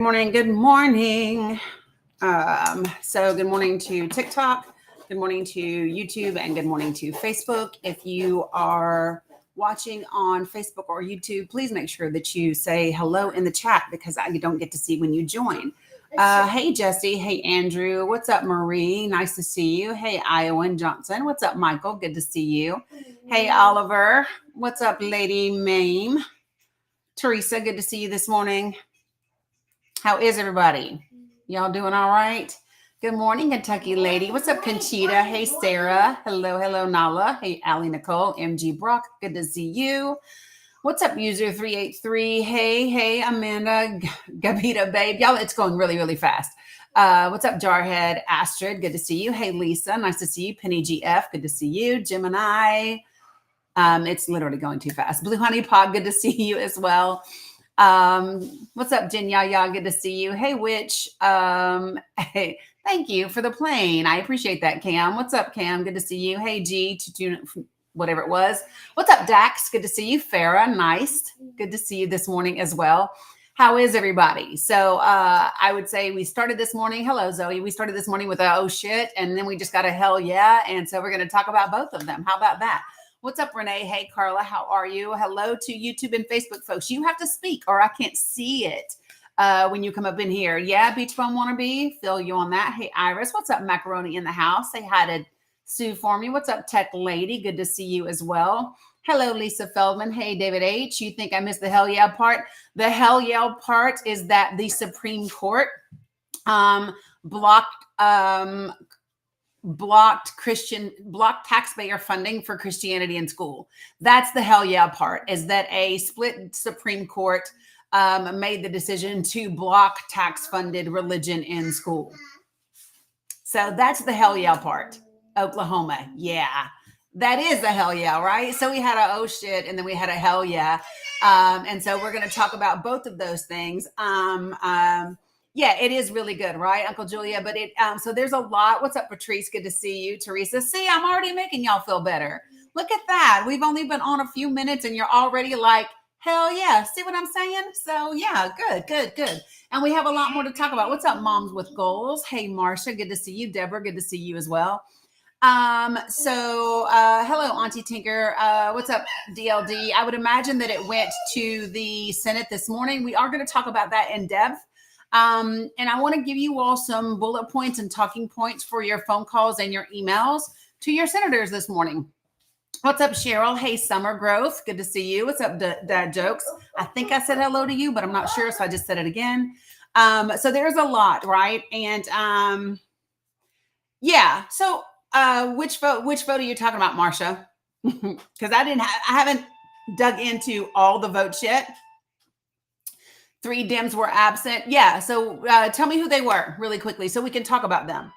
Morning, good morning. So good morning to TikTok, good morning to YouTube, and good morning to Facebook. If you are watching on Facebook or YouTube, please make sure that you say hello in the chat because I don't get to see when you join. Hey Jesse, hey Andrew, what's up Marie? Nice to see you. Hey Iowan Johnson, what's up Michael? Good to see you. Hey Oliver, what's up Lady Mame? Teresa, good to see you this morning. How is everybody? Y'all doing all right? Good morning, Kentucky lady. What's up, Conchita? Hey, Sarah. Hello, Nala. Hey, Allie Nicole. MG Brock. Good to see you. What's up, user 383? Hey, Amanda. Gabita, babe. Y'all, it's going really, really fast. What's up, Jarhead? Astrid. Good to see you. Hey, Lisa. Nice to see you. Penny GF. Good to see you. Gemini. It's literally going too fast. Blue Honey Pod. Good to see you as well. What's up, Jen Yaya? Good to see you. Hey, Witch. Hey, thank you for the plane. I appreciate that, Cam. What's up, Cam? Good to see you. Hey, G, whatever it was. What's up, Dax? Good to see you. Farah, nice. Good to see you this morning as well. How is everybody? So I would say we started this morning. Hello, Zoe. We started this morning with a oh shit, and then we just got a hell yeah. And so we're going to talk about both of them. How about that? What's up, Renee? Hey, Carla, how are you? Hello to YouTube and Facebook folks. You have to speak or I can't see it when you come up in here. Yeah, Beach Bum Wannabe, feel you on that. Hey, Iris, what's up, Macaroni in the house? Say hi to Sue for me. What's up, Tech Lady? Good to see you as well. Hello, Lisa Feldman. Hey, David H. You think I missed the hell yeah part? The hell yeah part is that the Supreme Court blocked taxpayer funding for Christianity in school. That's the hell yeah part, is that a split Supreme Court made the decision to block tax-funded religion in school. So that's the hell yeah part. Oklahoma. Yeah. That is the hell yeah, right? So we had a oh shit and then we had a hell yeah. And so we're going to talk about both of those things. Yeah, it is really good, right, Uncle Julia? But so there's a lot. What's up, Patrice? Good to see you. Teresa, see, I'm already making y'all feel better. Look at that. We've only been on a few minutes and you're already like, hell yeah. See what I'm saying? So yeah, good. And we have a lot more to talk about. What's up, Moms with Goals? Hey, Marsha, good to see you. Deborah, good to see you as well. Hello, Auntie Tinker. What's up, DLD? I would imagine that it went to the Senate this morning. We are going to talk about that in depth. And I want to give you all some bullet points and talking points for your phone calls and your emails to your senators this morning. What's up, Cheryl? Hey, Summer Growth. Good to see you. What's up, Dad Jokes? I think I said hello to you, but I'm not sure, so I just said it again. So there's a lot, right? And yeah. So which vote are you talking about, Marsha? Because I haven't dug into all the votes yet. 3 Dems were absent. Yeah. So tell me who they were really quickly so we can talk about them.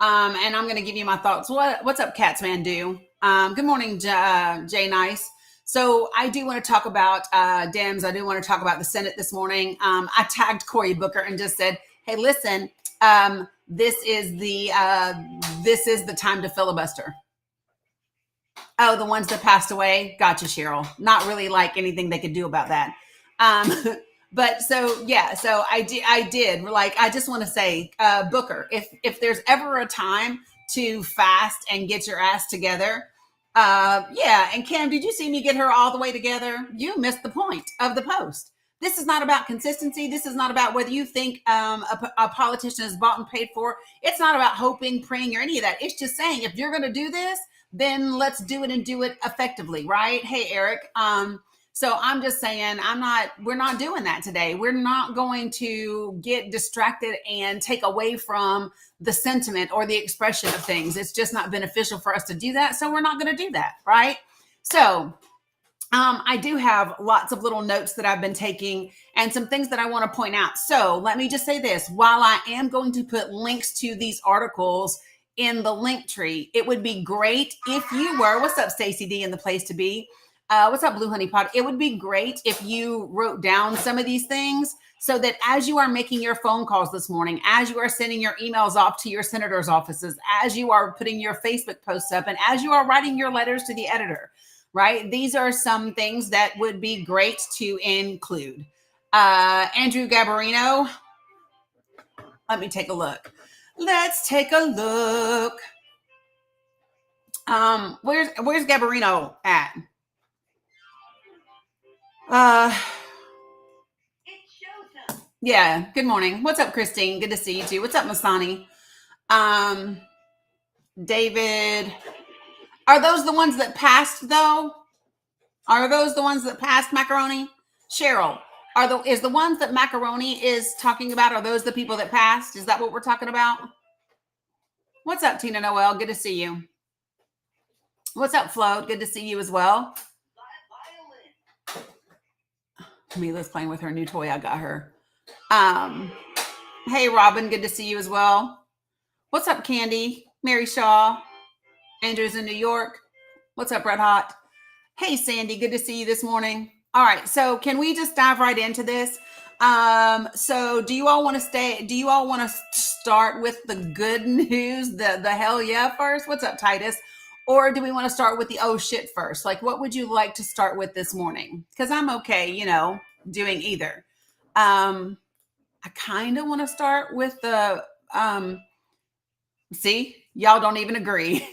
And I'm going to give you my thoughts. What's up, Catsman Do? Good morning, Jay Nice. So I do want to talk about Dems. I do want to talk about the Senate this morning. I tagged Cory Booker and just said, hey, listen, this is the time to filibuster. Oh, the ones that passed away. Gotcha, Cheryl. Not really like anything they could do about that. But so, yeah, so I did like, I just want to say, Booker, if there's ever a time to fast and get your ass together, yeah. And Kim, did you see me get her all the way together? You missed the point of the post. This is not about consistency. This is not about whether you think a politician is bought and paid for. It's not about hoping, praying, or any of that. It's just saying, if you're going to do this, then let's do it and do it effectively, right? Hey, Eric. So I'm just saying, we're not doing that today. We're not going to get distracted and take away from the sentiment or the expression of things. It's just not beneficial for us to do that. So we're not going to do that, right? So I do have lots of little notes that I've been taking and some things that I want to point out. So let me just say this. While I am going to put links to these articles in the link tree, it would be great if you were, what's up, Stacey D in the place to be? What's up, Blue Honey Pod? It would be great if you wrote down some of these things so that as you are making your phone calls this morning, as you are sending your emails off to your senators' offices, as you are putting your Facebook posts up, and as you are writing your letters to the editor, right? These are some things that would be great to include. Andrew Gabarino, Let me take a look. Let's take a look. Where's Gabarino at? Yeah. Good morning. What's up, Christine? Good to see you too. What's up, Masani? David. Are those the ones that passed though? Are those the ones that passed, Macaroni? Cheryl, is the ones that Macaroni is talking about, are those the people that passed? Is that what we're talking about? What's up, Tina Noel? Good to see you. What's up, Flo? Good to see you as well. Mila's playing with her new toy I got her. Hey, Robin. Good to see you as well. What's up, Candy? Mary Shaw. Andrew's in New York. What's up, Red Hot? Hey, Sandy. Good to see you this morning. All right. So can we just dive right into this? So do you all want to start with the good news, the hell yeah first? What's up, Titus? Or do we want to start with the oh shit first? Like, what would you like to start with this morning? Because I'm okay, doing either. I kind of want to start with the, see, y'all don't even agree.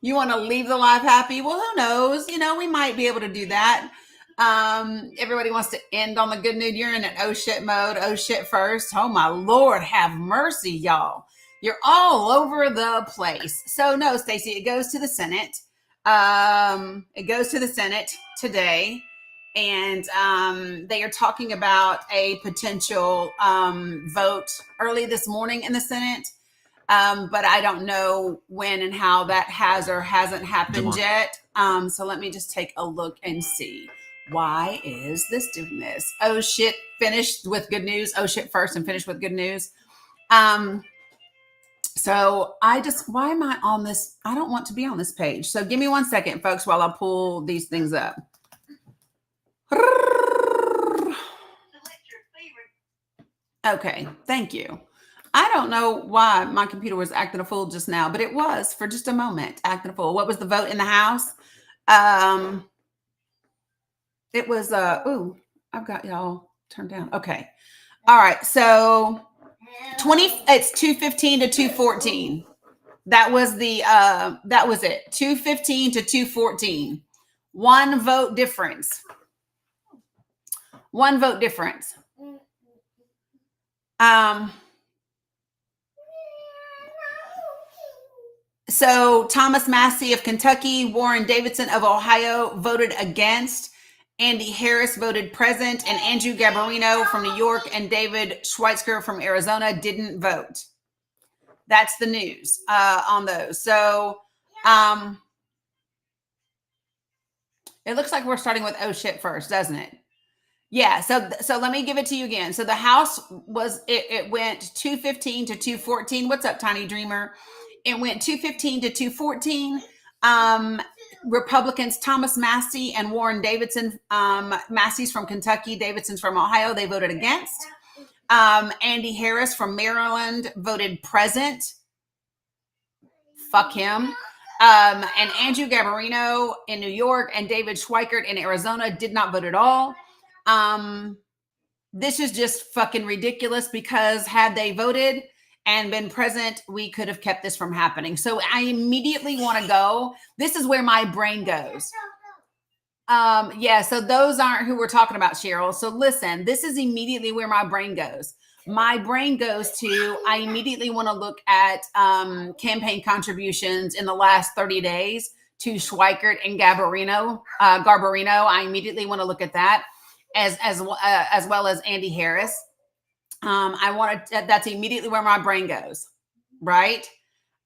You want to leave the live happy? Well, who knows? We might be able to do that. Everybody wants to end on the good news. You're in an oh shit mode. Oh shit first. Oh my Lord, have mercy, y'all. You're all over the place. So no, Stacy, it goes to the Senate. It goes to the Senate today. And they are talking about a potential vote early this morning in the Senate. But I don't know when and how that has or hasn't happened yet. So let me just take a look and see. Why is this doing this? Oh shit, finished with good news. Oh shit first and finished with good news. So why am I on this? I don't want to be on this page. So give me 1 second, folks, while I pull these things up. Okay, thank you. I don't know why my computer was acting a fool just now, but it was for just a moment acting a fool. What was the vote in the House? It was, I've got y'all turned down. Okay. All right. So it's 215 to 214. That was it. 215 to 214. One vote difference. So Thomas Massie of Kentucky, Warren Davidson of Ohio voted against. Andy Harris voted present, and Andrew Garbarino from New York and David Schweitzer from Arizona didn't vote. That's the news on those. So it looks like we're starting with oh shit first, doesn't it? Yeah. So let me give it to you again. So the House it went 215 to 214. What's up, Tiny Dreamer? It went 215 to 214. Republicans Thomas Massie and Warren Davidson, Massie's from Kentucky, Davidson's from Ohio, they voted against. Andy Harris from Maryland voted present. Fuck him. And Andrew Garbarino in New York and David Schweikert in Arizona did not vote at all. This is just fucking ridiculous because had they voted and been present, we could have kept this from happening. So I immediately want to go. This is where my brain goes. Yeah, so those aren't who we're talking about, Cheryl. So listen, this is immediately where my brain goes. My brain goes to, I immediately want to look at campaign contributions in the last 30 days to Schweikert and Garbarino. I immediately want to look at that as well as Andy Harris. That's immediately where my brain goes, right?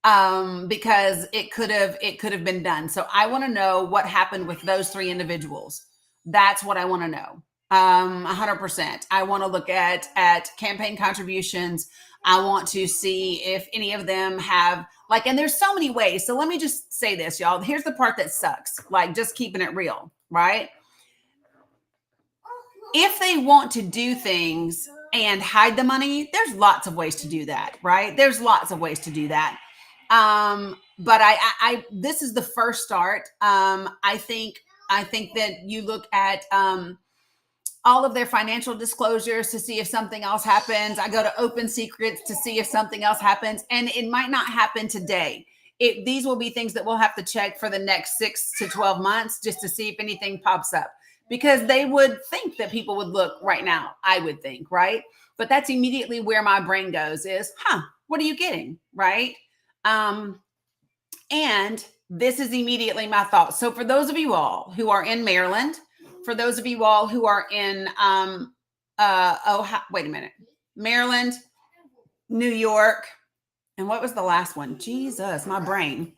Because it could have been done. So I want to know what happened with those three individuals. That's what I want to know. 100%. I want to look at campaign contributions. I want to see if any of them have and there's so many ways. So let me just say this, y'all. Here's the part that sucks. Just keeping it real, right? If they want to do things and hide the money, there's lots of ways to do that, right? There's lots of ways to do that. But I this is the first start. I think that you look at all of their financial disclosures to see if something else happens. I go to Open Secrets to see if something else happens. And it might not happen today. These will be things that we'll have to check for the next 6 to 12 months just to see if anything pops up. Because they would think that people would look right now, I would think, right? But that's immediately where my brain goes is, what are you getting, right? And this is immediately my thoughts. So for those of you all who are in Maryland, for those of you all who are in, wait a minute, Maryland, New York, and what was the last one? Jesus, my brain.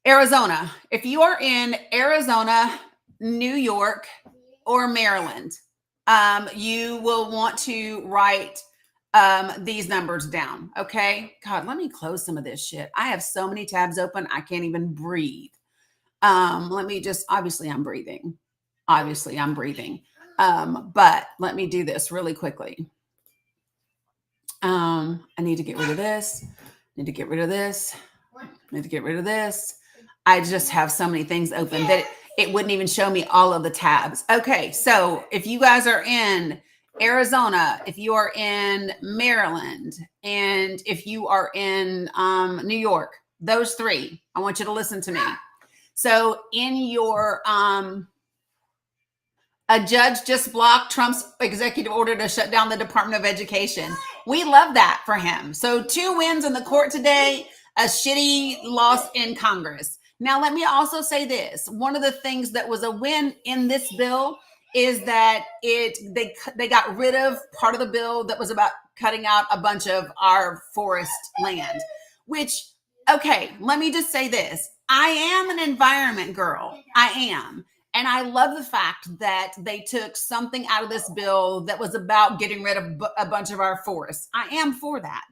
Arizona. If you are in Arizona, New York, or Maryland, you will want to write these numbers down. Okay. God, let me close some of this shit. I have so many tabs open. I can't even breathe. Let me just, obviously I'm breathing. But let me do this really quickly. I need to get rid of this. Need to get rid of this. Need to get rid of this. I just have so many things open that it wouldn't even show me all of the tabs. Okay. So if you guys are in Arizona, if you are in Maryland, and if you are in New York, those three, I want you to listen to me. So in your, a judge just blocked Trump's executive order to shut down the Department of Education. We love that for him. So 2 wins in the court today, a shitty loss in Congress. Now, let me also say this. One of the things that was a win in this bill is that they got rid of part of the bill that was about cutting out a bunch of our forest land, which, okay, let me just say this. I am an environment girl. I am. And I love the fact that they took something out of this bill that was about getting rid of a bunch of our forests. I am for that.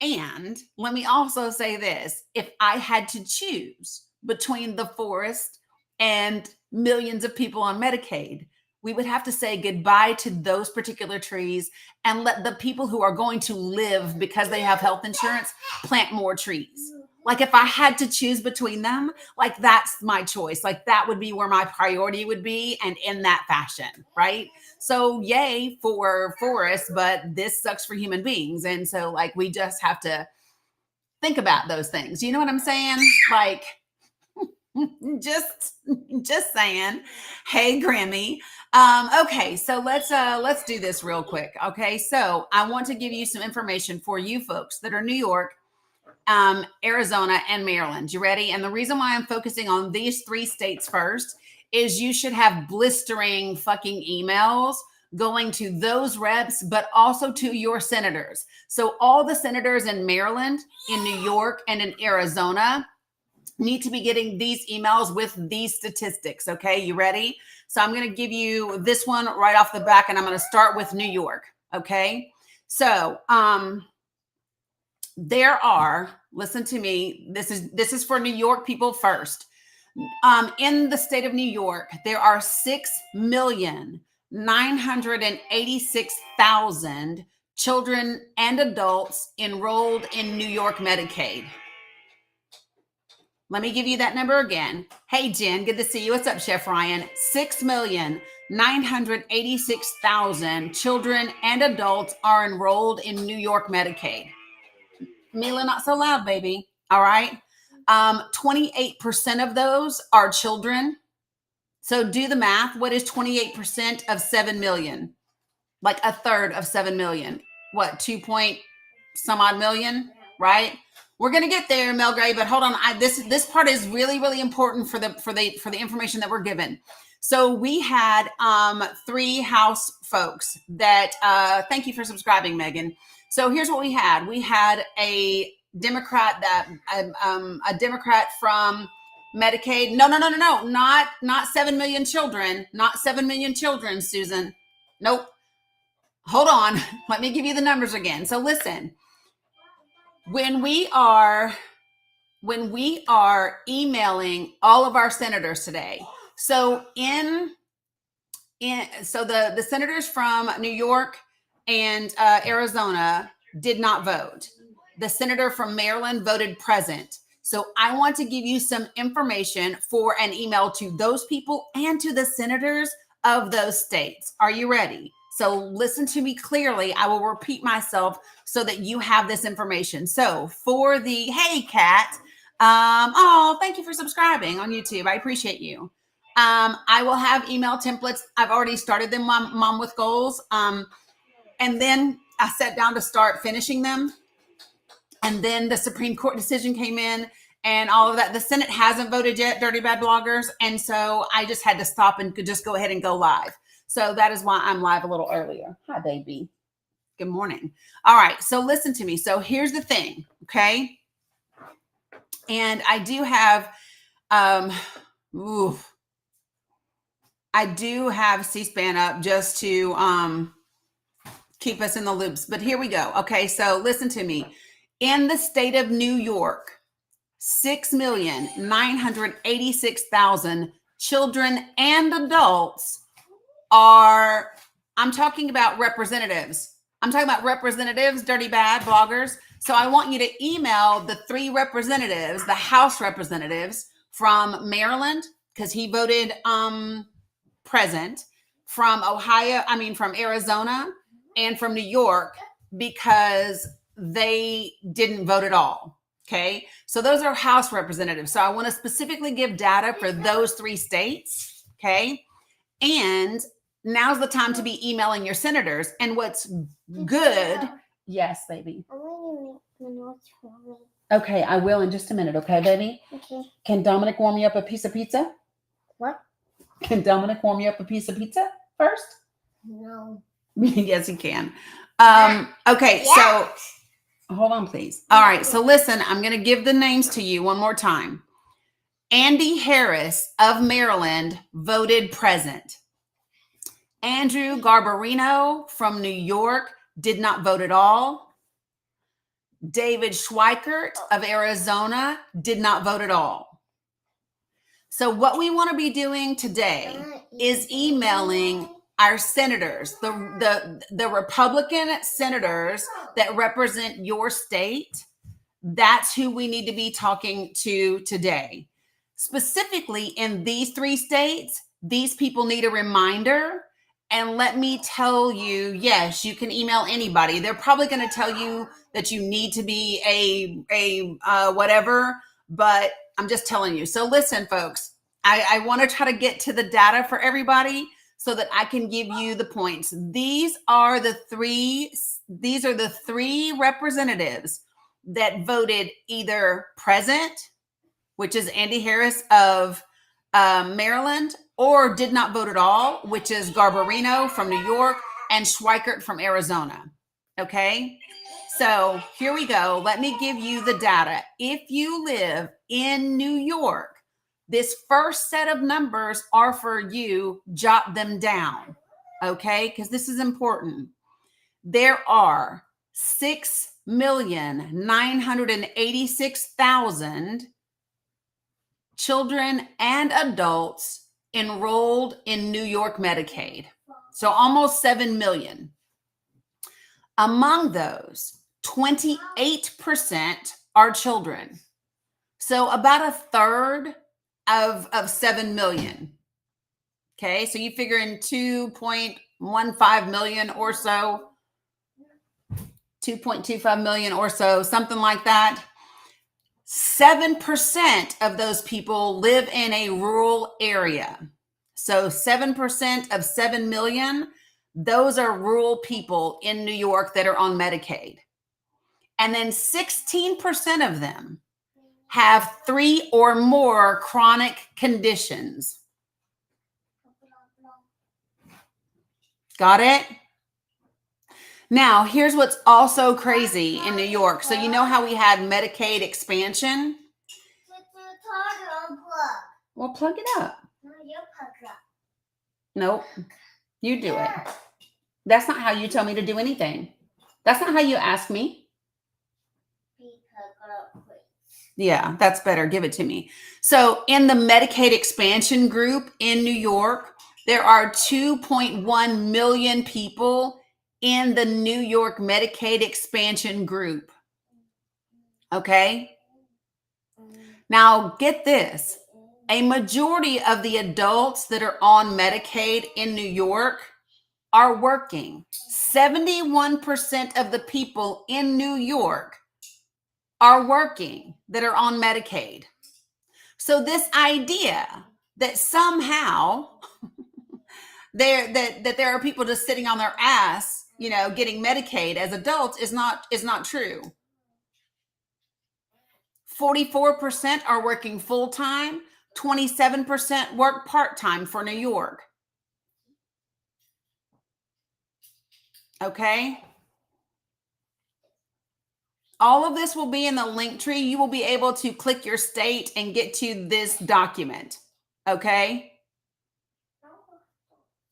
And let me also say this. If I had to choose between the forest and millions of people on Medicaid, we would have to say goodbye to those particular trees and let the people who are going to live because they have health insurance plant more trees. Like if I had to choose between them, like that's my choice. Like that would be where my priority would be, and in that fashion, right? So yay for forests, but this sucks for human beings. And so like we just have to think about those things. You know what I'm saying? Like just saying. Hey, Grammy. Okay, so let's do this real quick. Okay, so I want to give you some information for you folks that are New York, Arizona, and Maryland. You ready? And the reason why I'm focusing on these 3 states first is you should have blistering fucking emails going to those reps, but also to your senators. So all the senators in Maryland, in New York, and in Arizona need to be getting these emails with these statistics. Okay, you ready? So I'm going to give you this one right off the back, and I'm going to start with New York. Okay, so there are, listen to me, this is for New York people first. In the state of New York, there are 6,986,000 children and adults enrolled in New York Medicaid. Let me give you that number again. Hey, Jen, good to see you. What's up, Chef Ryan? 6,986,000 children and adults are enrolled in New York Medicaid. Mila, not so loud, baby. All right. 28% of those are children. So do the math. What is 28% of 7 million? Like a third of 7 million. What, 2 point some odd million, right? We're going to get there, Mel Gray, but hold on. This part is really, really important for the information that we're given. So we had 3 House folks that thank you for subscribing, Megan. So here's what we had. We had a Democrat a Democrat from Medicaid. No, not 7 million children. Not 7 million children, Susan. Nope. Hold on. Let me give you the numbers again. So listen. When we are emailing all of our senators today, so the senators from New York and Arizona did not vote. The senator from Maryland voted present. So I want to give you some information for an email to those people and to the senators of those states. Are you ready? So listen to me clearly. I will repeat myself so that you have this information. So for the, hey, Kat, oh, thank you for subscribing on YouTube. I appreciate you. I will have email templates. I've already started them, Mom with Goals. And then I sat down to start finishing them. And then the Supreme Court decision came in and all of that. The Senate hasn't voted yet, Dirty Bad Bloggers. And so I just had to stop and could just go ahead and go live. So that is why I'm live a little earlier. Hi, baby. Good morning. All right. So listen to me. So here's the thing. Okay. And I do have, I do have C-SPAN up just to keep us in the loops. But here we go. Okay. So listen to me. In the state of New York, 6,986,000 children and adults are, I'm talking about representatives. I'm talking about representatives, Dirty Bad Bloggers. So I want you to email the 3 representatives, the House representatives from Maryland, because he voted present, from from Arizona, and from New York, because they didn't vote at all. Okay. So those are House representatives. So I want to specifically give data for those 3 states. Okay. And now's the time to be emailing your senators. And what's good. Yes, baby. Okay. I will in just a minute. Okay, baby. Okay. Can Dominic warm you up a piece of pizza? What? Can Dominic warm you up a piece of pizza first? No. Yes, he can. Okay. Yes. So hold on, please. All right. So listen, I'm going to give the names to you one more time. Andy Harris of Maryland voted present. Andrew Garbarino from New York did not vote at all. David Schweikert of Arizona did not vote at all. So what we want to be doing today is emailing our senators, the Republican senators that represent your state. That's who we need to be talking to today. Specifically in these 3 states, these people need a reminder. And let me tell you, yes, you can email anybody. They're probably going to tell you that you need to be a whatever, but I'm just telling you. So listen, folks, I want to try to get to the data for everybody so that I can give you the points. These are the 3 representatives that voted either present, which is Andy Harris of Maryland, or did not vote at all, which is Garbarino from New York and Schweikert from Arizona. Okay. So here we go. Let me give you the data. If you live in New York, this first set of numbers are for you. Jot them down. Okay. Because this is important. There are 6,986,000 children and adults enrolled in New York Medicaid. So almost 7 million. Among those, 28% are children. So about a third of 7 million. Okay, so you figure in 2.15 million or so, 2.25 million or so, something like that. 7% of those people live in a rural area. So 7% of 7 million, those are rural people in New York that are on Medicaid. And then 16% of them have 3 or more chronic conditions. Got it? Now, here's what's also crazy in New York. So you know how we had Medicaid expansion? Well, plug it up. Nope. You do it. That's not how you tell me to do anything. That's not how you ask me. Yeah, that's better. Give it to me. So in the Medicaid expansion group in New York, there are 2.1 million people in the New York Medicaid expansion group. Okay. Now get this. A majority of the adults that are on Medicaid in New York are working. 71% of the people in New York are working that are on Medicaid. So this idea that somehow that there are people just sitting on their ass, getting Medicaid as adults is not true. 44% are working full-time, 27% work part-time for New York. Okay? All of this will be in the link tree. You will be able to click your state and get to this document. Okay?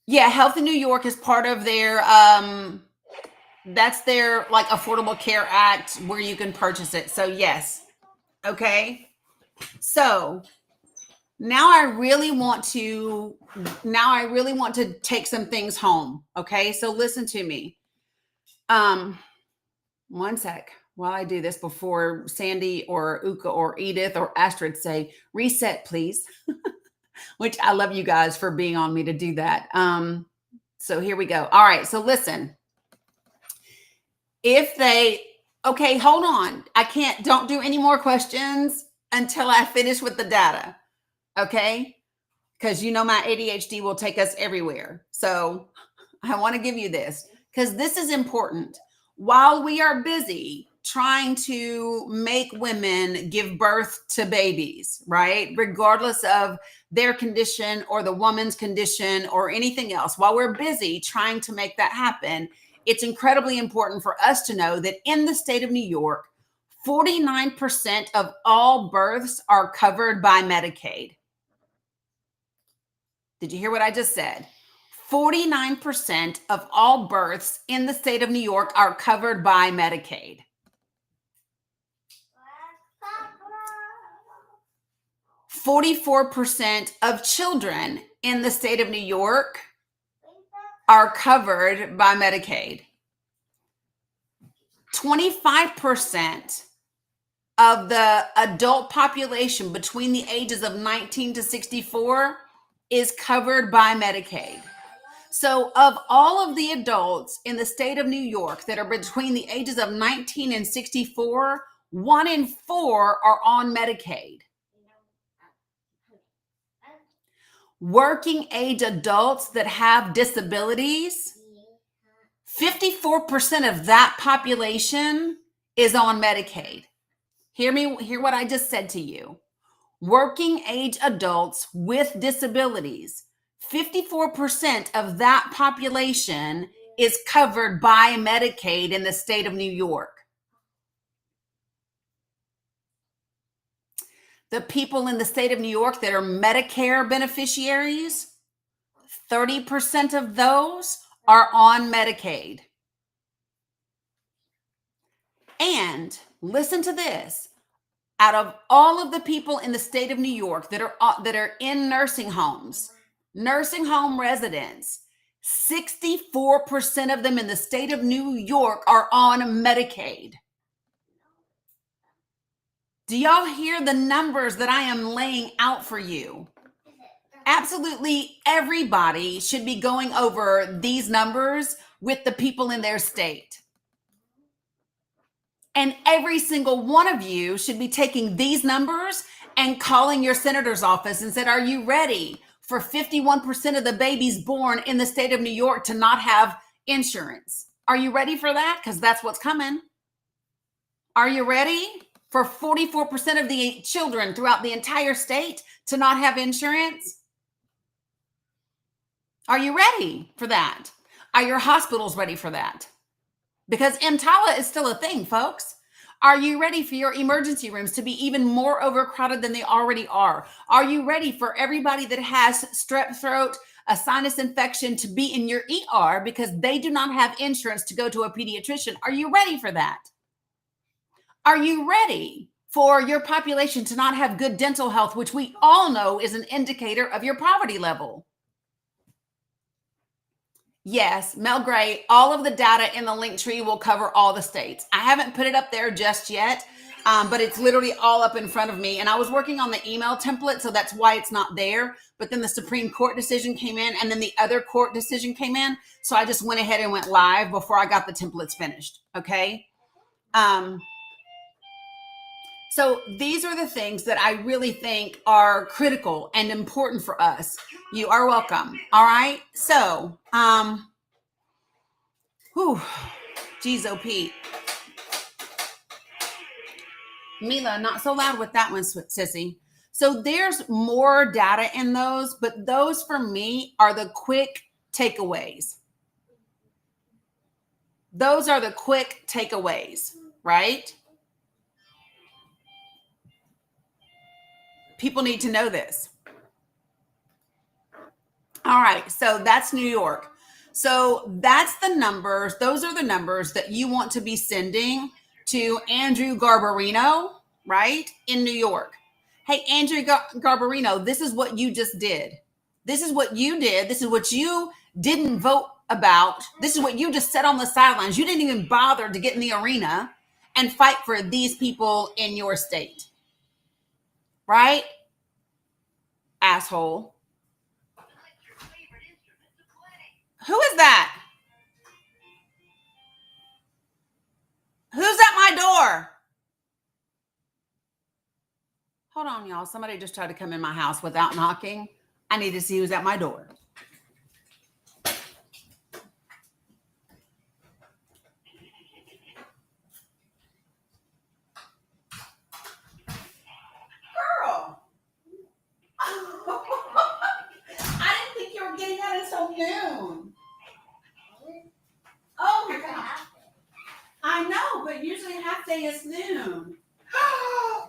Yeah, Health in New York is part of their that's their like Affordable Care Act where you can purchase it. So yes. Okay. So now I really want to take some things home. Okay. So listen to me. One sec while I do this before Sandy or Uka or Edith or Astrid say reset, please. Which I love you guys for being on me to do that. So here we go. All right. So listen, okay, hold on. Don't do any more questions until I finish with the data. Okay. Because my ADHD will take us everywhere. So I want to give you this because this is important. While we are busy trying to make women give birth to babies, right? Regardless of their condition or the woman's condition or anything else, while we're busy trying to make that happen, it's incredibly important for us to know that in the state of New York, 49% of all births are covered by Medicaid. Did you hear what I just said? 49% of all births in the state of New York are covered by Medicaid. 44% of children in the state of New York are covered by Medicaid. 25% of the adult population between the ages of 19 to 64 is covered by Medicaid. So of all of the adults in the state of New York that are between the ages of 19 and 64, 1 in 4 are on Medicaid. Working age adults that have disabilities, 54% of that population is on Medicaid. Hear what I just said to you. Working age adults with disabilities, 54% of that population is covered by Medicaid in the state of New York. The people in the state of New York that are Medicare beneficiaries, 30% of those are on Medicaid. And listen to this. Out of all of the people in the state of New York that are in nursing homes, nursing home residents, 64% of them in the state of New York are on Medicaid. Do y'all hear the numbers that I am laying out for you? Absolutely everybody should be going over these numbers with the people in their state. And every single one of you should be taking these numbers and calling your senator's office and said, are you ready for 51% of the babies born in the state of New York to not have insurance? Are you ready for that? Because that's what's coming. Are you ready for 44% of the children throughout the entire state to not have insurance? Are you ready for that? Are your hospitals ready for that? Because EMTALA is still a thing, folks. Are you ready for your emergency rooms to be even more overcrowded than they already are? Are you ready for everybody that has strep throat, a sinus infection to be in your ER because they do not have insurance to go to a pediatrician? Are you ready for that? Are you ready for your population to not have good dental health, which we all know is an indicator of your poverty level? Yes, Mel Gray, all of the data in the link tree will cover all the states. I haven't put it up there just yet But it's literally all up in front of me. And I was working on the email template, so that's why it's not there. But then the Supreme Court decision came in, and then the other court decision came in. So I just went ahead and went live before I got the templates finished. Okay. So these are the things that I really think are critical and important for us. You are welcome. All right. So, geez, oh, Pete. Mila, not so loud with that one, sissy. So there's more data in those, but those for me are the quick takeaways. Those are the quick takeaways, right? People need to know this. All right, so that's New York. So that's the numbers. Those are the numbers that you want to be sending to Andrew Garbarino, right, in New York. Hey, Andrew Garbarino, this is what you just did. This is what you did. This is what you didn't vote about. This is what you just said on the sidelines. You didn't even bother to get in the arena and fight for these people in your state. Right? Asshole. Who is that? Who's at my door? Hold on, y'all. Somebody just tried to come in my house without knocking. I need to see who's at my door. Girl. I didn't think you were getting out until noon. Oh my God. I know, but usually half day is noon.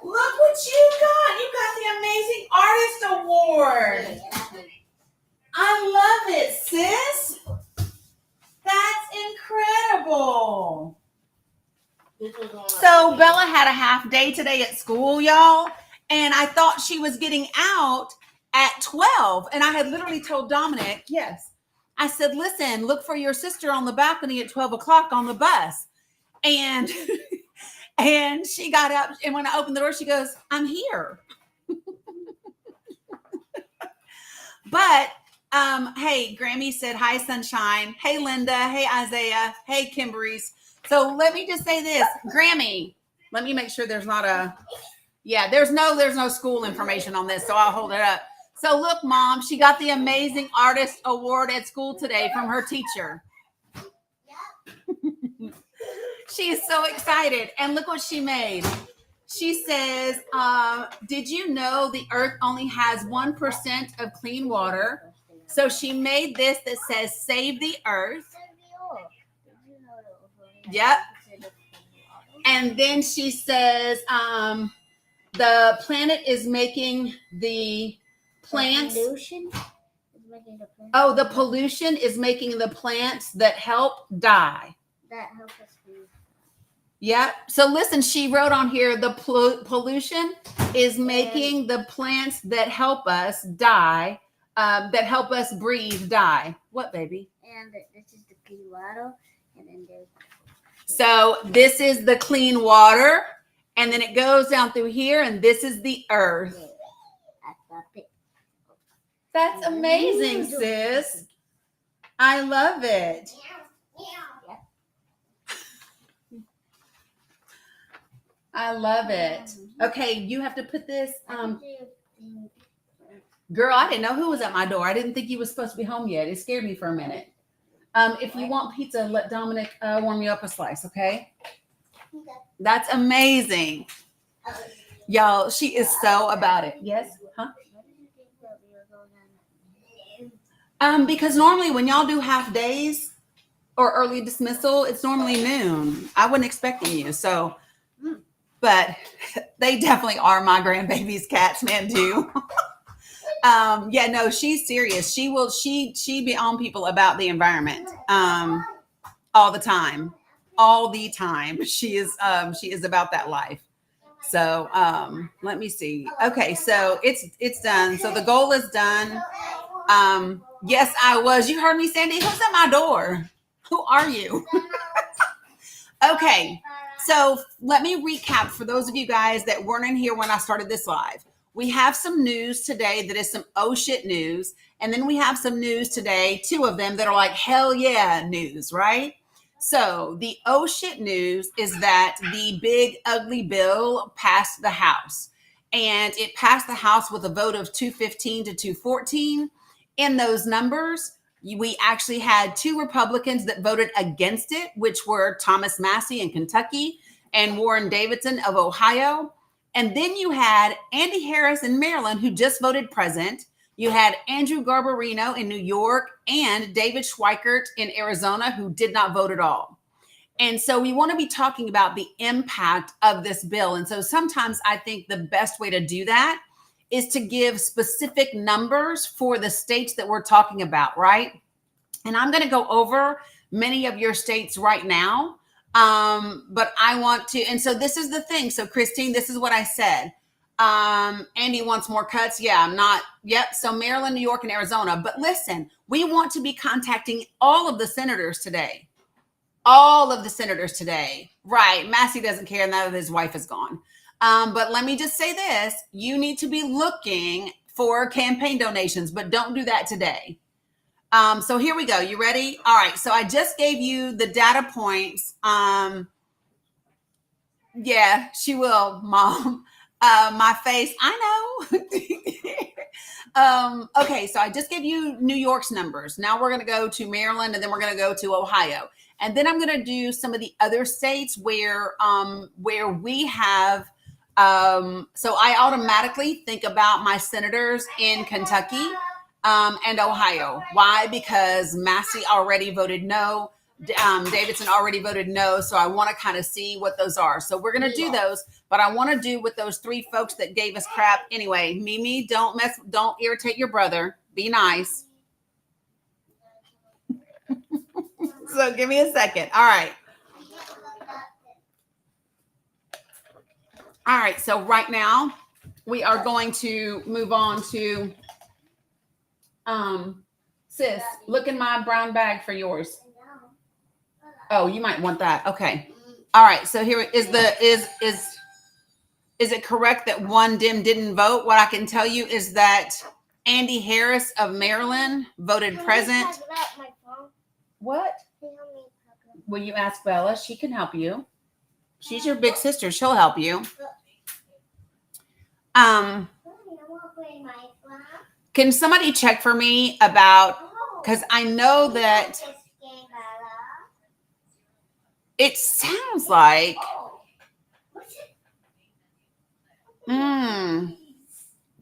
Look what you got. You got the Amazing Artist Award. I love it, sis. That's incredible. So Bella had a half day today at school, y'all. And I thought she was getting out at 12. And I had literally told Dominic, yes. I said, listen, look for your sister on the balcony at 12 o'clock on the bus. And and she got up, and when I opened the door, she goes, I'm here. But hey, Grammy said, hi, Sunshine. Hey, Linda. Hey, Isaiah. Hey, Kimberly's. So let me just say this, Grammy, let me make sure there's not there's no school information on this. So I'll hold it up. So look, Mom, she got the Amazing Artist Award at school today from her teacher. She is so excited. And look what she made. She says, did you know the earth only has 1% of clean water? So she made this that says, save the earth. Yep. And then she says, the planet is making the plants. The pollution is making the plants that help die. That help us breathe. Yep. So listen, she wrote on here, the pollution is making the plants that help us die, that help us breathe die. What, baby? And this is the clean water. And then there's. So this is the clean water. And then it goes down through here. And this is the earth. That's amazing, sis. I love it. I love it. Okay, you have to put this. Girl, I didn't know who was at my door. I didn't think you was supposed to be home yet. It scared me for a minute. If you want pizza, let Dominic warm you up a slice, okay? That's amazing. Y'all, she is so about it. Yes? Huh? Because normally when y'all do half days or early dismissal, it's normally noon. I wasn't expecting you, so... But they definitely are my grandbaby's cats, man, too. She's serious. She be on people about the environment all the time. She is about that life. So let me see. Okay, so it's done. So the goal is done. Yes, I was. You heard me, Sandy. Who's at my door? Who are you? Okay. So let me recap for those of you guys that weren't in here when I started this live. We have some news today that is some oh shit news. And then we have some news today, 2 of them that are like hell yeah news, right? So the oh shit news is that the big ugly bill passed the House. And it passed the House with a vote of 215 to 214. In those numbers, we actually had 2 Republicans that voted against it, which were Thomas Massey in Kentucky and Warren Davidson of Ohio. And then you had Andy Harris in Maryland, who just voted present. You had Andrew Garbarino in New York and David Schweikert in Arizona, who did not vote at all. And so we want to be talking about the impact of this bill. And so sometimes I think the best way to do that is to give specific numbers for the states that we're talking about, right? And I'm going to go over many of your states right now. But I want to, and so this is the thing. So Christine, this is what I said. Andy wants more cuts. Yeah, I'm not. Yep. So Maryland, New York, and Arizona. But listen, we want to be contacting all of the senators today. All of the senators today. Right. Massey doesn't care now that his wife is gone. But let me just say this. You need to be looking for campaign donations, but don't do that today. So here we go. You ready? All right. So I just gave you the data points. Yeah, she will, Mom. My face. I know. Okay. So I just gave you New York's numbers. Now we're going to go to Maryland and then we're going to go to Ohio. And then I'm going to do some of the other states where we have, so I automatically think about my senators in Kentucky and Ohio. Why? Because Massey already voted no. Davidson already voted no. So I want to kind of see what those are. So we're going to do those, but I want to do with those 3 folks that gave us crap. Anyway, Mimi, don't irritate your brother. Be nice. So give me a second. All right. All right. So right now we are going to move on to, sis, look in my brown bag for yours. Oh, you might want that. Okay. All right. So here is is it correct that one dim didn't vote? What I can tell you is that Andy Harris of Maryland voted present. What? Will you ask Bella? She can help you. She's your big sister. She'll help you. Can somebody check for me about, because I know that it sounds like,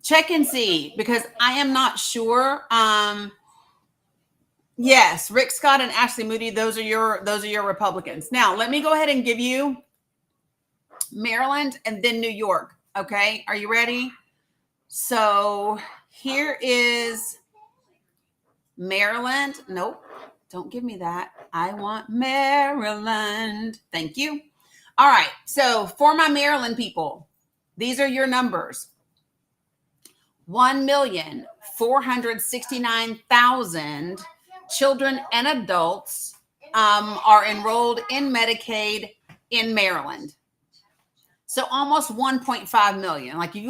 check and see, because I am not sure. Yes, Rick Scott and Ashley Moody, those are your Republicans. Now, let me go ahead and give you Maryland and then New York. Okay, are you ready? So here is Maryland. Nope, don't give me that. I want Maryland. Thank you. All right, so for my Maryland people, these are your numbers. 1,469,000 children and adults are enrolled in Medicaid in Maryland. So almost 1.5 million. Like if you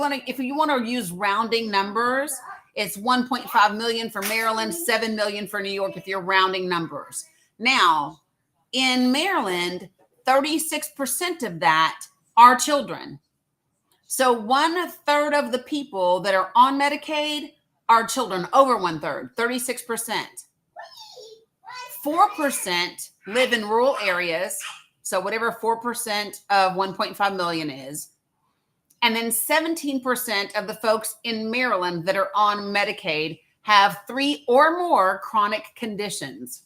want to use rounding numbers, it's 1.5 million for Maryland, 7 million for New York if you're rounding numbers. Now, in Maryland, 36% of that are children. So 1/3 of the people that are on Medicaid are children, over 1/3, 36%. 4% live in rural areas. So whatever 4% of 1.5 million is. And then 17% of the folks in Maryland that are on Medicaid have 3 or more chronic conditions.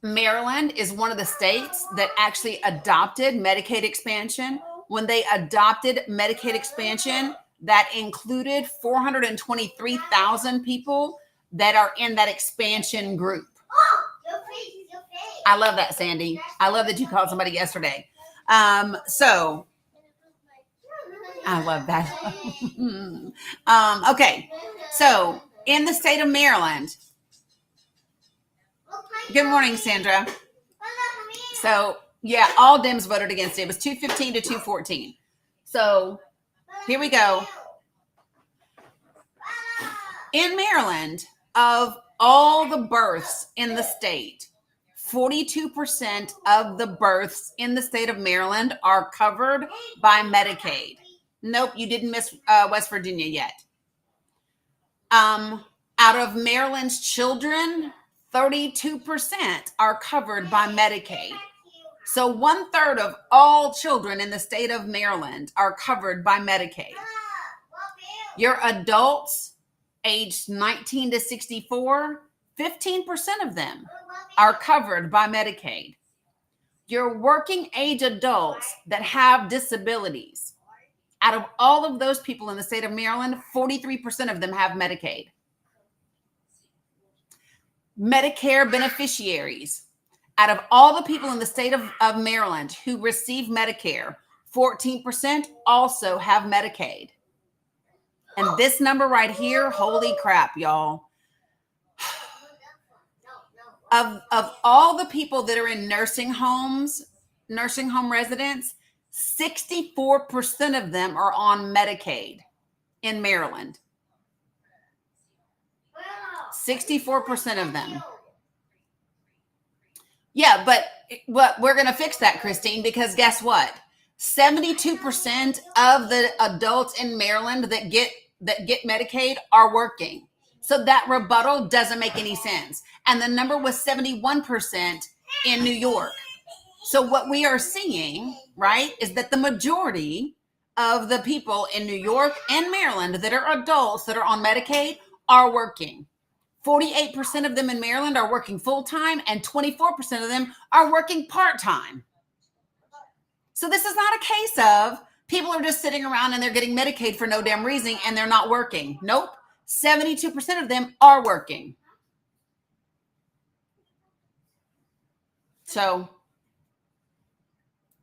Maryland is one of the states that actually adopted Medicaid expansion. When they adopted Medicaid expansion, that included 423,000 people that are in that expansion group. I love that, Sandy. I love that you called somebody yesterday. So I love that. Okay. So in the state of Maryland, good morning, Sandra. So Yeah, all Dems voted against it. It was 215 to 214. So here we go. In Maryland, of all the births in the state, 42% of the births in the state of Maryland are covered by Medicaid. Nope, you didn't miss West Virginia yet. Out of Maryland's children, 32% are covered by Medicaid. So 1/3 of all children in the state of Maryland are covered by Medicaid. Your adults aged 19 to 64, 15% of them are covered by Medicaid. Your working age adults that have disabilities, out of all of those people in the state of Maryland, 43% of them have Medicaid. Medicare beneficiaries, out of all the people in the state of Maryland who receive Medicare, 14% also have Medicaid. And this number right here, holy crap, y'all. Of all the people that are in nursing homes, nursing home residents, 64% of them are on Medicaid in Maryland. 64% of them. Yeah, but we're going to fix that, Christine, because guess what? 72% of the adults in Maryland that get Medicaid are working. So that rebuttal doesn't make any sense. And the number was 71% in New York. So what we are seeing, right, is that the majority of the people in New York and Maryland that are adults that are on Medicaid are working. 48% of them in Maryland are working full-time, and 24% of them are working part-time. So this is not a case of people are just sitting around and they're getting Medicaid for no damn reason and they're not working. Nope. 72% of them are working. So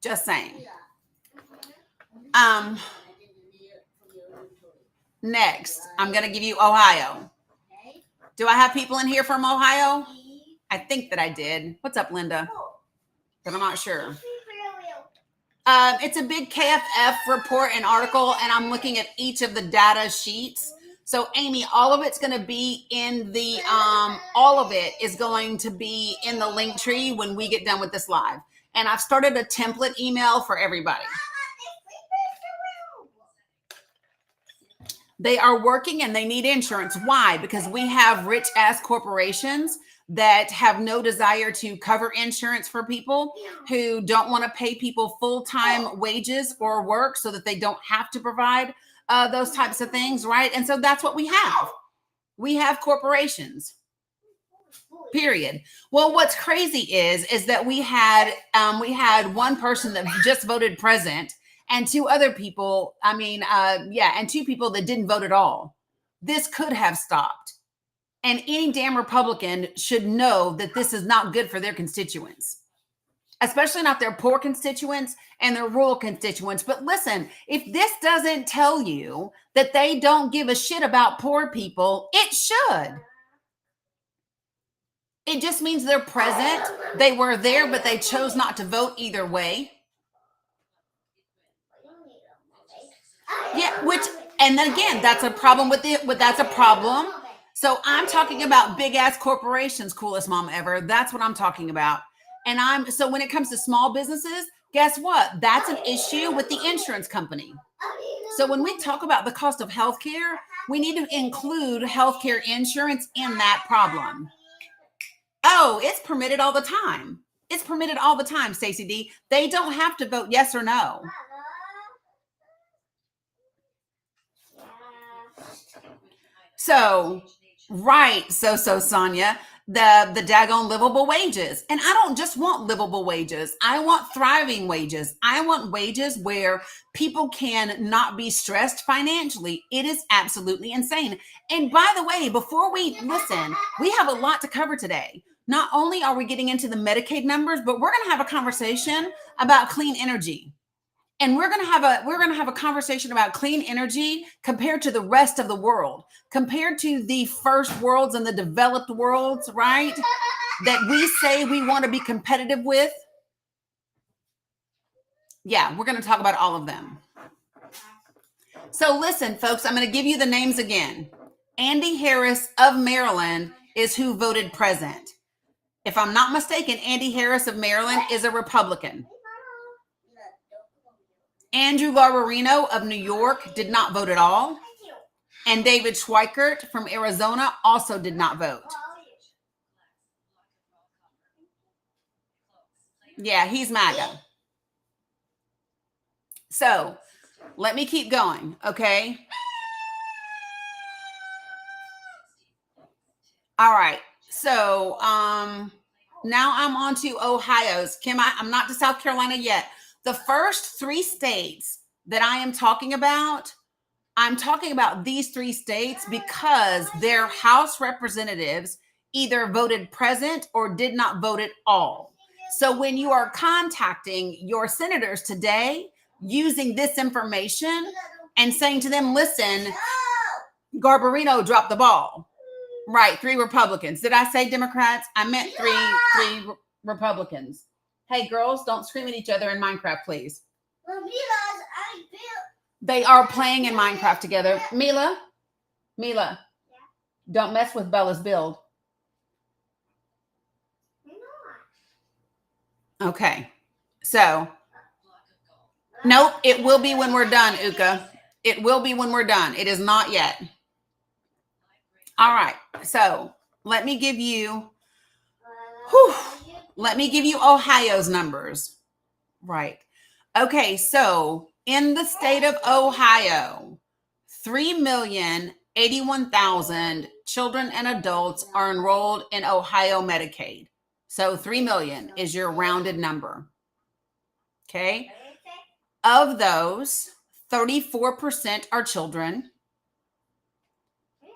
just saying. Next, I'm going to give you Ohio. Do I have people in here from Ohio? I think that I did. What's up, Linda? But I'm not sure. It's a big KFF report and article, and I'm looking at each of the data sheets. So, Amy, all of it's going to be in the, all of it is going to be in the link tree when we get done with this live. And I've started a template email for everybody. They are working and they need insurance. Why? Because we have rich ass corporations that have no desire to cover insurance for people, who don't want to pay people full-time wages or work so that they don't have to provide those types of things, right? And so that's what we have. We have corporations, period. Well, what's crazy is that we had one person that just voted present, and two other people, and two people that didn't vote at all. This could have stopped. And any damn Republican should know that this is not good for their constituents, especially not their poor constituents and their rural constituents. But listen, if this doesn't tell you that they don't give a shit about poor people, it should. It just means they're present. They were there, but they chose not to vote either way. Yeah, and then again, that's a problem that's a problem. So I'm talking about big ass corporations, coolest mom ever. That's what I'm talking about. And so when it comes to small businesses, guess what? That's an issue with the insurance company. So when we talk about the cost of healthcare, we need to include healthcare insurance in that problem. Oh, it's permitted all the time. It's permitted all the time, Stacey D. They don't have to vote yes or no. So, right. So Sonia, the daggone livable wages. And I don't just want livable wages. I want thriving wages. I want wages where people can not be stressed financially. It is absolutely insane. And by the way, before we listen, we have a lot to cover today. Not only are we getting into the Medicaid numbers, but we're going to have a conversation about clean energy. And we're going to have a conversation about clean energy compared to the rest of the world, compared to the first worlds and the developed worlds, right? That we say we want to be competitive with. Yeah, we're going to talk about all of them. So listen, folks, I'm going to give you the names again. Andy Harris of Maryland is who voted present. If I'm not mistaken, Andy Harris of Maryland is a Republican. Andrew Garbarino of New York did not vote at all. And David Schweikert from Arizona also did not vote. Yeah, he's MAGA. So let me keep going, okay? All right. So now I'm on to Ohio's. Kim, I'm not to South Carolina yet. The first 3 states that I am talking about, I'm talking about these 3 states because their House representatives either voted present or did not vote at all. So when you are contacting your senators today using this information and saying to them, listen, Garbarino dropped the ball. Right, 3 Republicans. Did I say Democrats? I meant three Republicans. Hey, girls, don't scream at each other in Minecraft, please. They are playing in Minecraft together. Mila, don't mess with Bella's build. Okay, so, nope, it will be when we're done, Uka. It will be when we're done. It is not yet. All right, so let me give you Ohio's numbers. Right. Okay, so in the state of Ohio, 3,081,000 children and adults are enrolled in Ohio Medicaid. So 3 million is your rounded number. Okay. Of those, 34% are children.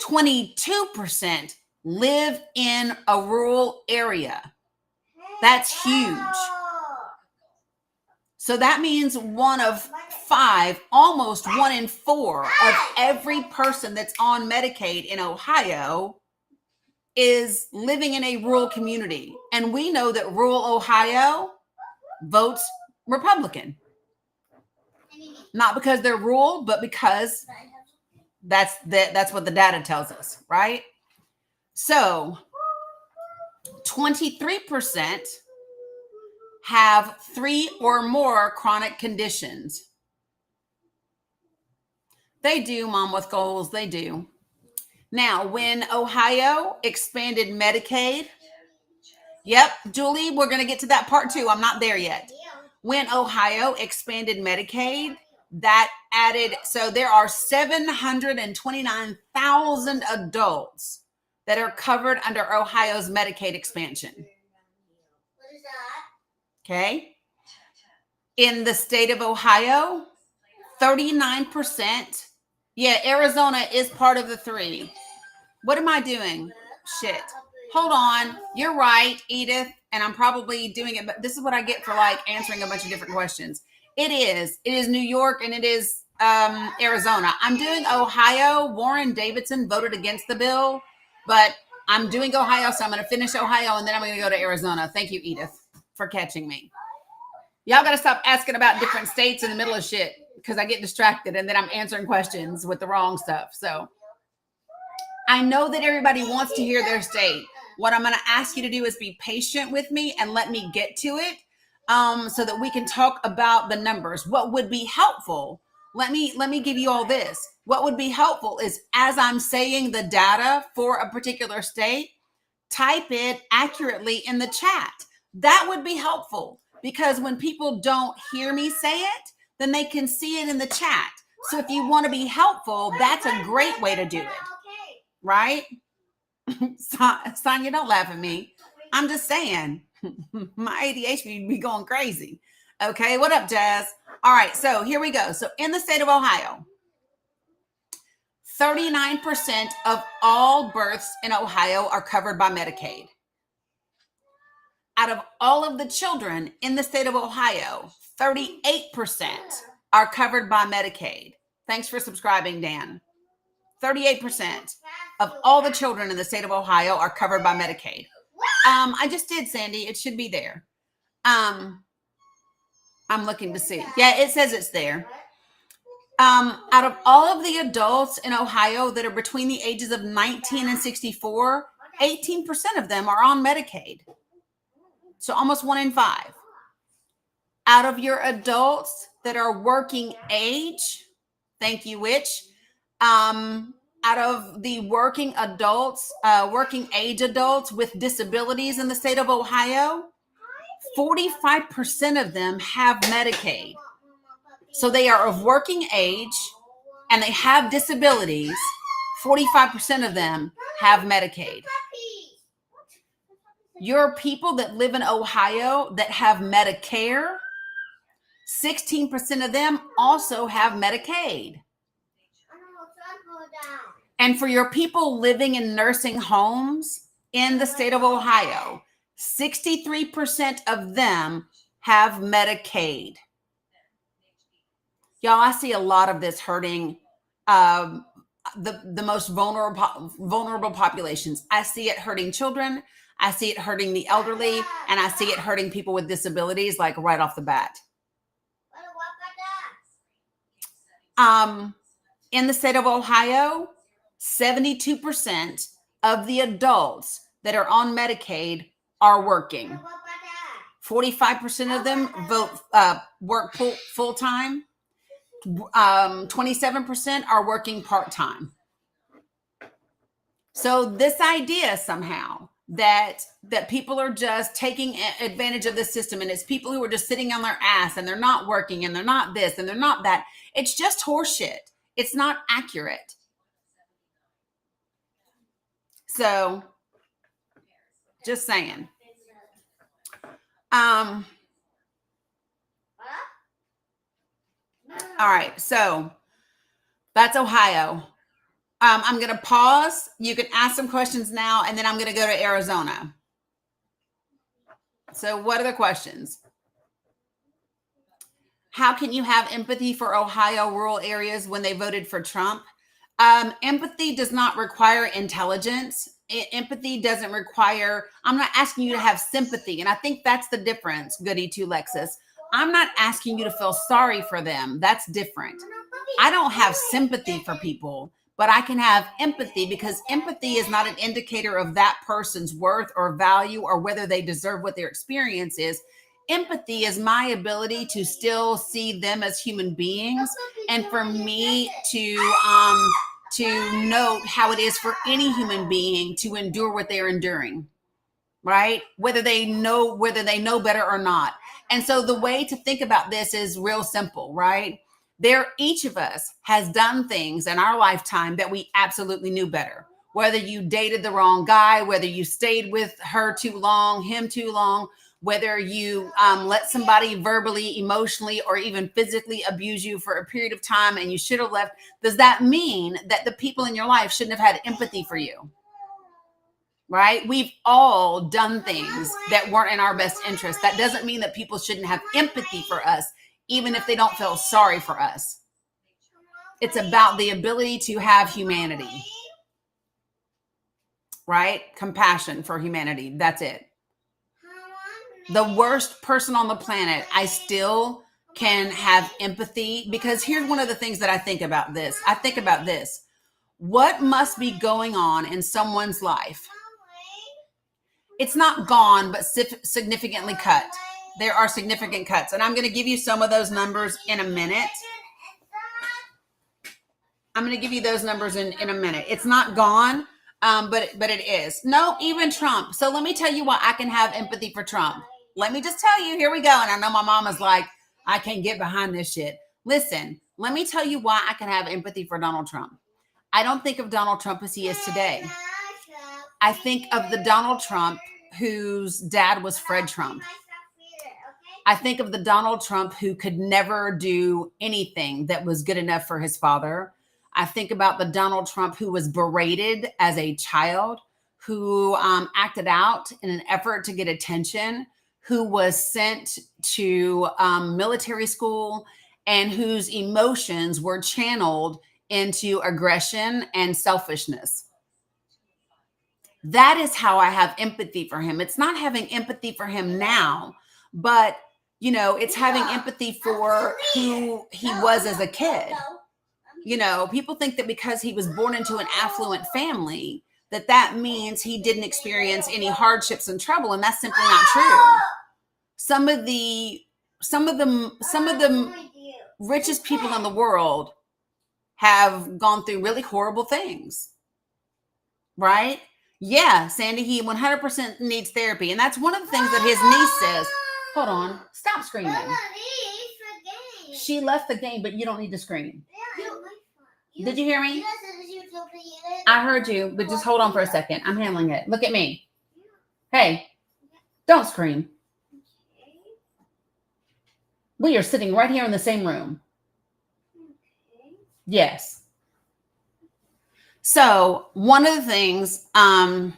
22% live in a rural area. That's huge. So that means 1 of 5, almost 1 in 4 of every person that's on Medicaid in Ohio is living in a rural community. And we know that rural Ohio votes Republican. Not because they're rural, but because that's what the data tells us, right? So 23% have 3 or more chronic conditions. They do, Mom with Goals, they do. Now, when Ohio expanded Medicaid, yep, Julie, we're going to get to that part too. I'm not there yet. When Ohio expanded Medicaid, that added, so there are 729,000 adults that are covered under Ohio's Medicaid expansion. What is that? Okay. In the state of Ohio, 39%. Yeah, Arizona is part of the 3. What am I doing? Shit. Hold on. You're right, Edith. And I'm probably doing it, but this is what I get for like answering a bunch of different questions. It is New York and it is Arizona. I'm doing Ohio. Warren Davidson voted against the bill, but I'm doing Ohio. So I'm going to finish Ohio and then I'm going to go to Arizona. Thank you, Edith, for catching me. Y'all got to stop asking about different states in the middle of shit because I get distracted and then I'm answering questions with the wrong stuff. So I know that everybody wants to hear their state. What I'm going to ask you to do is be patient with me and let me get to it so that we can talk about the numbers. What would be helpful? Let me give you all this. What would be helpful is as I'm saying the data for a particular state, type it accurately in the chat. That would be helpful because when people don't hear me say it, then they can see it in the chat. So if you want to be helpful, that's a great way to do it. Right? Sonia, don't laugh at me. I'm just saying my ADHD be going crazy. Okay, what up, Jazz? All right, so here we go. So in the state of Ohio, 39% of all births in Ohio are covered by Medicaid. Out of all of the children in the state of Ohio, 38% are covered by Medicaid. Thanks for subscribing, Dan. 38% of all the children in the state of Ohio are covered by Medicaid. I just did, Sandy. It should be there. I'm looking to see. Yeah, it says it's there. Out of all of the adults in Ohio that are between the ages of 19 and 64, 18% of them are on Medicaid. So almost 1 in 5. Out of your adults that are working age, thank you, Witch. Out of the working adults, working age adults with disabilities in the state of Ohio, 45% of them have Medicaid. So they are of working age and they have disabilities. 45% of them have Medicaid. Your people that live in Ohio that have Medicare, 16% of them also have Medicaid. And for your people living in nursing homes in the state of Ohio, 63% of them have Medicaid. Y'all, I see a lot of this hurting the most vulnerable populations. I see it hurting children. I see it hurting the elderly, and I see it hurting people with disabilities, like right off the bat. In the state of Ohio, 72% of the adults that are on Medicaid are working. 45% of them work full time. 27% are working part-time. So this idea somehow that people are just taking advantage of this system, and it's people who are just sitting on their ass and they're not working and they're not this and they're not that. It's just horseshit. It's not accurate. So just saying. All right, so that's Ohio. I'm going to pause. You can ask some questions now, and then I'm going to go to Arizona. So what are the questions? How can you have empathy for Ohio rural areas when they voted for Trump? Empathy does not require intelligence. Empathy doesn't require, I'm not asking you to have sympathy. And I think that's the difference, goody two Lexus. I'm not asking you to feel sorry for them. That's different. I don't have sympathy for people, but I can have empathy, because empathy is not an indicator of that person's worth or value or whether they deserve what their experience is. Empathy is my ability to still see them as human beings, and for me to note how it is for any human being to endure what they're enduring, right? Whether they know better or not. And so the way to think about this is real simple, right? Each of us has done things in our lifetime that we absolutely knew better. Whether you dated the wrong guy, whether you stayed with her too long, him too long, whether you let somebody verbally, emotionally, or even physically abuse you for a period of time and you should have left. Does that mean that the people in your life shouldn't have had empathy for you? Right? We've all done things that weren't in our best interest. That doesn't mean that people shouldn't have empathy for us, even if they don't feel sorry for us. It's about the ability to have humanity, right? Compassion for humanity. That's it. The worst person on the planet, I still can have empathy, because here's one of the things that I think about this. I think about this. What must be going on in someone's life? It's not gone, but significantly cut. There are significant cuts. And I'm going to give you some of those numbers in a minute. I'm going to give you those numbers in a minute. It's not gone, but it is. No, even Trump. So let me tell you why I can have empathy for Trump. Let me just tell you, here we go. And I know my mama's like, I can't get behind this shit. Listen, let me tell you why I can have empathy for Donald Trump. I don't think of Donald Trump as he is today. I think of the Donald Trump whose dad was Fred Trump. I think of the Donald Trump who could never do anything that was good enough for his father. I think about the Donald Trump who was berated as a child, who acted out in an effort to get attention, who was sent to military school, and whose emotions were channeled into aggression and selfishness. That is how I have empathy for him. It's not having empathy for him now, but You know, it's having empathy for who he was as a kid. You know, people think that because he was born into an affluent family, that means he didn't experience any hardships and trouble, and that's simply not true. Some of the richest people in the world have gone through really horrible things, right? Yeah, Sandy, he 100% needs therapy, and that's one of the things that his niece says. Hold on, stop screaming. She left the game, but you don't need to scream. Did you hear me? I heard you, but just hold on for a second. I'm handling it. Look at me. Hey, don't scream. We are sitting right here in the same room. Yes. So one of the things, Jen,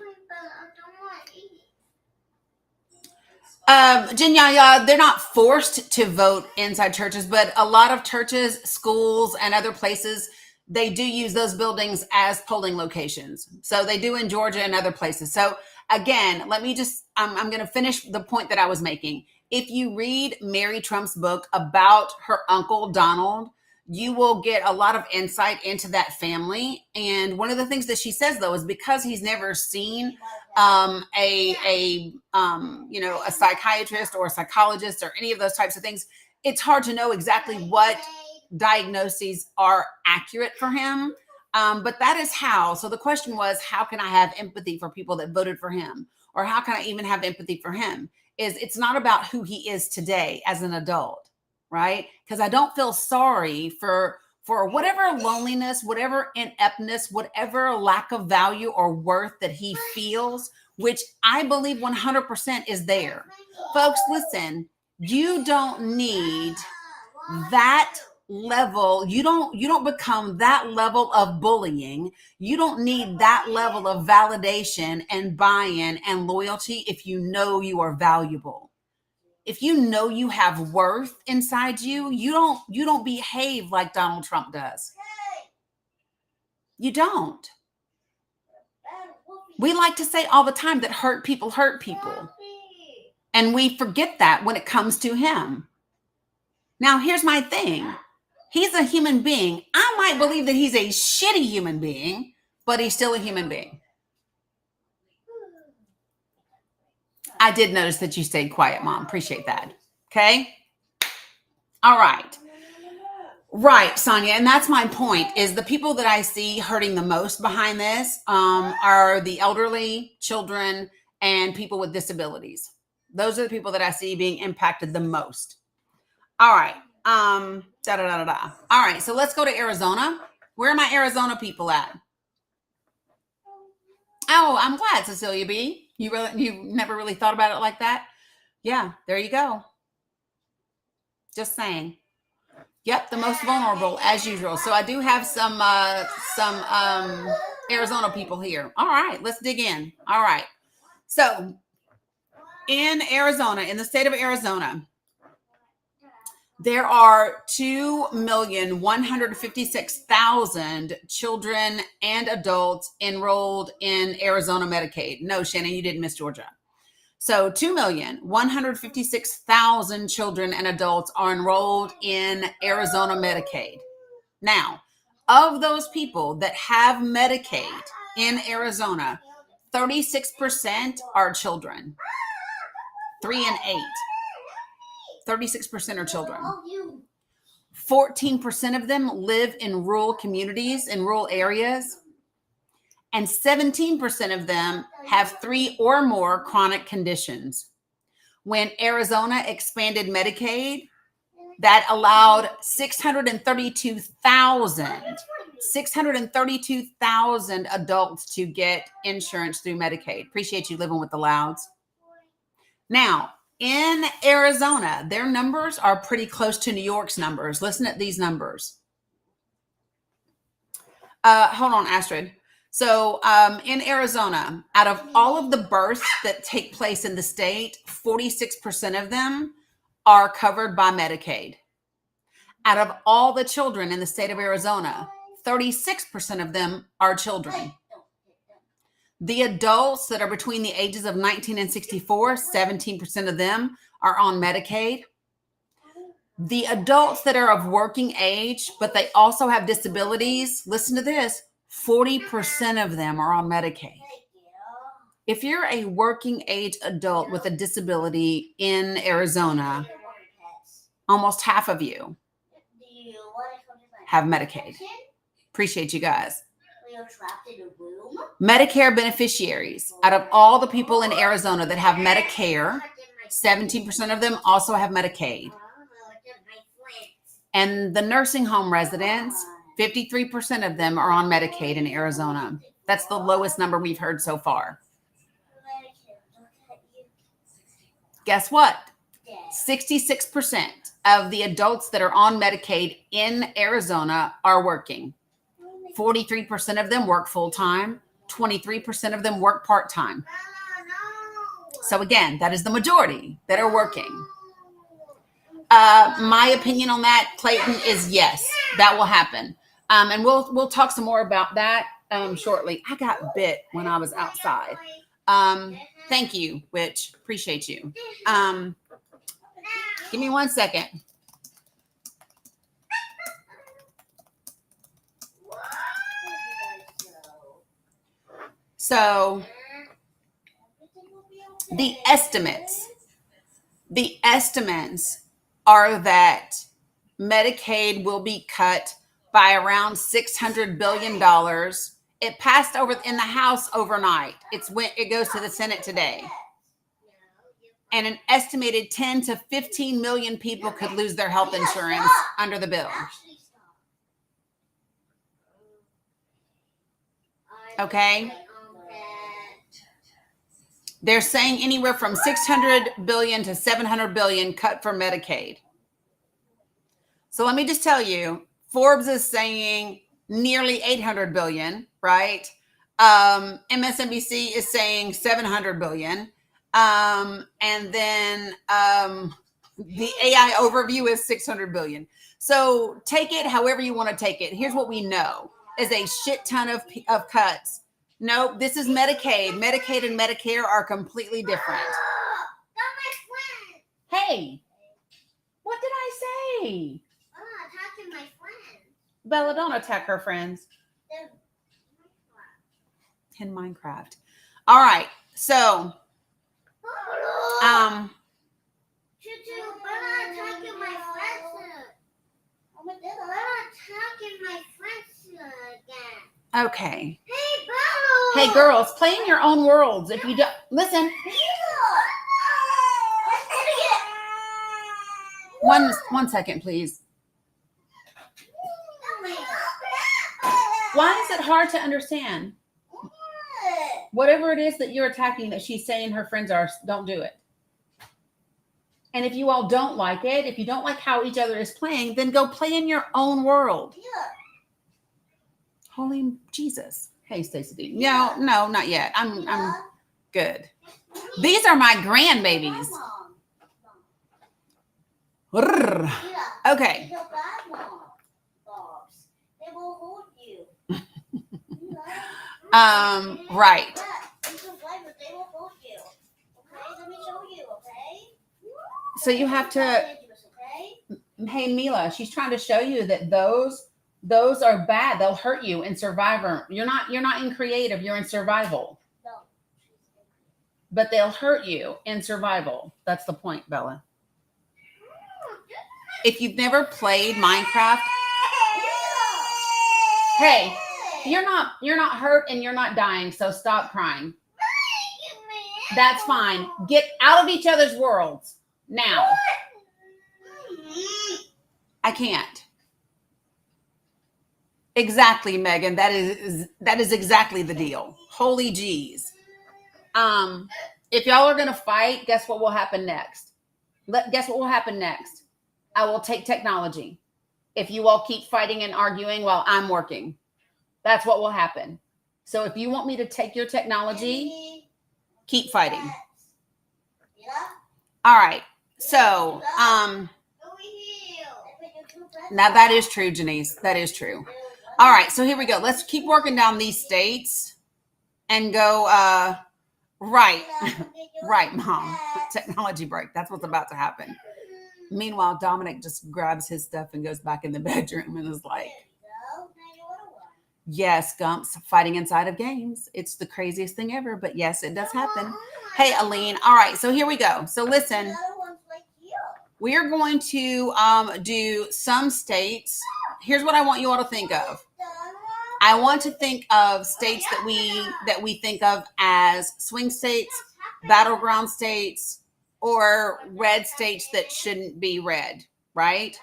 they're not forced to vote inside churches, but a lot of churches, schools, and other places, they do use those buildings as polling locations. So they do in Georgia and other places. So again, let me just, I'm going to finish the point that I was making. If you read Mary Trump's book about her uncle, Donald, you will get a lot of insight into that family. And one of the things that she says, though, is because he's never seen a psychiatrist or a psychologist or any of those types of things, it's hard to know exactly what diagnoses are accurate for him. But that is how. So the question was, how can I have empathy for people that voted for him? Or how can I even have empathy for him? It's not about who he is today as an adult, right? Because I don't feel sorry for whatever loneliness, whatever ineptness, whatever lack of value or worth that he feels, which I believe 100% is there. Folks, listen, you don't need that level. You don't become that level of bullying. You don't need that level of validation and buy-in and loyalty if you know you are valuable. If you know you have worth inside you, you don't behave like Donald Trump does. You don't. We like to say all the time that hurt people. And we forget that when it comes to him. Now, here's my thing. He's a human being. I might believe that he's a shitty human being, but he's still a human being. I did notice that you stayed quiet, Mom. Appreciate that. Okay? All right. Right, Sonia. And that's my point, is the people that I see hurting the most behind this are the elderly, children, and people with disabilities. Those are the people that I see being impacted the most. All right. All right. So let's go to Arizona. Where are my Arizona people at? Oh, I'm glad, Cecilia B. You never really thought about it like that? Yeah, there you go. Just saying. Yep, the most vulnerable as usual. So I do have some Arizona people here. All right, let's dig in. All right. So in Arizona, in the state of Arizona, there are 2,156,000 children and adults enrolled in Arizona Medicaid. No, Shannon, you didn't miss Georgia. So 2,156,000 children and adults are enrolled in Arizona Medicaid. Now, of those people that have Medicaid in Arizona, 36% are children. 3 and 8. 36% are children. 14% of them live in rural communities, in rural areas. And 17% of them have 3 or more chronic conditions. When Arizona expanded Medicaid, that allowed 632,000 adults to get insurance through Medicaid. Appreciate you living with the Louds. Now, in Arizona, their numbers are pretty close to New York's numbers. Listen at these numbers. Hold on, Astrid. So in Arizona, out of all of the births that take place in the state, 46% of them are covered by Medicaid. Out of all the children in the state of Arizona, 36% of them are children. The adults that are between the ages of 19 and 64, 17% of them are on Medicaid. The adults that are of working age, but they also have disabilities, listen to this, 40% of them are on Medicaid. If you're a working age adult with a disability in Arizona, almost half of you have Medicaid. Appreciate you guys. Medicare beneficiaries, out of all the people in Arizona that have Medicare, 17% of them also have Medicaid. And the nursing home residents, 53% of them are on Medicaid in Arizona. That's the lowest number we've heard so far. Guess what? 66% of the adults that are on Medicaid in Arizona are working. 43% of them work full-time. 23% of them work part-time. So again, that is the majority that are working. My opinion on that, Clayton, is yes, that will happen. And we'll talk some more about that shortly. I got bit when I was outside. Thank you, Witch. Appreciate you. Give me 1 second. So the estimates are that Medicaid will be cut by around $600 billion. It passed over in the House overnight. It goes to the Senate today. And an estimated 10 to 15 million people could lose their health insurance under the bill. Okay? They're saying anywhere from 600 billion to 700 billion cut for Medicaid. So let me just tell you, Forbes is saying nearly 800 billion, right? MSNBC is saying 700 billion. And then the AI overview is 600 billion. So take it however you want to take it. Here's what we know is a shit ton of cuts. Nope, this is Medicaid. Medicaid and Medicare are completely different. Hey, what did I say? Attacking my friend. Bella, don't attack her friends. In Minecraft. All right, so Bella attacking my friends. Bella attacking my friends again. okay. Hey, Bella. Hey, girls, play in your own worlds. If you don't listen, one second, please. Why is it hard to understand? Whatever it is that you're attacking that she's saying her friends are, don't do it. And if you all don't like it, if you don't like how each other is playing, then go play in your own world. Holy Jesus. Hey, Stacey. No, not yet. I'm good. These are my grandbabies. Okay. Right. So you have to, hey, Mila, she's trying to show you that those are bad. They'll hurt you in Survivor. You're not in creative, you're in survival. But they'll hurt you in survival. That's the point, Bella. If you've never played Minecraft, hey, you're not hurt and you're not dying, so stop crying. That's fine. Get out of each other's worlds now. I can't. Exactly, Megan. That is exactly the deal. Holy geez. If y'all are gonna fight, guess what will happen next? Guess what will happen next? I will take technology. If you all keep fighting and arguing while I'm working, that's what will happen. So if you want me to take your technology, keep fighting. All right. So, now that is true, Janice. That is true. All right. So here we go. Let's keep working down these states and go, right. Right, Mom. Technology break. That's what's about to happen. Meanwhile, Dominic just grabs his stuff and goes back in the bedroom and is like, yes, Gumps, fighting inside of games. It's the craziest thing ever, but yes, it does happen. Hey, Aline. All right, so here we go. So listen, we are going to do some states. Here's what I want you all to think of. I want to think of states that we think of as swing states, battleground states, or red states that shouldn't be red, right?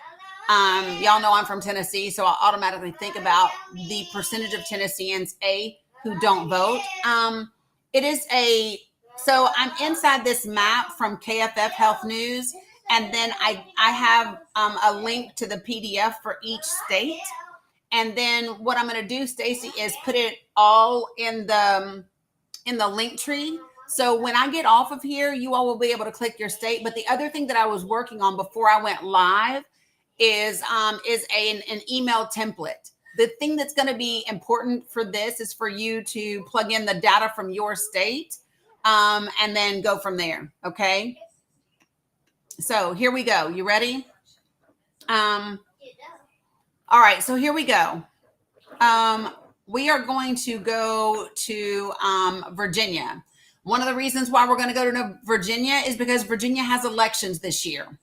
Y'all know I'm from Tennessee, so I automatically think about the percentage of Tennesseans, who don't vote. So I'm inside this map from KFF Health News, and then I have a link to the PDF for each state. And then what I'm going to do, Stacy, is put it all in the link tree. So when I get off of here, you all will be able to click your state. But the other thing that I was working on before I went live is an email template. The thing that's going to be important for this is for you to plug in the data from your state and then go from there. Okay. So here we go. You ready? All right. So here we go. We are going to go to Virginia. One of the reasons why we're going to go to Virginia is because Virginia has elections this year.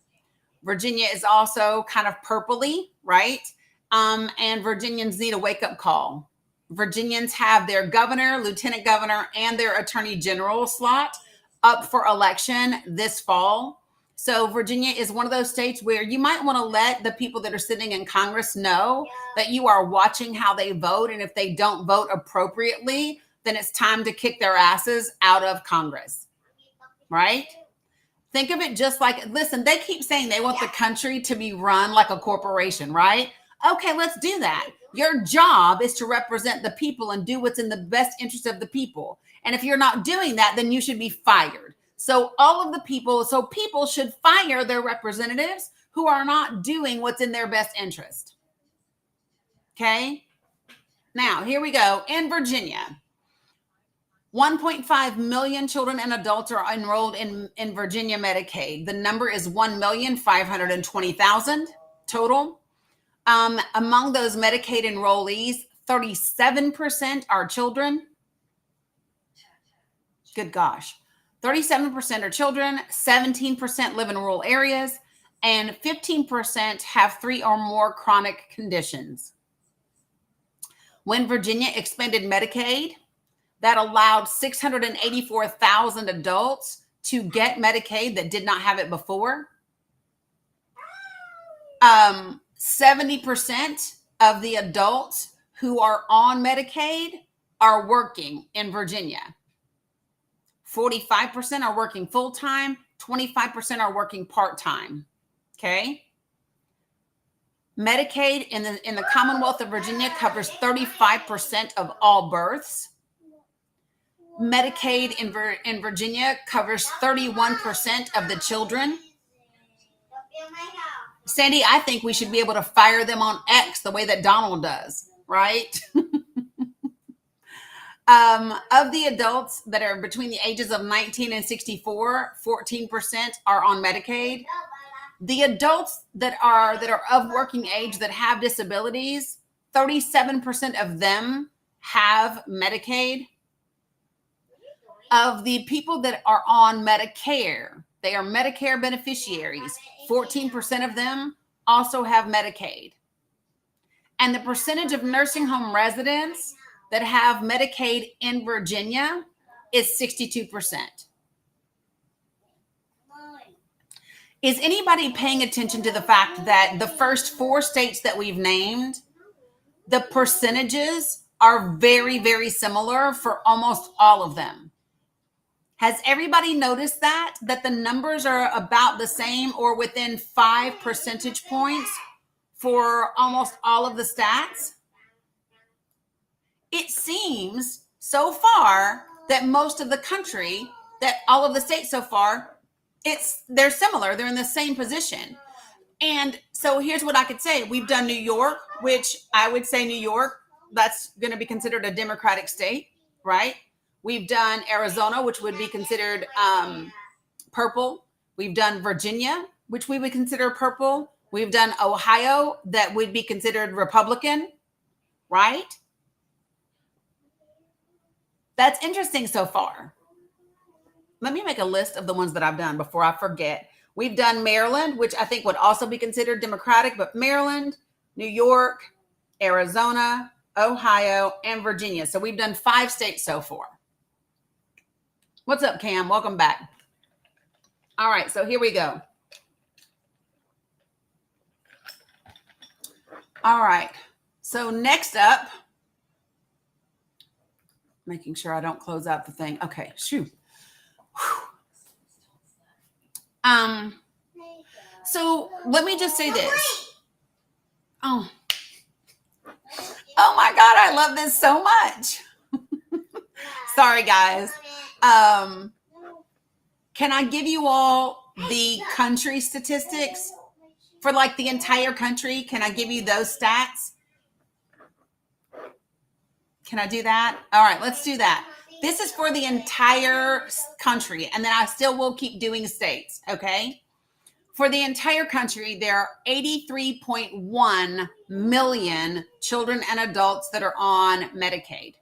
Virginia is also kind of purpley, right? And Virginians need a wake-up call. Virginians have their governor, lieutenant governor, and their attorney general slot up for election this fall. So Virginia is one of those states where you might want to let the people that are sitting in Congress know that you are watching how they vote. And if they don't vote appropriately, then it's time to kick their asses out of Congress, right? Think of it just like, listen, they keep saying they want the country to be run like a corporation, right? Okay, let's do that. Your job is to represent the people and do what's in the best interest of the people. And if you're not doing that, then you should be fired. So people should fire their representatives who are not doing what's in their best interest. Okay? Now, here we go. In Virginia, 1.5 million children and adults are enrolled in Virginia Medicaid. The number is 1,520,000 total. Among those Medicaid enrollees, 37% are children. Good gosh. 37% are children, 17% live in rural areas, and 15% have 3 or more chronic conditions. When Virginia expanded Medicaid, that allowed 684,000 adults to get Medicaid that did not have it before. 70% of the adults who are on Medicaid are working in Virginia. 45% are working full-time, 25% are working part-time. Okay. Medicaid in the Commonwealth of Virginia covers 35% of all births. Medicaid in Virginia covers 31% of the children. Sandy, I think we should be able to fire them on X the way that Donald does, right? Of the adults that are between the ages of 19 and 64, 14% are on Medicaid. The adults that are of working age that have disabilities, 37% of them have Medicaid. Of the people that are on Medicare, they are Medicare beneficiaries. 14% of them also have Medicaid. And the percentage of nursing home residents that have Medicaid in Virginia is 62%. Is anybody paying attention to the fact that the first 4 states that we've named, the percentages are very, very similar for almost all of them? Has everybody noticed that the numbers are about the same or within 5 percentage points for almost all of the stats? It seems so far that most of the country, that all of the states so far, they're similar. They're in the same position. And so here's what I could say. We've done New York, which I would say New York, that's going to be considered a Democratic state, right? We've done Arizona, which would be considered purple. We've done Virginia, which we would consider purple. We've done Ohio, that would be considered Republican, right? That's interesting so far. Let me make a list of the ones that I've done before I forget. We've done Maryland, which I think would also be considered Democratic, but Maryland, New York, Arizona, Ohio, and Virginia. So we've done 5 states so far. What's up, Cam? Welcome back. All right, so here we go. All right, so next up, making sure I don't close out the thing. Okay, shoot. So let me just say this. Oh my God, I love this so much. Sorry, guys. Can I give you all the country statistics for like the entire country? Can I give you those stats? Can I do that? All right, let's do that. This is for the entire country, and then I still will keep doing states, okay? For the entire country, there are 83.1 million children and adults that are on Medicaid.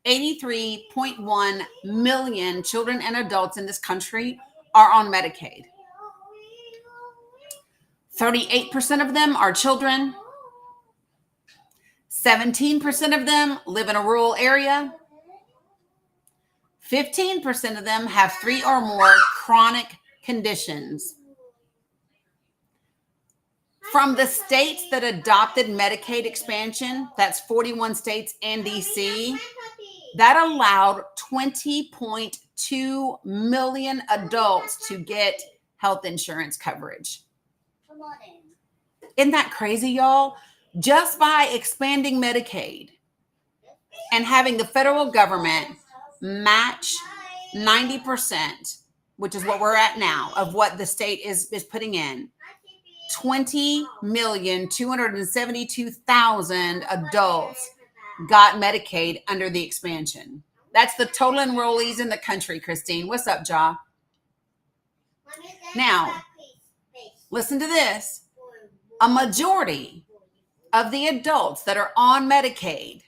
83.1 million children and adults in this country are on Medicaid. 38% of them are children. 17% of them live in a rural area. 15% of them have 3 or more chronic conditions. From the states that adopted Medicaid expansion, that's 41 states and DC, that allowed 20.2 million adults to get health insurance coverage. Isn't that crazy, y'all? Just by expanding Medicaid and having the federal government match 90%, which is what we're at now, of what the state is putting in, 20,272,000 adults got Medicaid under the expansion. That's the total enrollees in the country, Christine. What's up, Ja? Now, listen to this. A majority of the adults that are on Medicaid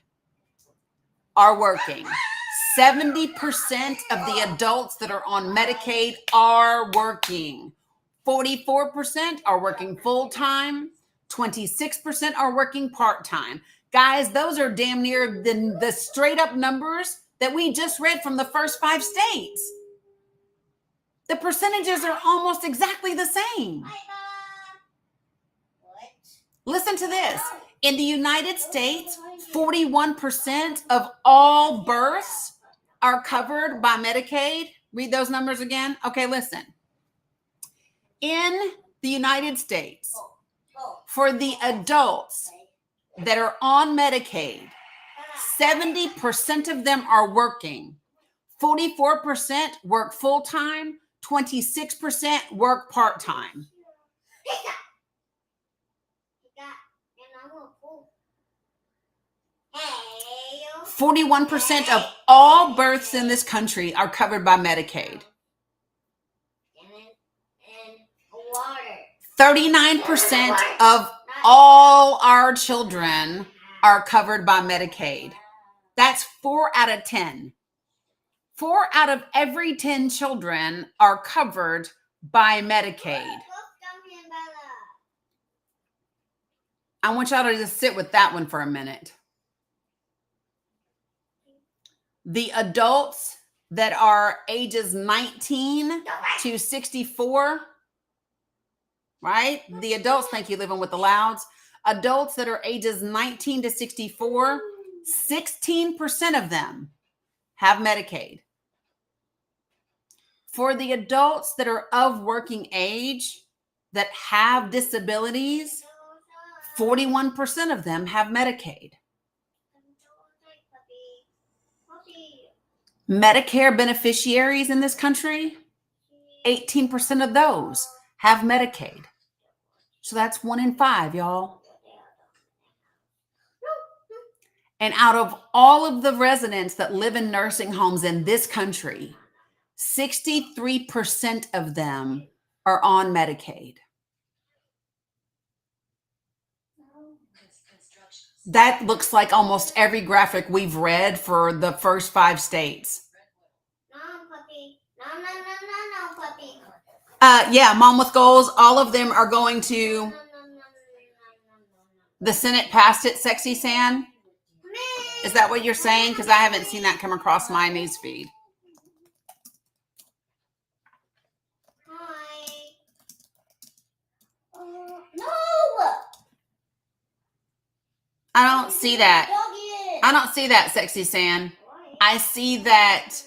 are working. 70% of the adults that are on Medicaid are working. 44% are working full-time. 26% are working part-time. Guys, those are damn near the straight-up numbers that we just read from the first 5 states. The percentages are almost exactly the same. Listen to this. In the United States, 41% of all births are covered by Medicaid. Read those numbers again. Okay, listen. In the United States, for the adults that are on Medicaid, 70% of them are working. 44% work full-time. 26% work part-time. 41% of all births in this country are covered by Medicaid. 39% of all our children are covered by Medicaid. That's 4 out of 10. 4 out of every 10 children are covered by Medicaid. I want y'all to just sit with that one for a minute. The adults that are ages 19 to 64, right? The adults, thank you, living with the louds. Adults that are ages 19 to 64, 16% of them have Medicaid. For the adults that are of working age that have disabilities, 41% of them have Medicaid. Medicare beneficiaries in this country, 18% of those have Medicaid. So that's 1 in 5, y'all. And out of all of the residents that live in nursing homes in this country, 63% of them are on Medicaid. That looks like almost every graphic we've read for the first 5 states. No, puppy. No, puppy. Yeah, Mom with Goals, all of them are going to. No. The Senate passed it, Sexy San. Is that what you're saying? Because I haven't seen that come across my news feed. Hi. No. I don't see that. I don't see that, Sexy San. I see that.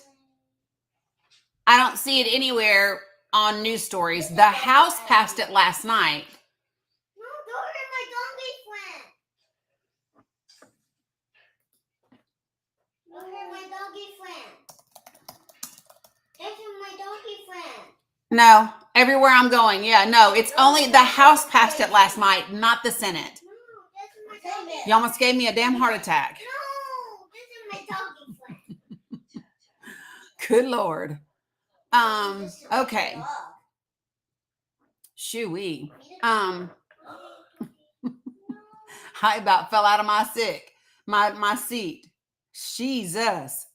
I don't see it anywhere on news stories. The House passed it last night. No, don't hurt my donkey friend. Don't hurt my donkey friend. That's my donkey friend. No, everywhere I'm going. Yeah, no, it's only the House passed it last night, not the Senate. No, that's my donkey. You almost gave me a damn heart attack. No, this is my donkey friend. Good Lord. Okay. Shoo-wee. I about fell out of my seat. Jesus.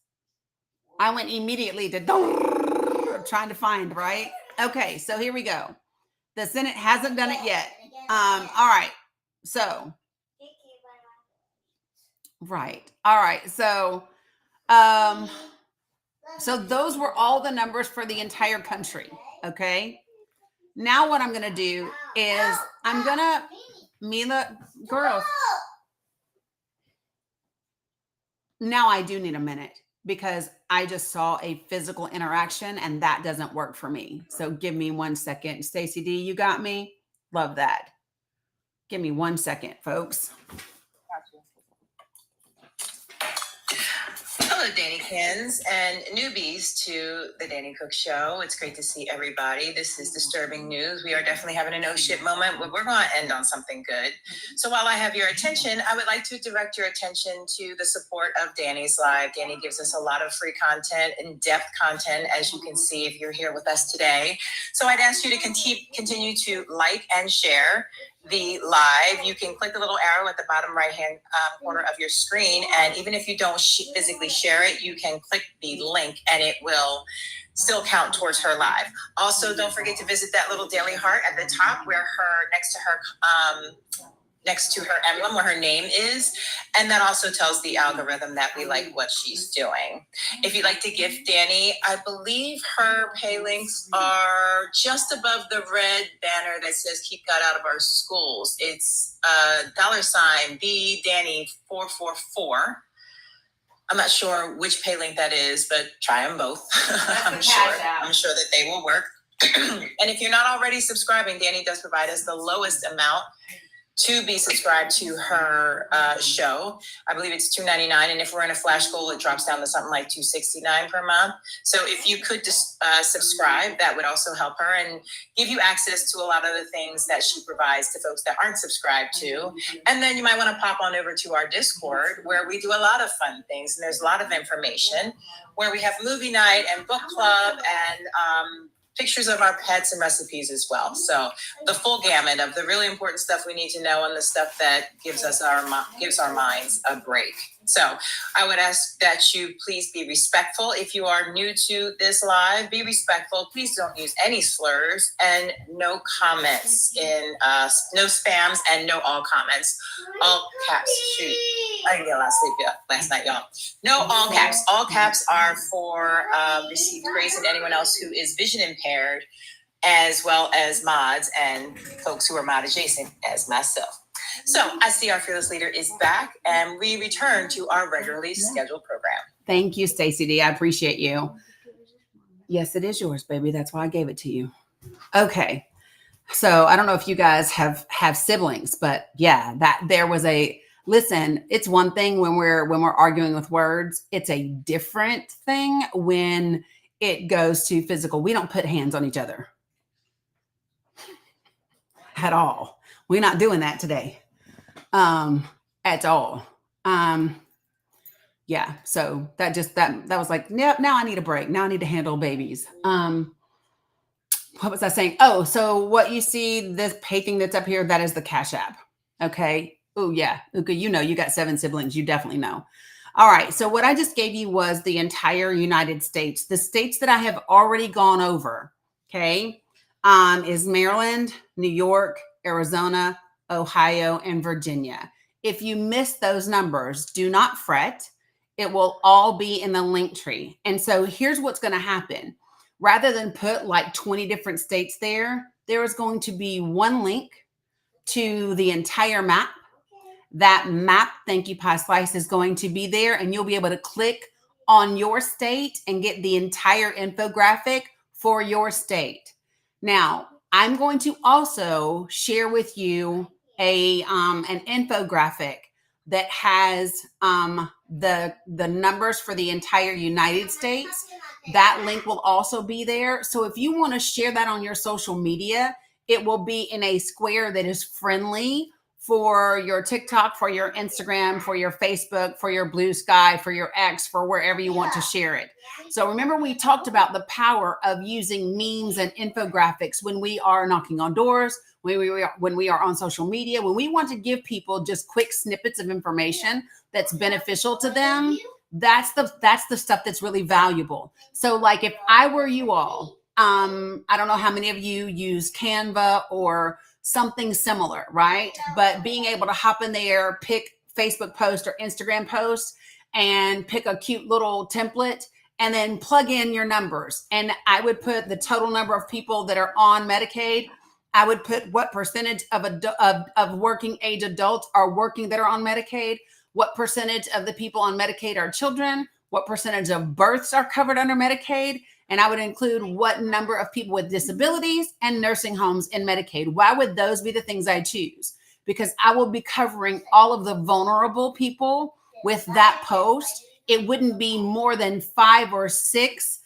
I went immediately to trying to find, right? Okay, so here we go. The Senate hasn't done it yet. All right. So, right. All right. So, so those were all the numbers for the entire country. Okay. Now what I'm going to do is I'm going to, Mila, girls. Now I do need a minute because I just saw a physical interaction and that doesn't work for me. So give me 1 second. Stacey D, you got me? Love that. Give me 1 second, folks. Hello, Dannykins and newbies to the Danny Cook Show. It's great to see everybody. This is disturbing news. We are definitely having a no shit moment, but we're going to end on something good. So while I have your attention, I would like to direct your attention to the support of Danny's Live. Danny gives us a lot of free content, in-depth content, as you can see if you're here with us today. So I'd ask you to continue to like and share the live. You can click the little arrow at the bottom right hand corner of your screen, and even if you don't physically share it, you can click the link and it will still count towards her live. Also, don't forget to visit that little daily heart at the top where next to her emblem where her name is, and that also tells the algorithm that we like what she's doing. If you'd like to gift Danny, I believe her pay links are just above the red banner that says "Keep God Out of Our Schools." It's $ the Danny 444. I'm not sure which pay link that is, but try them both. I'm sure that they will work. And if you're not already subscribing, Danny does provide us the lowest amount to be subscribed to her show. I believe it's $2.99, and if we're in a flash goal, it drops down to something like $2.69 per month. So if you could just subscribe, that would also help her and give you access to a lot of the things that she provides to folks that aren't subscribed to. And then you might want to pop on over to our Discord, where we do a lot of fun things, and there's a lot of information, where we have movie night and book club and pictures of our pets and recipes as well. So the full gamut of the really important stuff we need to know and the stuff that gives our minds a break. So I would ask that you please be respectful. If you are new to this live, be respectful. Please don't use any slurs, and no comments in no spams, and no all comments. All caps. Shoot, I didn't get a lot of sleep last night, y'all. No all caps. All caps are for received grace and anyone else who is vision impaired, as well as mods and folks who are mod adjacent as myself. So I see our fearless leader is back, and we return to our regularly scheduled program. Thank you, Stacey D. I appreciate you. Yes, it is yours, baby. That's why I gave it to you. Okay. So I don't know if you guys have siblings, but yeah, that there was listen, it's one thing when we're arguing with words. It's a different thing when it goes to physical. We don't put hands on each other at all. We're not doing that today. At all. Yeah. So that was like, yep, now I need a break. Now I need to handle babies. what was I saying? Oh, so what you see, this pay thing that's up here, that is the Cash App. Okay. Oh, yeah. Okay. You know, you got 7 siblings. You definitely know. All right. So what I just gave you was the entire United States. The states that I have already gone over, okay, is Maryland, New York, Arizona, Ohio, and Virginia. If you miss those numbers, do not fret. It will all be in the link tree. And so here's what's going to happen. Rather than put like 20 different states there, there is going to be one link to the entire map. That map, Thank You Pie Slice, is going to be there, and you'll be able to click on your state and get the entire infographic for your state. Now, I'm going to also share with you an infographic that has the numbers for the entire United States. That link will also be there. So if you want to share that on your social media, it will be in a square that is friendly for your TikTok, for your Instagram, for your Facebook, for your Blue Sky, for your X, for wherever you want to share it. So remember, we talked about the power of using memes and infographics when we are knocking on doors, when we are on social media, when we want to give people just quick snippets of information that's beneficial to them. That's the stuff that's really valuable. So like if I were you all, I don't know how many of you use Canva or something similar, right? But being able to hop in there, pick Facebook post or Instagram post and pick a cute little template and then plug in your numbers. And I would put the total number of people that are on Medicaid. I would put what percentage of working age adults are working that are on Medicaid, what percentage of the people on Medicaid are children, what percentage of births are covered under Medicaid, and I would include what number of people with disabilities and nursing homes in Medicaid. Why would those be the things I choose? Because I will be covering all of the vulnerable people with that post. It wouldn't be more than 5 or 6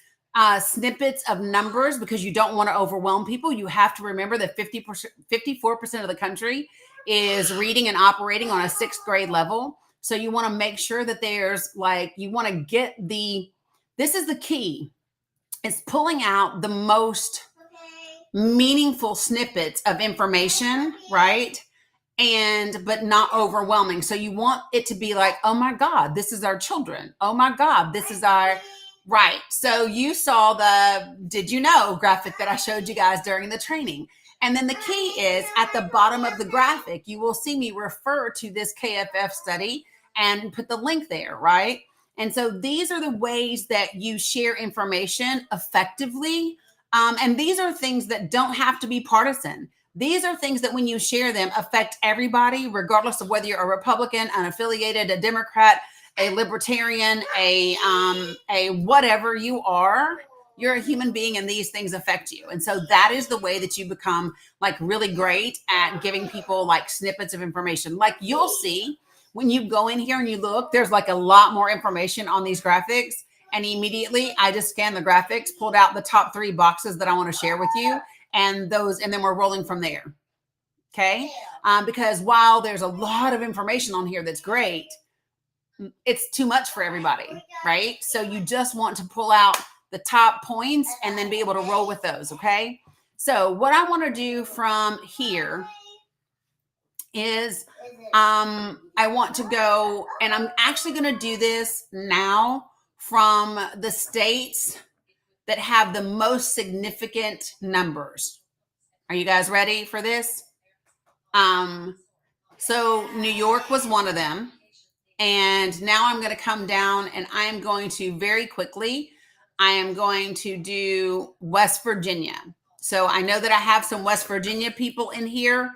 snippets of numbers because you don't want to overwhelm people. You have to remember that 54% of the country is reading and operating on a 6th grade level. So you want to make sure that there's you want to get this is the key. It's pulling out the most meaningful snippets of information, right? But not overwhelming. So you want it to be like, oh my God, this is our children. Oh my God, this is our, right. So you saw the, did you know graphic that I showed you guys during the training. And then the key is at the bottom of the graphic, you will see me refer to this KFF study and put the link there, right? And so these are the ways that you share information effectively. And these are things that don't have to be partisan. These are things that when you share them affect everybody, regardless of whether you're a Republican, unaffiliated, a Democrat, a libertarian, a whatever you are. You're a human being and these things affect you. And so that is the way that you become really great at giving people snippets of information. Like you'll see when you go in here and you look, there's a lot more information on these graphics. And immediately I just scanned the graphics, pulled out the top 3 boxes that I want to share with you. And then we're rolling from there. Okay. Because while there's a lot of information on here that's great, it's too much for everybody. Right. So you just want to pull out the top points and then be able to roll with those. Okay. So what I want to do from here is I want to go, and I'm actually going to do this now from the states that have the most significant numbers. Are you guys ready for this? So New York was one of them. And now I'm going to come down and I am going to very quickly, I am going to do West Virginia. So I know that I have some West Virginia people in here.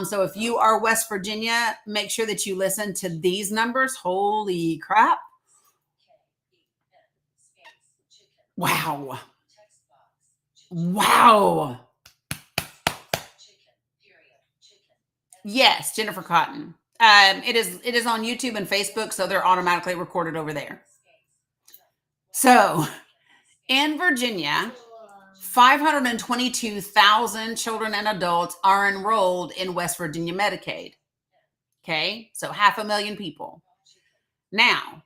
So if you are West Virginia, make sure that you listen to these numbers. Holy crap. Wow. Wow. Yes, Jennifer Cotton. It is on YouTube and Facebook, so they're automatically recorded over there. So in Virginia, 522,000 children and adults are enrolled in West Virginia Medicaid. Okay, so 500,000 people. Now,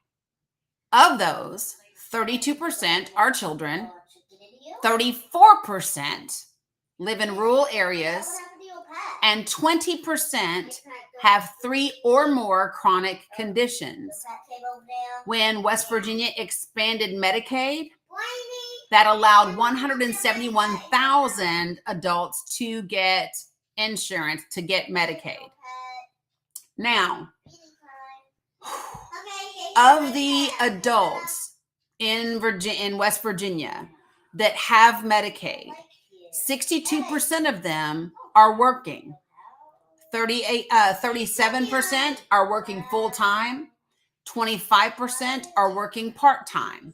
of those, 32% are children, 34% live in rural areas, and 20% have 3 or more chronic conditions. When West Virginia expanded Medicaid, that allowed 171,000 adults to get insurance, to get Medicaid. Now, of the adults in West Virginia that have Medicaid, 62% of them are working. 37% are working full-time. 25% are working part-time.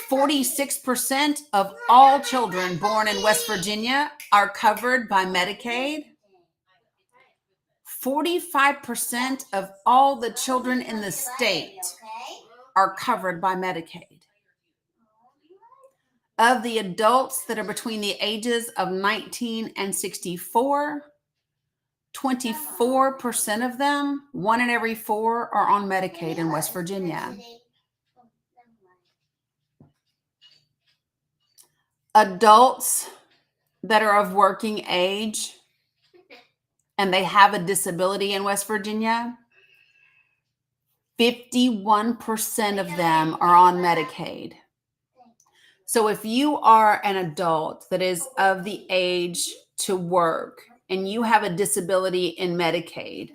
46% of all children born in West Virginia are covered by Medicaid. 45% of all the children in the state are covered by Medicaid. Of the adults that are between the ages of 19 and 64, 24% of them, 1 in every 4, are on Medicaid in West Virginia. Adults that are of working age and they have a disability in West Virginia, 51% of them are on Medicaid. So if you are an adult that is of the age to work and you have a disability in Medicaid,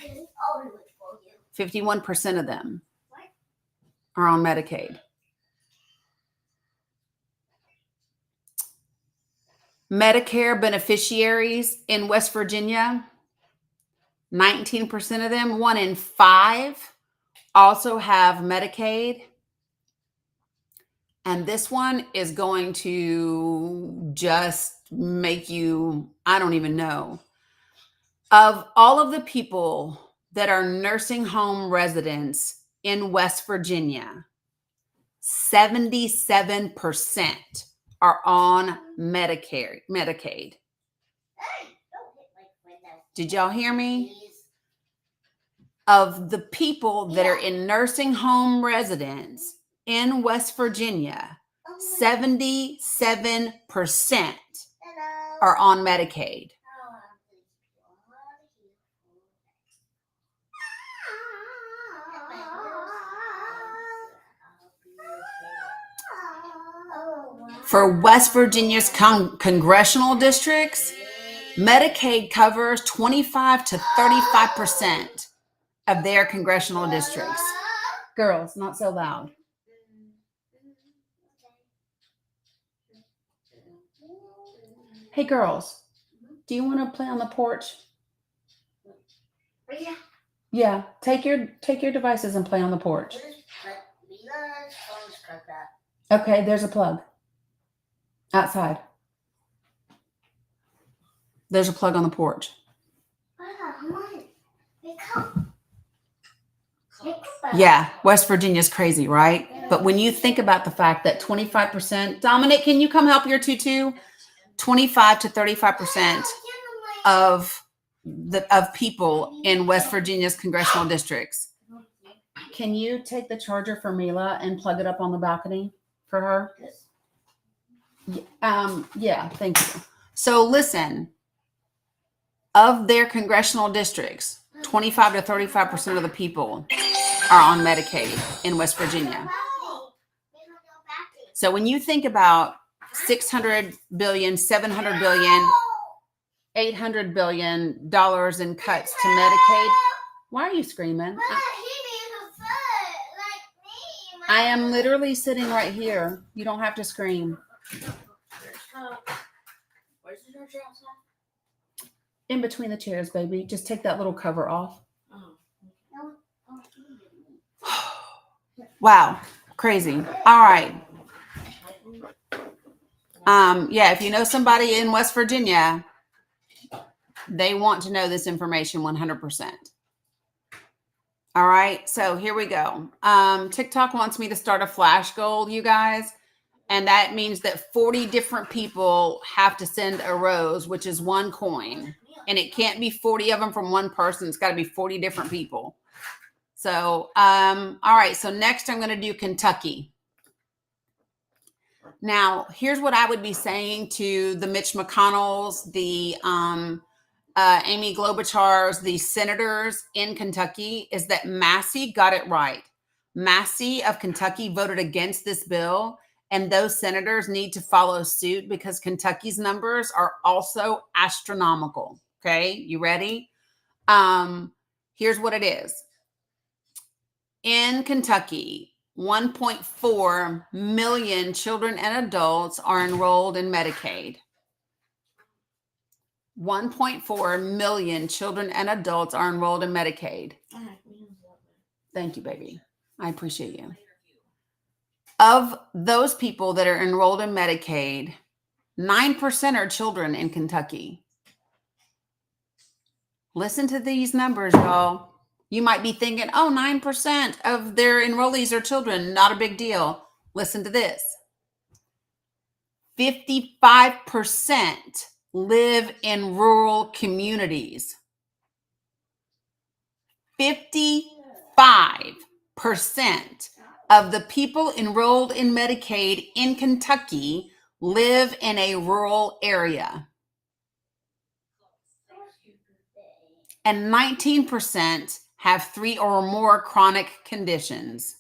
51% of them are on Medicaid. Medicare beneficiaries in West Virginia, 19% of them, 1 in 5 also have Medicaid. And this one is going to just make you, I don't even know. Of all of the people that are nursing home residents in West Virginia, 77% are on Medicaid. Did y'all hear me? Of the people that are in nursing home residents in West Virginia, 77% are on Medicaid. For West Virginia's congressional districts, Medicaid covers 25 to 35% of their congressional districts. Girls, not so loud. Hey, girls, do you want to play on the porch? Yeah, take your devices and play on the porch. Okay, there's a plug. Outside. There's a plug on the porch. Yeah, West Virginia's crazy, right? But when you think about the fact that 25%, Dominic, can you come help your tutu? 25 to 35% of people in West Virginia's congressional districts. Can you take the charger for Mila and plug it up on the balcony for her? Yeah, thank you. So listen, of their congressional districts, 25 to 35% of the people are on Medicaid in West Virginia. So when you think about $600 billion, $700 billion, $800 billion in cuts to Medicaid. Why are you screaming? I am literally sitting right here. You don't have to scream. In between the chairs, baby. Just take that little cover off. Wow. Crazy. All right. Yeah, if you know somebody in West Virginia, they want to know this information 100%. All right, so here we go. TikTok wants me to start a flash goal, you guys. And that means that 40 different people have to send a rose, which is 1 coin. And it can't be 40 of them from one person. It's got to be 40 different people. So, all right, so next I'm going to do Kentucky. Now, here's what I would be saying to the Mitch McConnells, the Amy Klobuchars, the senators in Kentucky, is that Massey got it right. Massey of Kentucky voted against this bill, and those senators need to follow suit because Kentucky's numbers are also astronomical. Okay, you ready? Here's what it is. In Kentucky, 1.4 million children and adults are enrolled in Medicaid. 1.4 million children and adults are enrolled in Medicaid. Thank you, baby. I appreciate you. Of those people that are enrolled in Medicaid, 9% are children in Kentucky. Listen to these numbers, y'all. You might be thinking, oh, 9% of their enrollees are children. Not a big deal. Listen to this. 55% live in rural communities. 55% of the people enrolled in Medicaid in Kentucky live in a rural area. And 19% have 3 or more chronic conditions.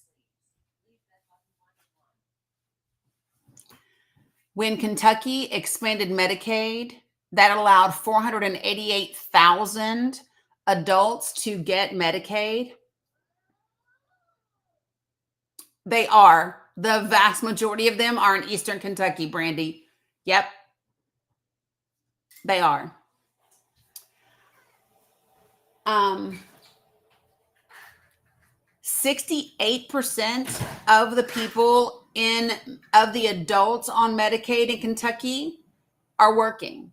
When Kentucky expanded Medicaid, that allowed 488,000 adults to get Medicaid. The vast majority of them are in Eastern Kentucky, Brandy. Yep, they are. 68% of the people of the adults on Medicaid in Kentucky are working.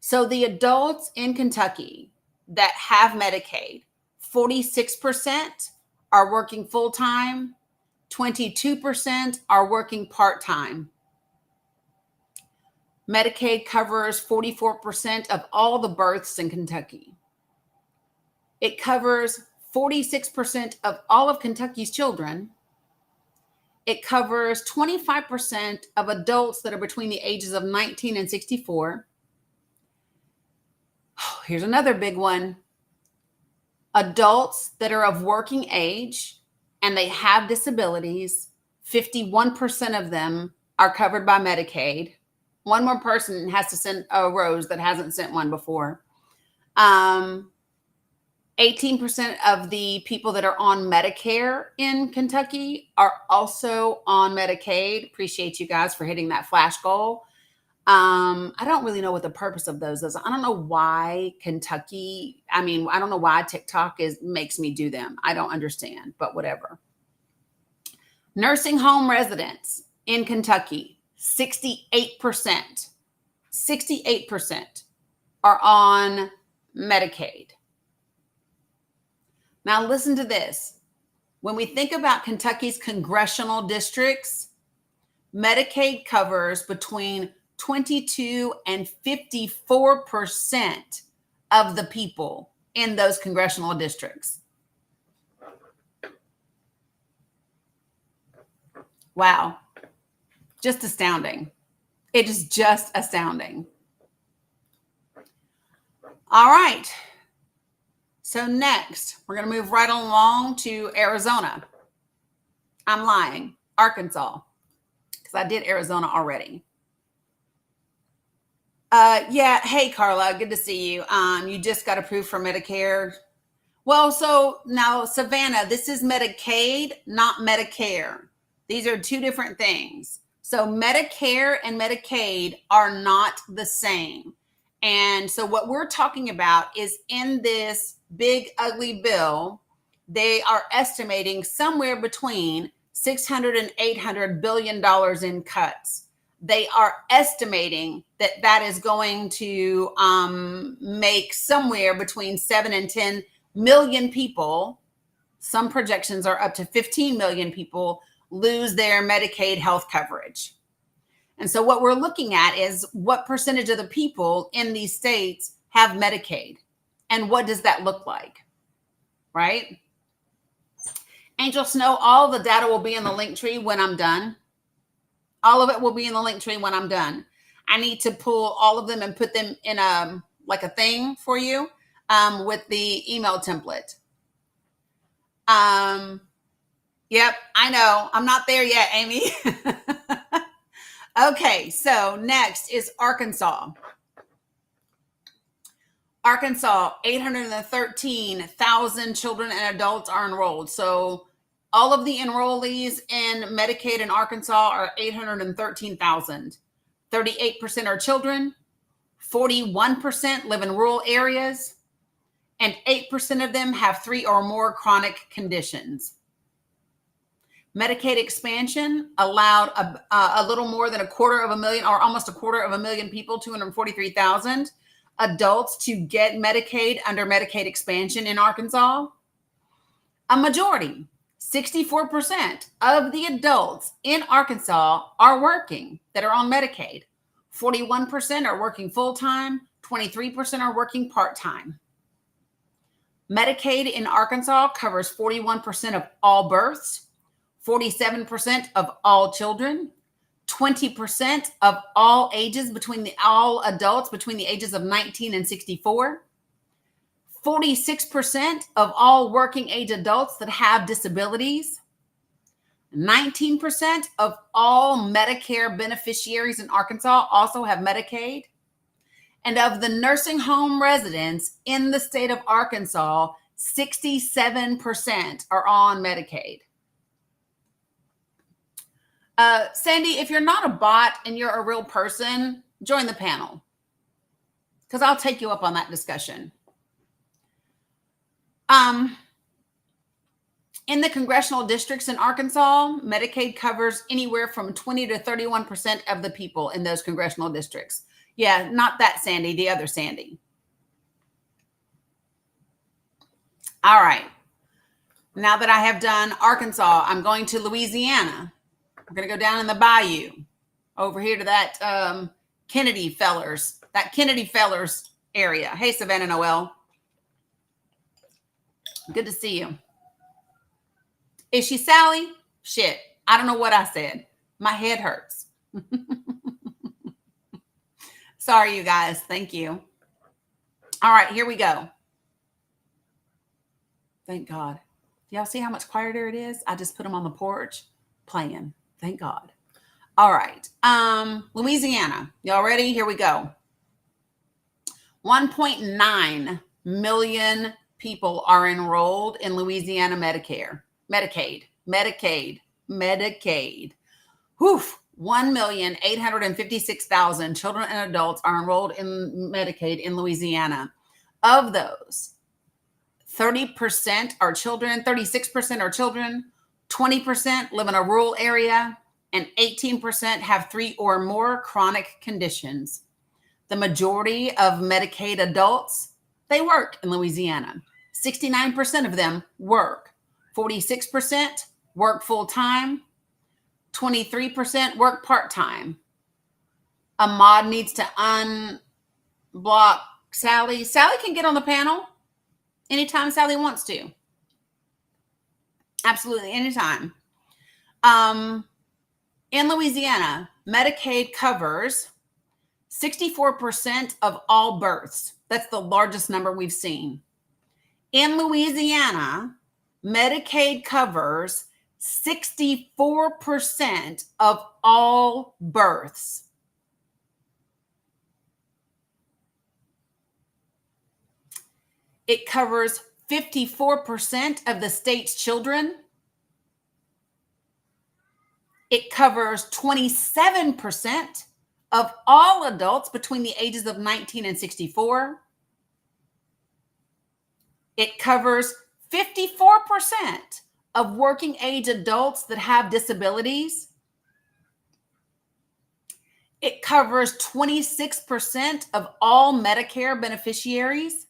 So the adults in Kentucky that have Medicaid, 46% are working full-time, 22% are working part-time. Medicaid covers 44% of all the births in Kentucky. It covers 46% of all of Kentucky's children. It covers 25% of adults that are between the ages of 19 and 64. Here's another big one. Adults that are of working age and they have disabilities, 51% of them are covered by Medicaid. One more person has to send a rose that hasn't sent one before. 18% of the people that are on Medicare in Kentucky are also on Medicaid. Appreciate you guys for hitting that flash goal. I don't really know what the purpose of those is. I don't know why I don't know why TikTok makes me do them. I don't understand, but whatever. Nursing home residents in Kentucky, 68% are on Medicaid. Now listen to this. When we think about Kentucky's congressional districts, Medicaid covers between 22 and 54% of the people in those congressional districts. Wow. Just astounding. It is just astounding. All right. So next, we're going to move right along to Arizona. I'm lying. Arkansas. Because I did Arizona already. Yeah. Hey, Carla. Good to see you. You just got approved for Medicare. Well, so now, Savannah, this is Medicaid, not Medicare. These are two different things. So Medicare and Medicaid are not the same. And so what we're talking about is in this big, ugly bill, they are estimating somewhere between $600 and $800 billion in cuts. They are estimating that is going to make somewhere between 7 and 10 million people. Some projections are up to 15 million people lose their Medicaid health coverage. And so what we're looking at is what percentage of the people in these states have Medicaid and what does that look like, right? Angel Snow, all the data will be in the link tree when I'm done. All of it will be in the link tree when I'm done. I need to pull all of them and put them in a like a thing for you with the email template. Yep, I know. I'm not there yet, Amy. Okay, so next is Arkansas. Arkansas, 813,000 children and adults are enrolled. So all of the enrollees in Medicaid in Arkansas are 813,000. 38% are children, 41% live in rural areas, and 8% of them have 3 or more chronic conditions. Medicaid expansion allowed a little more than 250,000 or almost 250,000 people, 243,000 adults to get Medicaid under Medicaid expansion in Arkansas. A majority, 64% of the adults in Arkansas are working that are on Medicaid. 41% are working full-time, 23% are working part-time. Medicaid in Arkansas covers 41% of all births, 47% of all children, 20% of all ages all adults between the ages of 19 and 64, 46% of all working age adults that have disabilities, 19% of all Medicare beneficiaries in Arkansas also have Medicaid. And of the nursing home residents in the state of Arkansas, 67% are on Medicaid. Sandy, if you're not a bot and you're a real person, join the panel because I'll take you up on that discussion. In the congressional districts in Arkansas, Medicaid covers anywhere from 20 to 31% of the people in those congressional districts. Yeah, not that Sandy, the other Sandy. All right. Now that I have done Arkansas, I'm going to Louisiana. We're going to go down in the bayou over here to that Kennedy Fellers area. Hey, Savannah Noel. Good to see you. Is she Sally? Shit. I don't know what I said. My head hurts. Sorry, you guys. Thank you. All right, here we go. Thank God. Y'all see how much quieter it is? I just put them on the porch playing. Thank God. All right. Louisiana. Y'all ready? Here we go. 1.9 million people are enrolled in Louisiana Medicaid. Whew. 1,856,000 children and adults are enrolled in Medicaid in Louisiana. Of those, 30% are children, 36% are children, 20% live in a rural area, and 18% have 3 or more chronic conditions. The majority of Medicaid adults, they work in Louisiana. 69% of them work. 46% work full-time. 23% work part-time. Ahmad needs to unblock Sally. Sally can get on the panel anytime Sally wants to. Absolutely, anytime. In Louisiana, Medicaid covers 64% of all births. That's the largest number we've seen. In Louisiana, Medicaid covers 64% of all births. It covers 54% of the state's children. It covers 27% of all adults between the ages of 19 and 64. It covers 54% of working age adults that have disabilities. It covers 26% of all Medicare beneficiaries.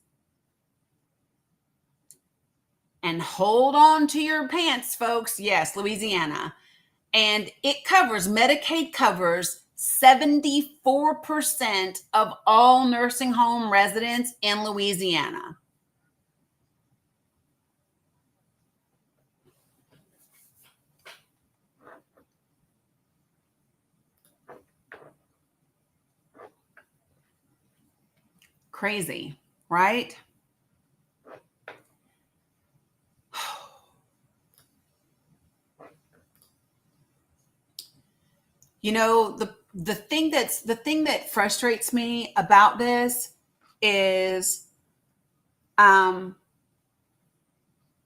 And hold on to your pants, folks. Yes, Louisiana. And Medicaid covers 74% of all nursing home residents in Louisiana. Crazy, right? You know, the thing that frustrates me about this is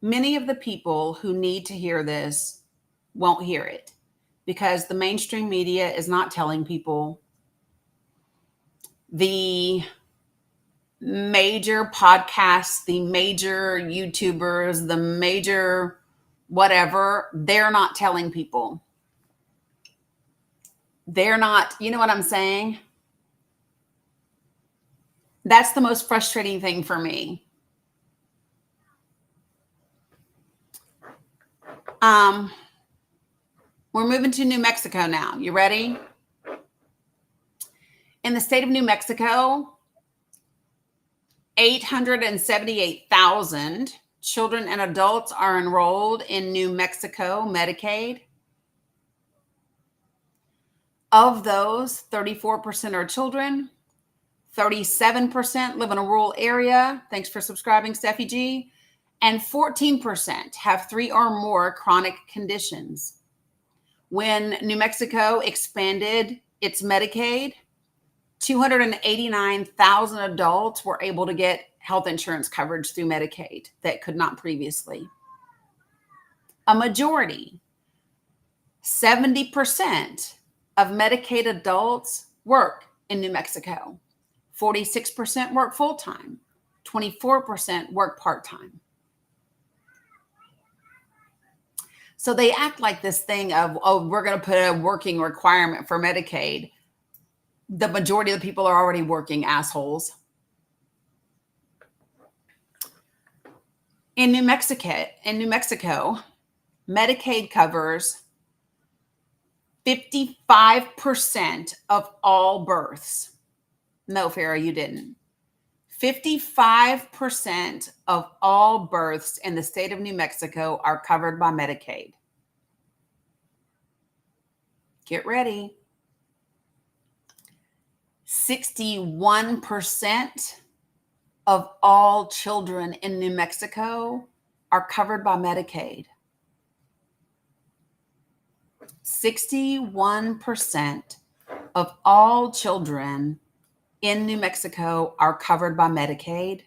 many of the people who need to hear this won't hear it because the mainstream media is not telling people. The major podcasts, the major YouTubers, the major whatever, they're not telling people. They're not, you know what I'm saying? That's the most frustrating thing for me. We're moving to New Mexico now. You ready? In the state of New Mexico, 878,000 children and adults are enrolled in New Mexico Medicaid. Of those, 34% are children, 37% live in a rural area. Thanks for subscribing, Steffi G. And 14% have 3 or more chronic conditions. When New Mexico expanded its Medicaid, 289,000 adults were able to get health insurance coverage through Medicaid that could not previously. A majority, 70% of Medicaid adults work in New Mexico. 46% work full-time. 24% work part-time. So they act like this thing of, oh, we're going to put a working requirement for Medicaid. The majority of the people are already working, assholes. In New Mexico, Medicaid covers 55% of all births. No, Farrah, you didn't. 55% of all births in the state of New Mexico are covered by Medicaid. Get ready. 61% of all children in New Mexico are covered by Medicaid. 61% of all children in New Mexico are covered by Medicaid.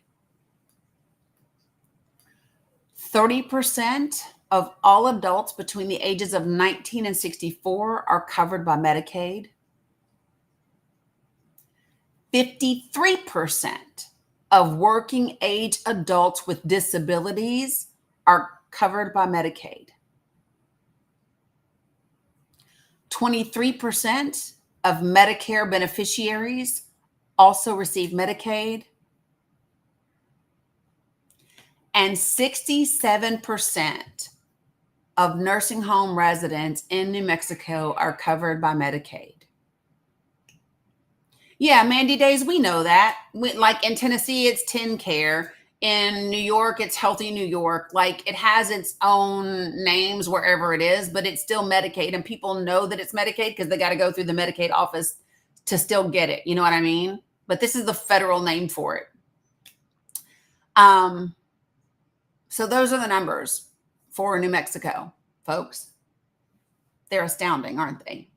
30% of all adults between the ages of 19 and 64 are covered by Medicaid. 53% of working age adults with disabilities are covered by Medicaid. 23% of Medicare beneficiaries also receive Medicaid. And 67% of nursing home residents in New Mexico are covered by Medicaid. Yeah, Mandy Days, we know that. Like in Tennessee, it's TennCare. In New York, it's Healthy New York. Like it has its own names wherever it is, but it's still Medicaid. And people know that it's Medicaid because they got to go through the Medicaid office to still get it. You know what I mean? But this is the federal name for it. So those are the numbers for New Mexico, folks. They're astounding, aren't they?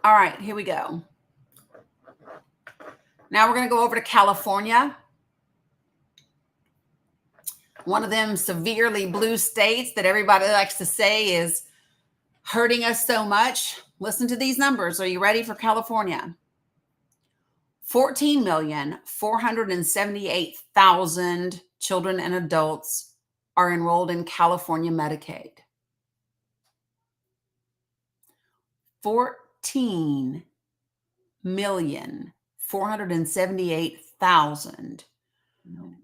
All right, here we go. Now we're going to go over to California. One of them severely blue states that everybody likes to say is hurting us so much. Listen to these numbers. Are you ready for California? 14,478,000 children and adults are enrolled in California Medicaid. 14,478,000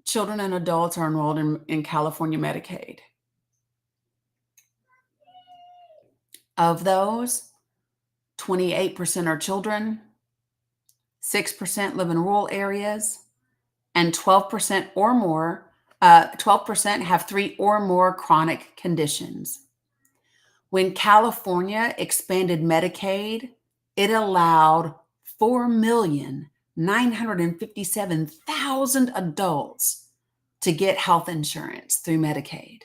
children and adults are enrolled in California Medicaid. Of those, 28% are children, 6% live in rural areas, and 12% or more, 12% have 3 or more chronic conditions. When California expanded Medicaid it allowed 4,957,000 adults to get health insurance through Medicaid.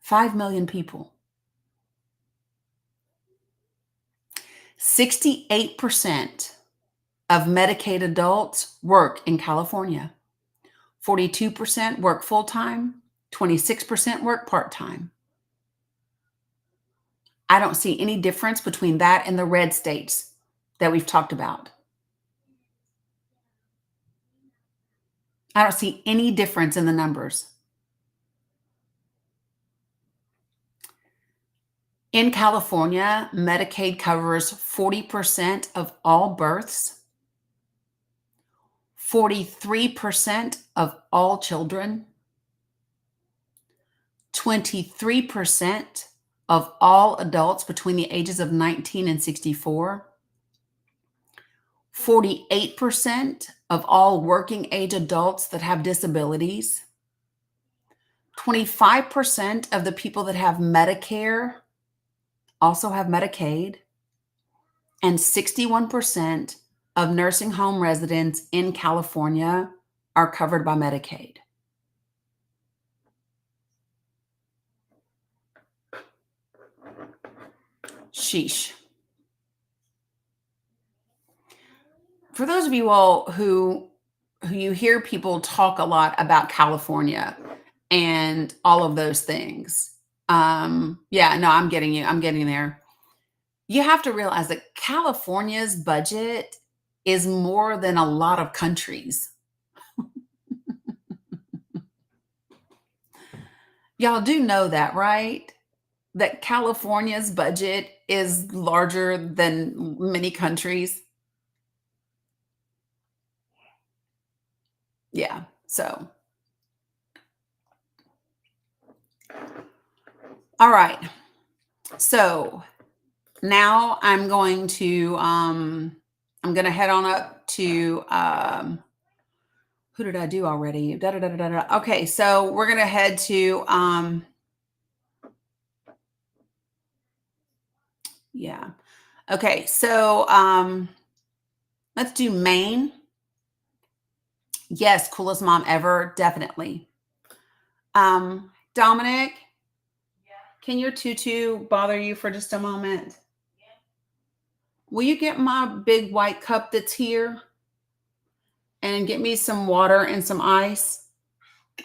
5 million people. 68% of Medicaid adults work in California. 42% work full-time, 26% work part-time. I don't see any difference between that and the red states that we've talked about. I don't see any difference in the numbers. In California, Medicaid covers 40% of all births, 43% of all children, 23% of all adults between the ages of 19 and 64, 48% of all working age adults that have disabilities, 25% of the people that have Medicare also have Medicaid, and 61% of nursing home residents in California are covered by Medicaid. Sheesh. For those of you all who you hear people talk a lot about California and all of those things. Yeah, no, I'm getting you. I'm getting there. You have to realize that California's budget is more than a lot of countries. Y'all do know that, right? That California's budget is larger than many countries. Yeah, so. All right. So now I'm going to head on up to, who did I do already? Okay, so we're going to head to, yeah. Okay, so let's do Maine. Yes, coolest mom ever, definitely. Dominic, can your tutu bother you for just a moment? Will you get my big white cup that's here and get me some water and some ice? Yeah.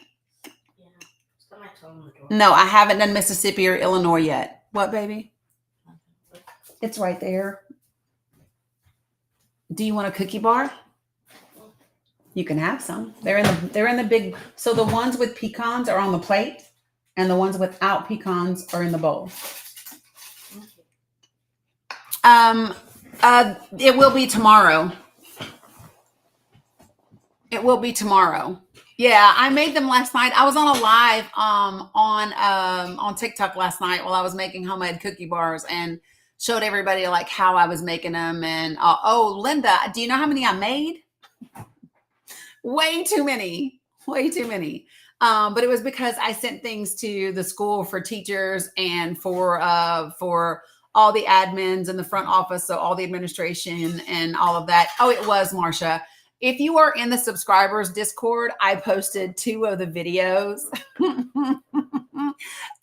Somebody told him the door. No, I haven't done Mississippi or Illinois yet. What, baby? It's right there. Do you want a cookie bar? You can have some. They're in the big. So the ones with pecans are on the plate, and the ones without pecans are in the bowl. It will be tomorrow. It will be tomorrow. Yeah, I made them last night. I was on a live on TikTok last night while I was making homemade cookie bars and showed everybody like how I was making them. And oh, Linda, do you know how many I made? Way too many. Way too many. But it was because I sent things to the school for teachers and for all the admins in the front office, so all the administration and all of that. Oh, it was Marsha. If you are in the subscribers Discord, I posted 2 of the videos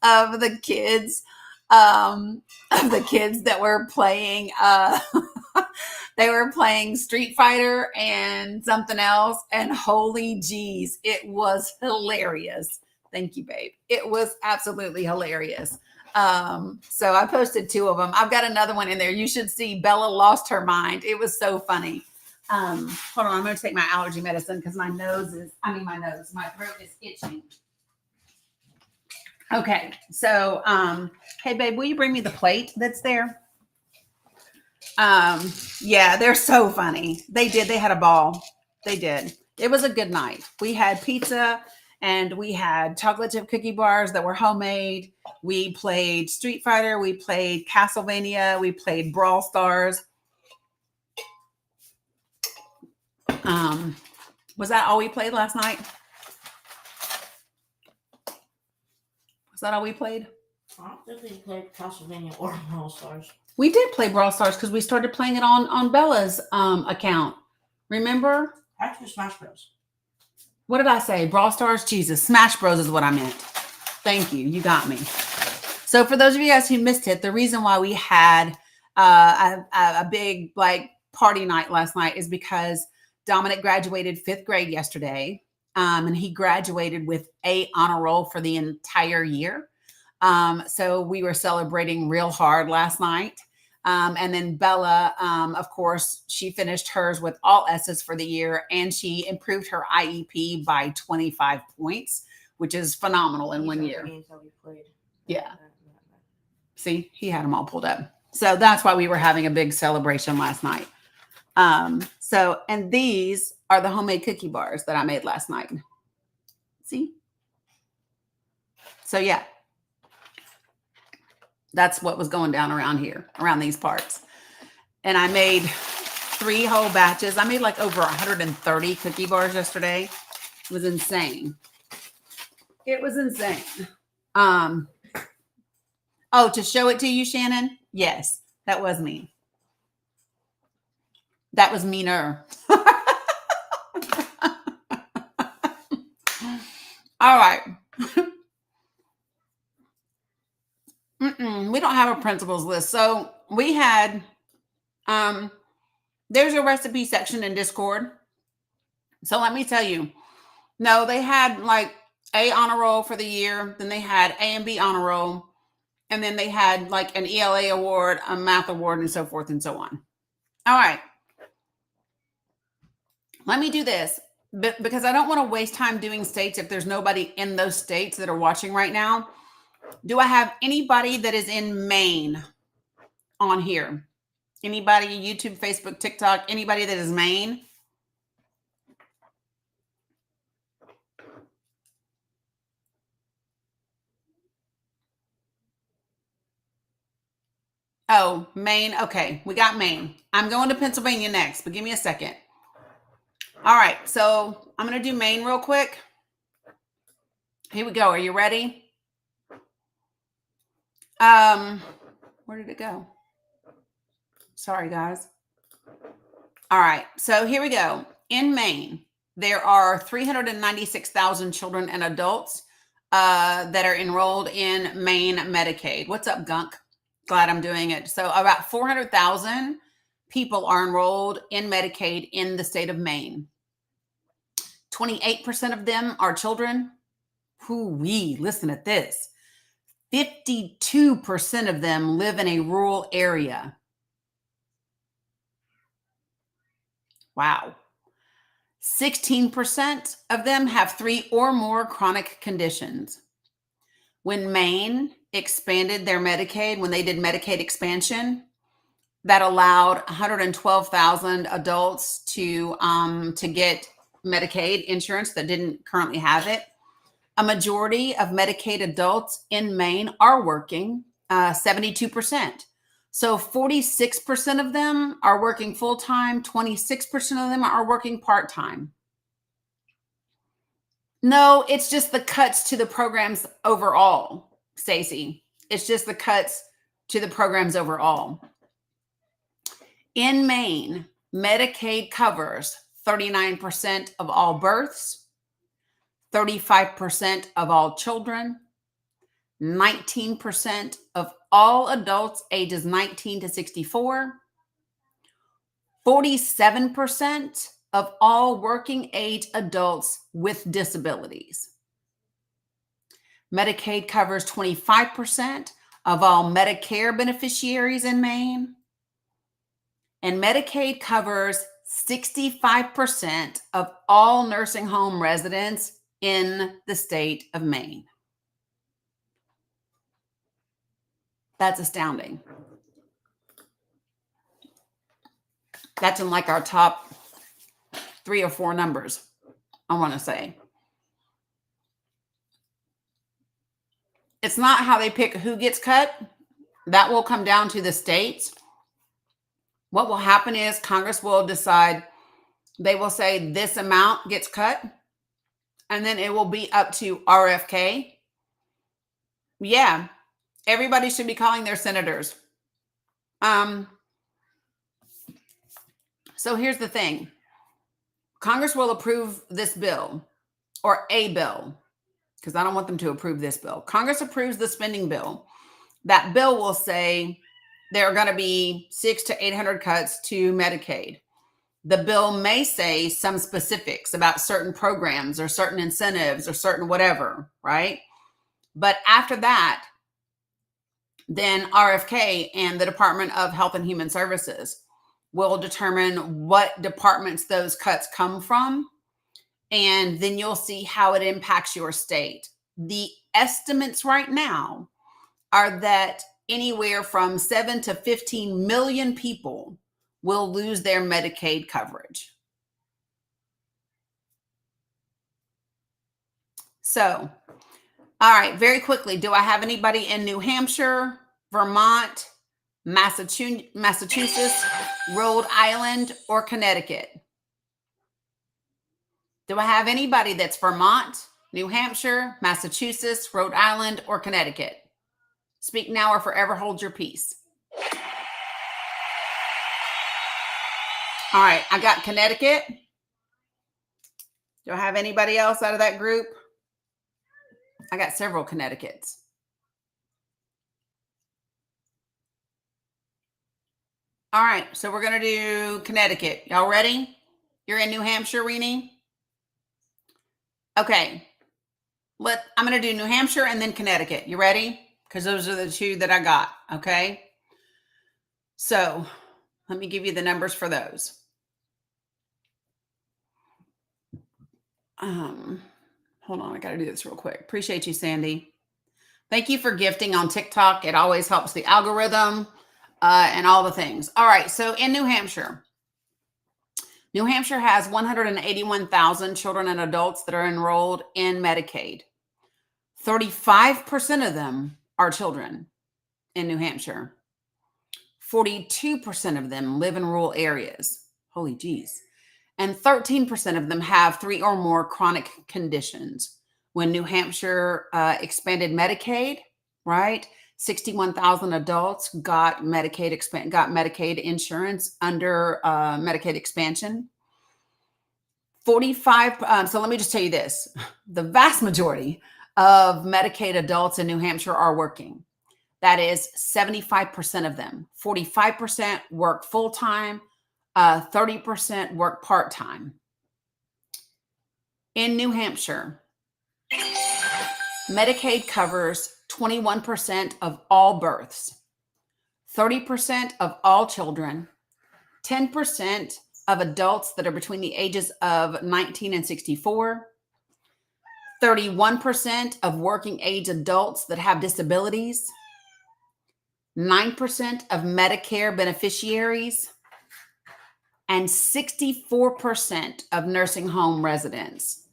of the kids that were playing. They were playing Street Fighter and something else, and holy geez, it was hilarious. Thank you, babe. It was absolutely hilarious. So I posted 2 of them. I've got another one in there. You should see Bella lost her mind. It was so funny. Hold on, I'm going to take my allergy medicine because my throat is itching. Okay, so, hey babe, will you bring me the plate that's there? Yeah, they're so funny. They had a ball. They did. It was a good night. We had pizza and we had chocolate chip cookie bars that were homemade. We played Street Fighter. We played Castlevania. We played Brawl Stars. Was that all we played last night? Was that all we played? I don't think we played Castlevania or Brawl Stars. We did play Brawl Stars because we started playing it on Bella's account. Remember? Actually, Smash Bros. What did I say? Brawl Stars? Jesus. Smash Bros is what I meant. Thank you. You got me. So for those of you guys who missed it, the reason why we had a big like party night last night is because Dominic graduated 5th grade yesterday. And he graduated with A honor roll for the entire year. So we were celebrating real hard last night. And then Bella, of course, she finished hers with all S's for the year, and she improved her IEP by 25 points, which is phenomenal in 1 year. Yeah. See, he had them all pulled up. So that's why we were having a big celebration last night. And these are the homemade cookie bars that I made last night. See? So yeah. That's what was going down around here, around these parts. And I made 3 whole batches. I made like over 130 cookie bars yesterday. It was insane. It was insane. Oh, to show it to you, Shannon? Yes, that was me. That was meaner. All right. We don't have a principles list. So we had, there's a recipe section in Discord. So let me tell you, no, they had like A honor roll for the year. Then they had A and B honor roll. And then they had like an ELA award, a math award, and so forth and so on. All right. Let me do this because I don't want to waste time doing states if there's nobody in those states that are watching right now. Do I have anybody that is in Maine on here? Anybody, YouTube, Facebook, TikTok, anybody that is Maine? Oh, Maine. Okay, we got Maine. I'm going to Pennsylvania next, but give me a second. All right, so I'm going to do Maine real quick. Here we go. Are you ready? Where did it go? Sorry, guys. All right, so here we go. In Maine, there are 396,000 children and adults that are enrolled in Maine Medicaid. What's up, Gunk? Glad I'm doing it. So about 400,000 people are enrolled in Medicaid in the state of Maine. 28% of them are children. Hoo-wee, listen at this. 52% of them live in a rural area. Wow. 16% of them have 3 or more chronic conditions. When Maine expanded their Medicaid, when they did Medicaid expansion, that allowed 112,000 adults to get Medicaid insurance that didn't currently have it. A majority of Medicaid adults in Maine are working, 72%. So 46% of them are working full-time, 26% of them are working part-time. No, it's just the cuts to the programs overall, Stacey. It's just the cuts to the programs overall. In Maine, Medicaid covers 39% of all births, 35% of all children, 19% of all adults ages 19 to 64, 47% of all working age adults with disabilities. Medicaid covers 25% of all Medicare beneficiaries in Maine. And Medicaid covers 65% of all nursing home residents in the state of Maine. That's astounding. That's in like our top 3 or 4 numbers, I want to say. It's not how they pick who gets cut. That will come down to the states. What will happen is Congress will decide, they will say this amount gets cut, and then it will be up to RFK. Yeah, everybody should be calling their senators. So here's the thing. Congress will approve this bill, or a bill, because I don't want them to approve this bill. Congress approves the spending bill. That bill will say there are going to be 600 to 800 cuts to Medicaid. The bill may say some specifics about certain programs or certain incentives or certain whatever, right? But after that, then RFK and the Department of Health and Human Services will determine what departments those cuts come from. And then you'll see how it impacts your state. The estimates right now are that anywhere from 7 to 15 million people will lose their Medicaid coverage. So, all right, very quickly, do I have anybody in New Hampshire, Vermont, Massachusetts, Rhode Island, or Connecticut? Do I have anybody that's Vermont, New Hampshire, Massachusetts, Rhode Island, or Connecticut? Speak now or forever hold your peace. All right, I got Connecticut. Do I have anybody else out of that group? I got several Connecticut's. All right, so we're going to do Connecticut. Y'all ready? You're in New Hampshire, Renee? Okay. I'm going to do New Hampshire and then Connecticut. You ready? Because those are the two that I got, okay? So let me give you the numbers for those. Hold on, I got to do this real quick. Appreciate you, Sandy. Thank you for gifting on TikTok. It always helps the algorithm and all the things. All right, so in New Hampshire has 181,000 children and adults that are enrolled in Medicaid. 35% of them are children in New Hampshire. 42% of them live in rural areas. Holy geez. And 13% of them have 3 or more chronic conditions. When New Hampshire expanded Medicaid, right? 61,000 adults got Medicaid insurance under Medicaid expansion. 45. So let me just tell you this: the vast majority of Medicaid adults in New Hampshire are working. That is 75% of them. 45% work full time. 30% work part time. In New Hampshire, Medicaid covers 21% of all births, 30% of all children, 10% of adults that are between the ages of 19 and 64, 31% of working age adults that have disabilities, 9% of Medicare beneficiaries, and 64% of nursing home residents.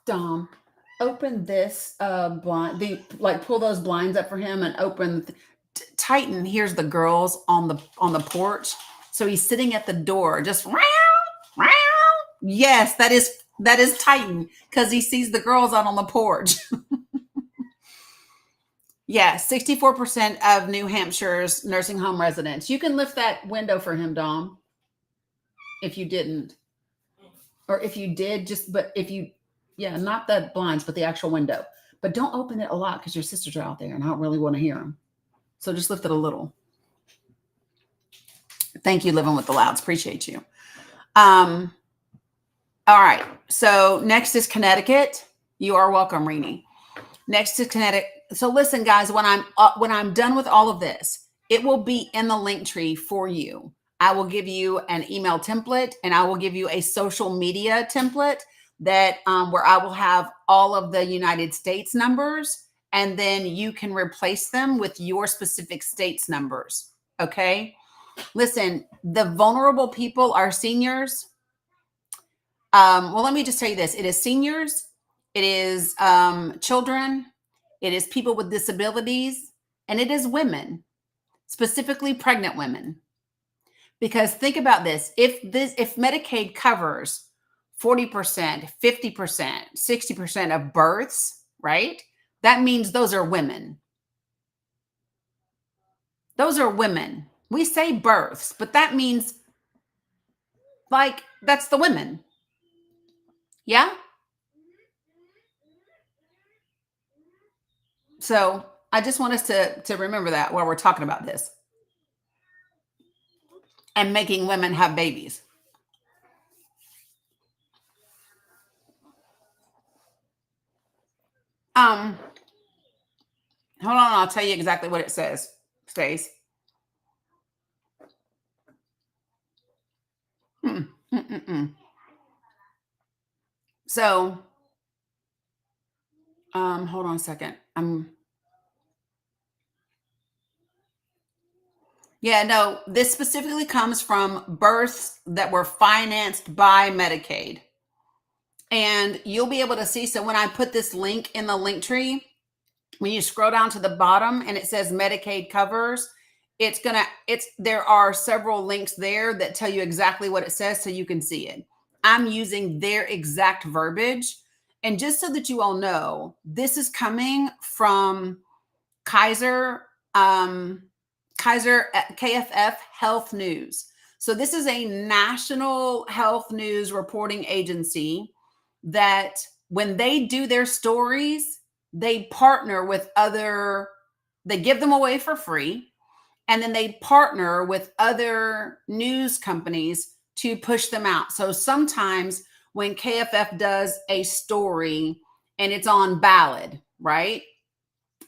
Dom, open this blind. Pull those blinds up for him and open. Titan hears the girls on the porch, so he's sitting at the door, just row, row. Yes, that is Titan because he sees the girls out on the porch. Yeah, 64% of New Hampshire's nursing home residents. You can lift that window for him, Dom, if you didn't. Or if you did, not the blinds, but the actual window. But don't open it a lot because your sisters are out there and I don't really want to hear them. So just lift it a little. Thank you, Living with the Louds. Appreciate you. All right. So next is Connecticut. You are welcome, Renee. Next is Connecticut. So listen, guys, when I'm done with all of this, it will be in the link tree for you. I will give you an email template and I will give you a social media template that where I will have all of the United States numbers, and then you can replace them with your specific state's numbers. Okay. Listen, the vulnerable people are seniors. Well, let me just tell you this. It is seniors. It is children. It is people with disabilities, and it is women, specifically pregnant women. Because think about this. If Medicaid covers 40%, 50%, 60% of births, right? That means those are women. Those are women. We say births, but that means like that's the women. Yeah? So I just want us to remember that while we're talking about this and making women have babies. Hold on, I'll tell you exactly what it says, Stace. So, hold on a second. Yeah, no, this specifically comes from births that were financed by Medicaid. And you'll be able to see. So when I put this link in the link tree, when you scroll down to the bottom and it says Medicaid covers, there are several links there that tell you exactly what it says so you can see it. I'm using their exact verbiage. And just so that you all know, this is coming from Kaiser KFF Health News. So this is a national health news reporting agency that when they do their stories, they partner with they give them away for free, and then they partner with other news companies to push them out. So sometimes when KFF does a story and it's on Ballad, right?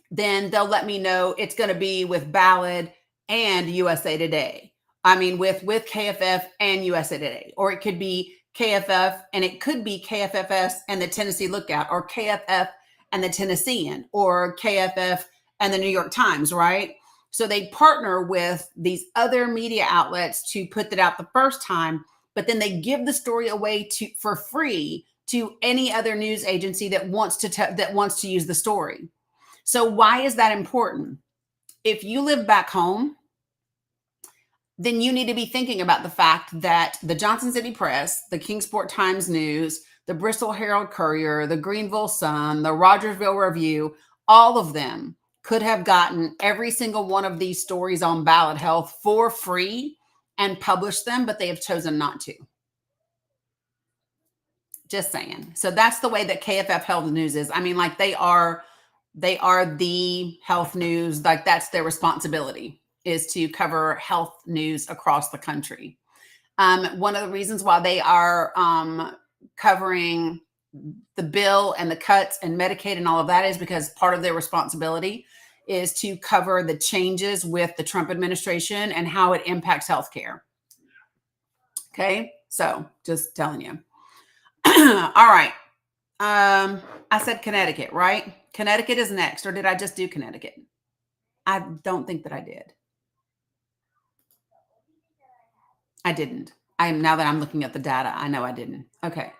Then they'll let me know it's going to be with Ballad and USA Today. I mean, with KFF and USA Today, or it could be KFF and it could be KFFS and the Tennessee Lookout, or KFF and the Tennessean, or KFF and the New York Times, right? So they partner with these other media outlets to put that out the first time, but then they give the story away for free to any other news agency that wants to use the story. So why is that important? If you live back home, then you need to be thinking about the fact that the Johnson City Press, the Kingsport Times News, the Bristol Herald Courier, the Greenville Sun, the Rogersville Review, all of them could have gotten every single one of these stories on Ballad Health for free and published them, but they have chosen not to. Just saying. So that's the way that KFF Health News is. I mean, like they are the health news. Like that's their responsibility, is to cover health news across the country. One of the reasons why they are covering the bill and the cuts and Medicaid and all of that is because part of their responsibility is to cover the changes with the Trump administration and how it impacts healthcare. Okay, so just telling you. All right. I said Connecticut, right? Connecticut is next, or did I just do Connecticut? I don't think that I did. I didn't. Now that I'm looking at the data, I know I didn't. Okay.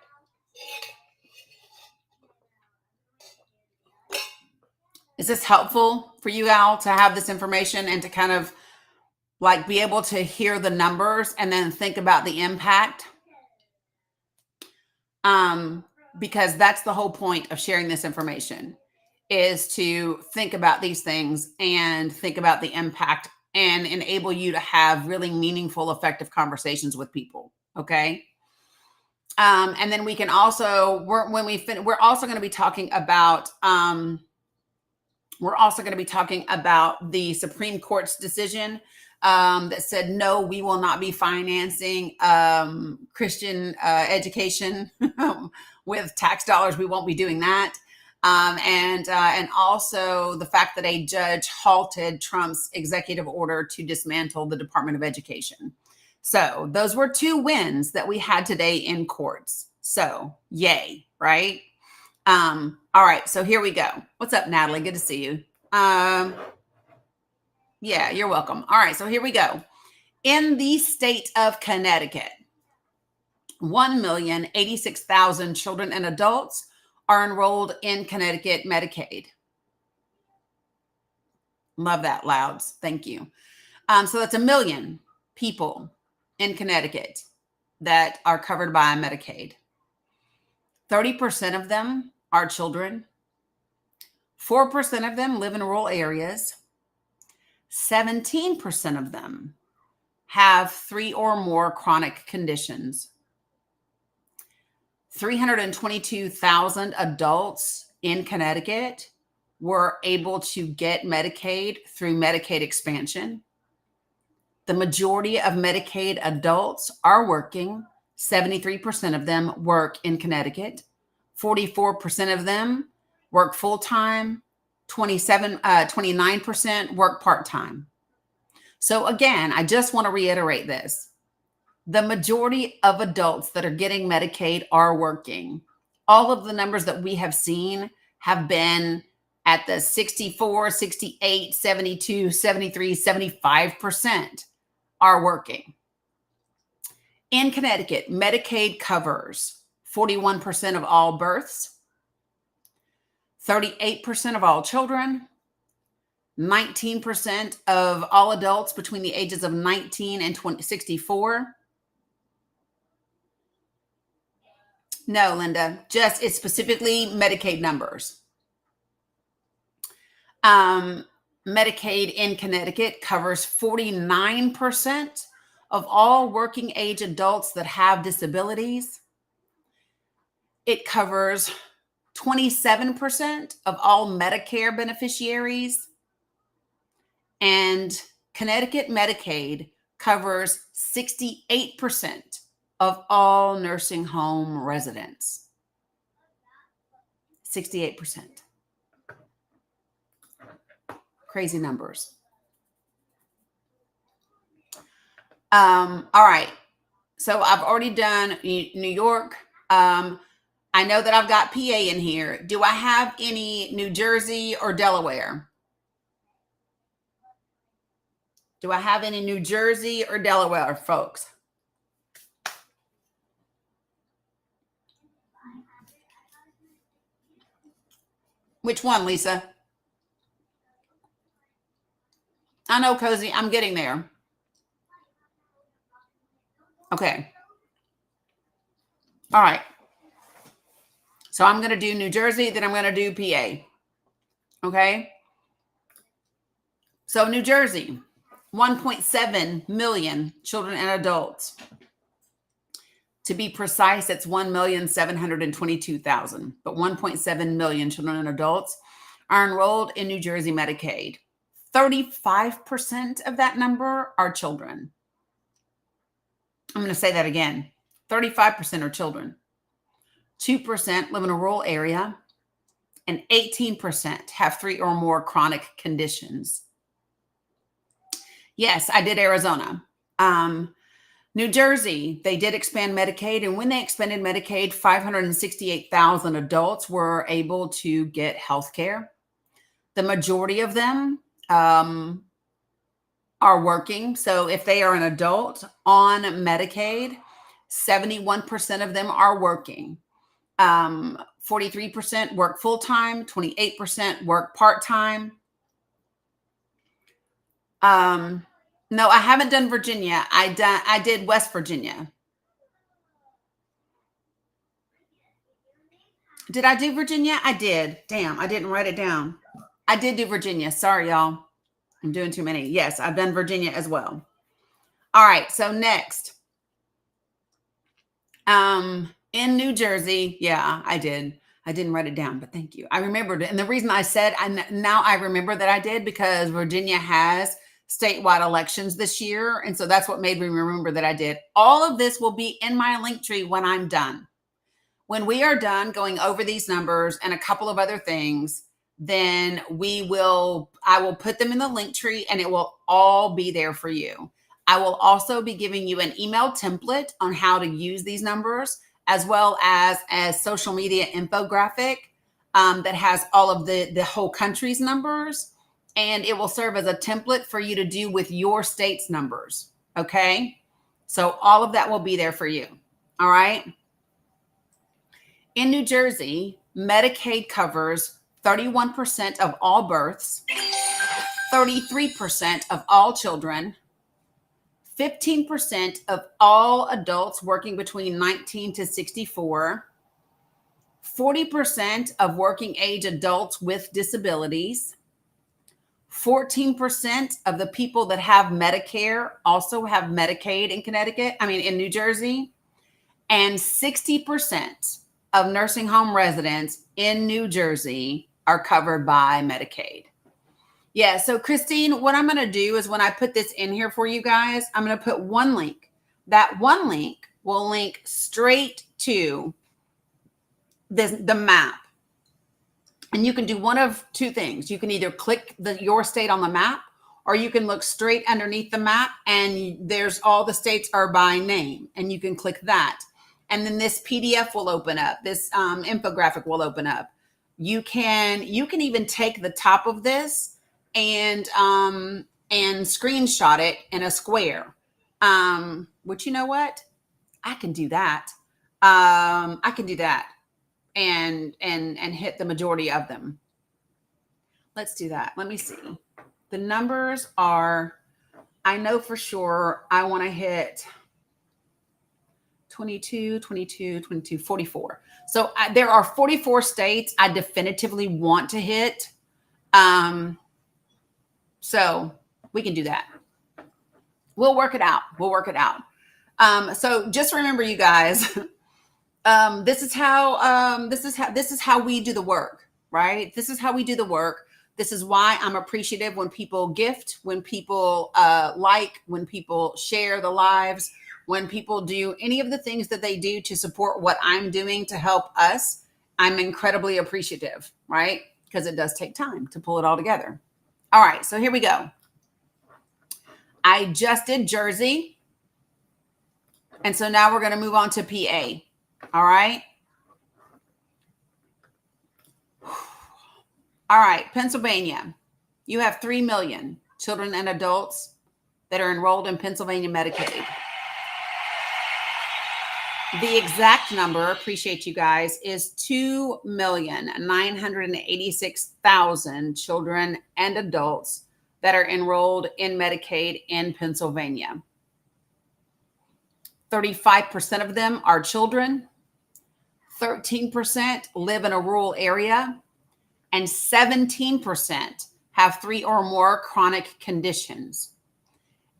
Is this helpful for you, Al, to have this information and to kind of like be able to hear the numbers and then think about the impact? Because that's the whole point of sharing this information, is to think about these things and think about the impact and enable you to have really meaningful, effective conversations with people. Okay. And then we can also, we're also going to be talking about, the Supreme Court's decision that said, no, we will not be financing Christian education with tax dollars. We won't be doing that. And also the fact that a judge halted Trump's executive order to dismantle the Department of Education. So those were two wins that we had today in courts. So yay, right? All right, so here we go. What's up, Natalie? Good to see you. Yeah, you're welcome. All right, so here we go. In the state of Connecticut, 1,086,000 children and adults are enrolled in Connecticut Medicaid. Love that, Louds. Thank you. So that's 1 million people in Connecticut that are covered by Medicaid. 30% of them are children. 4% of them live in rural areas. 17% of them have 3 or more chronic conditions. 322,000 adults in Connecticut were able to get Medicaid through Medicaid expansion. The majority of Medicaid adults are working. 73% of them work in Connecticut. 44% of them work full-time. 29% work part-time. So again, I just want to reiterate this. The majority of adults that are getting Medicaid are working. All of the numbers that we have seen have been at the 64, 68, 72, 73, 75% are working. In Connecticut, Medicaid covers 41% of all births, 38% of all children, 19% of all adults between the ages of 19 and 64. No, Linda, just it's specifically Medicaid numbers. Medicaid in Connecticut covers 49% of all working age adults that have disabilities. It covers 27% of all Medicare beneficiaries. And Connecticut Medicaid covers 68% of all nursing home residents. 68%. Crazy numbers. All right. So I've already done New York. I know that I've got PA in here. Do I have any New Jersey or Delaware? Do I have any New Jersey or Delaware folks? Which one, Lisa? I know, Cozy. I'm getting there. Okay. All right. So I'm going to do New Jersey, then I'm going to do PA. Okay. So New Jersey, 1.7 million children and adults. To be precise, it's 1,722,000, but 1.7 million children and adults are enrolled in New Jersey Medicaid. 35% of that number are children. I'm going to say that again. 35% are children. 2% live in a rural area, and 18% have 3 or more chronic conditions. Yes, I did Arizona. New Jersey, they did expand Medicaid, and when they expanded Medicaid, 568,000 adults were able to get health care. The majority of them are working. So if they are an adult on Medicaid, 71% of them are working. 43% work full-time, 28% work part-time. No, I haven't done Virginia. I did West Virginia. Did I do Virginia? I did. Damn, I didn't write it down. I did do Virginia. Sorry, y'all. I'm doing too many. Yes, I've done Virginia as well. All right, so next. In New Jersey, yeah, I did. I didn't write it down, but thank you. I remembered it. And the reason I said now I remember that I did because Virginia has statewide elections this year. And so that's what made me remember that I did. All of this will be in my link tree when I'm done. When we are done going over these numbers and a couple of other things, then I will put them in the link tree and it will all be there for you. I will also be giving you an email template on how to use these numbers, as well as a social media infographic that has all of the whole country's numbers. And it will serve as a template for you to do with your state's numbers. Okay. So all of that will be there for you. All right. In New Jersey, Medicaid covers 31% of all births, 33% of all children, 15% of all adults working between 19 to 64, 40% of working age adults with disabilities, 14% of the people that have Medicare also have Medicaid in New Jersey, and 60% of nursing home residents in New Jersey are covered by Medicaid. Yeah, so Christine, what I'm going to do is when I put this in here for you guys, I'm going to put one link. That one link will link straight to the map. And you can do one of two things. You can either click your state on the map, or you can look straight underneath the map and there's all the states are by name, and you can click that. And then this PDF will open up. This infographic will open up. You can even take the top of this and screenshot it in a square. Which, you know what? I can do that. I can do that and hit the majority of them. Let's do that. Let me see. The numbers are, I know for sure I want to hit 22, 44. So there are 44 states I definitively want to hit. So we can do that. We'll work it out. So just remember, you guys, this is how we do the work, right? This is how we do the work. This is why I'm appreciative when people gift, when people when people share the lives, when people do any of the things that they do to support what I'm doing to help us. I'm incredibly appreciative, right? Because it does take time to pull it all together. All right, so here we go. I just did Jersey. And so now we're going to move on to PA. All right. All right, Pennsylvania. You have 3 million children and adults that are enrolled in Pennsylvania Medicaid. The exact number, appreciate you guys, is 2,986,000 children and adults that are enrolled in Medicaid in Pennsylvania. 35% of them are children, 13% live in a rural area, and 17% have 3 or more chronic conditions.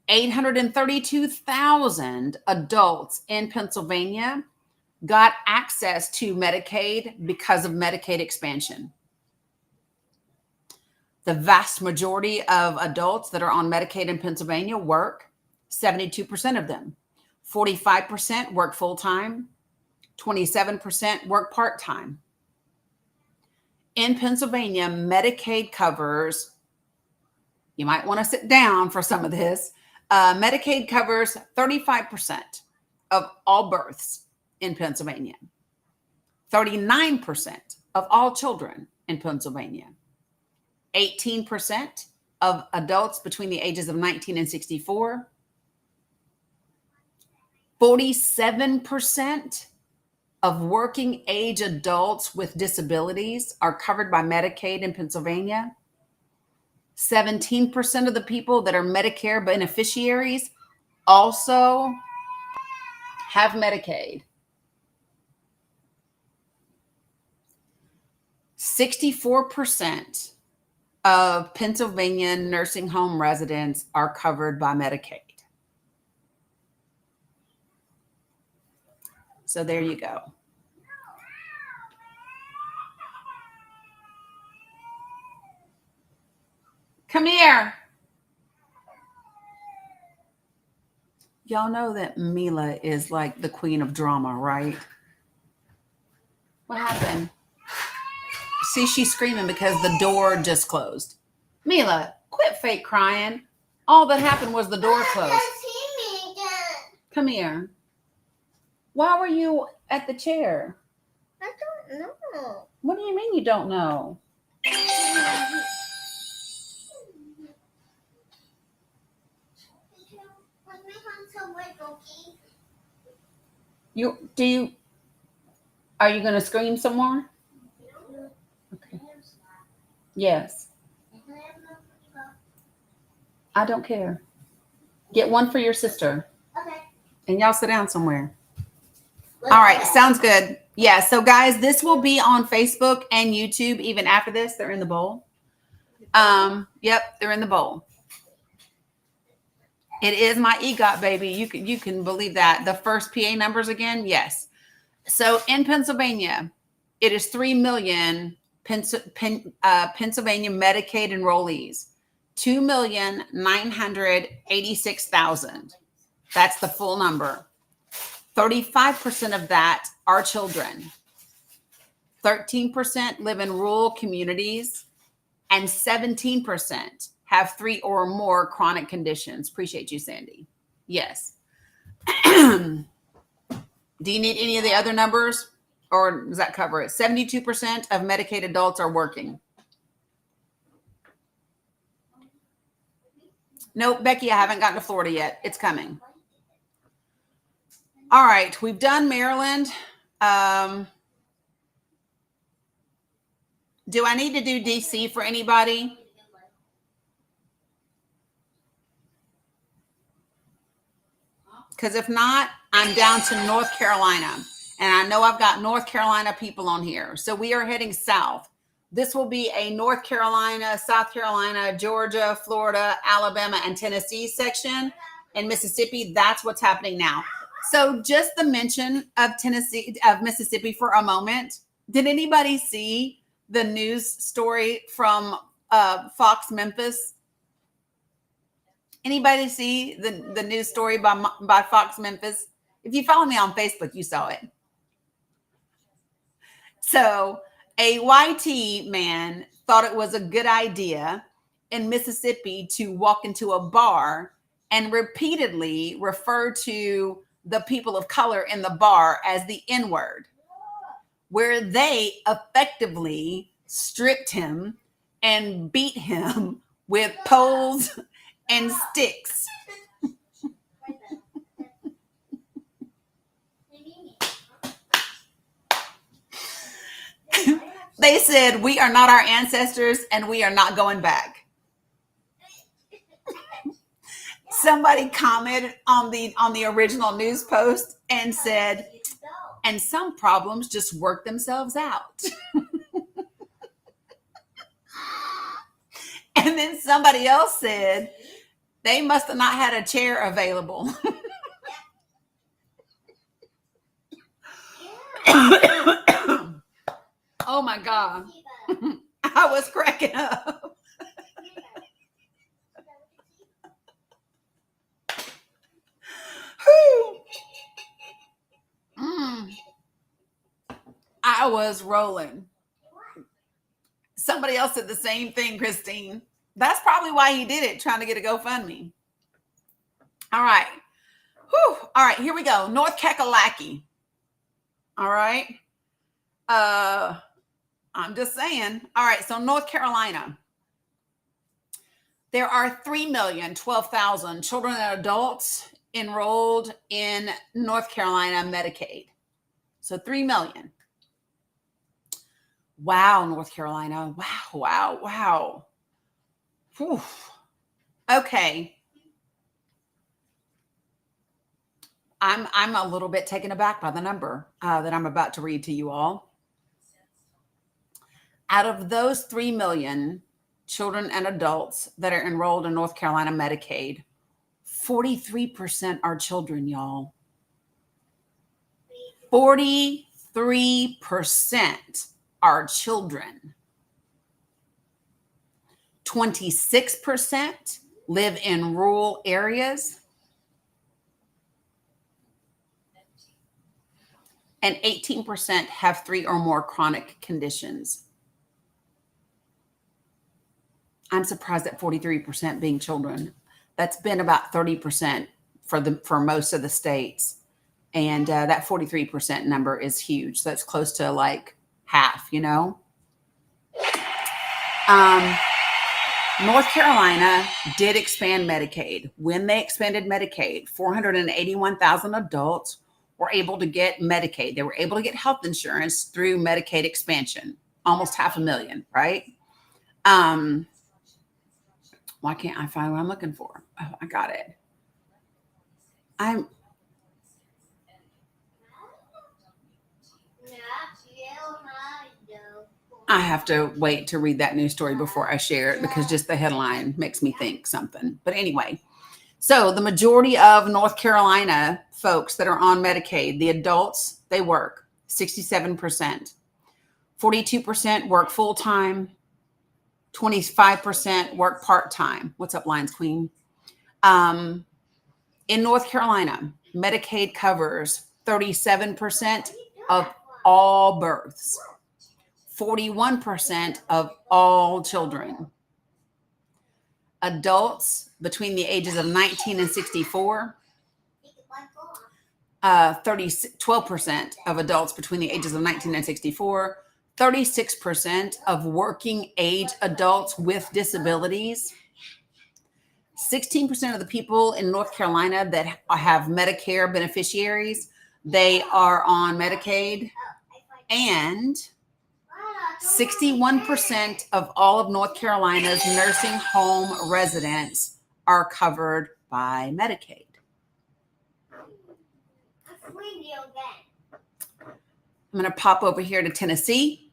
832,000 adults in Pennsylvania got access to Medicaid because of Medicaid expansion. The vast majority of adults that are on Medicaid in Pennsylvania work, 72% of them. 45% work full-time, 27% work part-time. In Pennsylvania, Medicaid covers, you might want to sit down for some of this, Medicaid covers 35% of all births in Pennsylvania, 39% of all children in Pennsylvania, 18% of adults between the ages of 19 and 64, 47% of working age adults with disabilities are covered by Medicaid in Pennsylvania. 17% of the people that are Medicare beneficiaries also have Medicaid. 64% of Pennsylvania nursing home residents are covered by Medicaid. So there you go. Come here. Y'all know that Mila is like the queen of drama, right? What happened? See, she's screaming because the door just closed. Mila, quit fake crying. All that happened was the door closed. Come here. Why were you at the chair? I don't know. What do you mean you don't know? Are you going to scream some more? Okay. Yes. I don't care. Get one for your sister. Okay. And y'all sit down somewhere. All right. Sounds good. Yeah, so guys, this will be on Facebook and YouTube even after this. They're in the bowl. Yep, they're in the bowl. It is my EGOT baby. You can believe that. The first PA numbers again, yes. So in Pennsylvania, it is 3 million Pennsylvania Medicaid enrollees. 2,986,000. That's the full number. 35% of that are children. 13% live in rural communities, and 17% have 3 or more chronic conditions. Appreciate you, Sandy. Yes. Do you need any of the other numbers, or does that cover it? 72% of Medicaid adults are working. Nope, Becky, I haven't gotten to Florida yet. It's coming. All right, we've done Maryland. Do I need to do DC for anybody? Because if not, I'm down to North Carolina. And I know I've got North Carolina people on here. So we are heading south. This will be a North Carolina, South Carolina, Georgia, Florida, Alabama, and Tennessee section. In Mississippi, that's what's happening now. So just the mention of Tennessee, of Mississippi for a moment. Did anybody see the news story from Fox Memphis? Anybody see the news story by Fox Memphis? If you follow me on Facebook, you saw it. So a YT man thought it was a good idea in Mississippi to walk into a bar and repeatedly refer to the people of color in the bar as the N-word, where they effectively stripped him and beat him with poles and sticks. They said, "We are not our ancestors and we are not going back." Somebody commented on the original news post and said, "And some problems just work themselves out." And then somebody else said, "They must have not had a chair available." Oh my God. I was cracking up. I was rolling. Somebody else said the same thing, Christine. That's probably why he did it, trying to get a GoFundMe. All right. Whew. All right, here we go. North Kakalaki. All right. I'm just saying. All right, so North Carolina. There are 3,012,000 children and adults enrolled in North Carolina Medicaid. So 3 million. Wow, North Carolina. Wow. Whew. Okay. I'm a little bit taken aback by the number that I'm about to read to you all. Out of those 3 million children and adults that are enrolled in North Carolina Medicaid, 43% are children, y'all. 43% are children. 26% live in rural areas. And 18% have 3 or more chronic conditions. I'm surprised at 43% being children. That's been about 30% for most of the states. And that 43% number is huge. So it's close to like half, you know. North Carolina did expand Medicaid. When they expanded Medicaid, 481,000 adults were able to get Medicaid. They were able to get health insurance through Medicaid expansion, almost 500,000, right? Why can't I find what I'm looking for? Oh, I got it. I have to wait to read that news story before I share it because just the headline makes me think something. But anyway, so the majority of North Carolina folks that are on Medicaid, the adults, they work 67%. 42% work full-time. 25% work part-time. What's up, Lions Queen? In North Carolina, Medicaid covers 37% of all births, 41% of all children. Adults between the ages of 19 and 64, 12% of adults between the ages of 19 and 64, 36% of working age adults with disabilities, 16% of the people in North Carolina that have Medicare beneficiaries, they are on Medicaid, and 61% of all of North Carolina's nursing home residents are covered by Medicaid. I'm going to pop over here to Tennessee,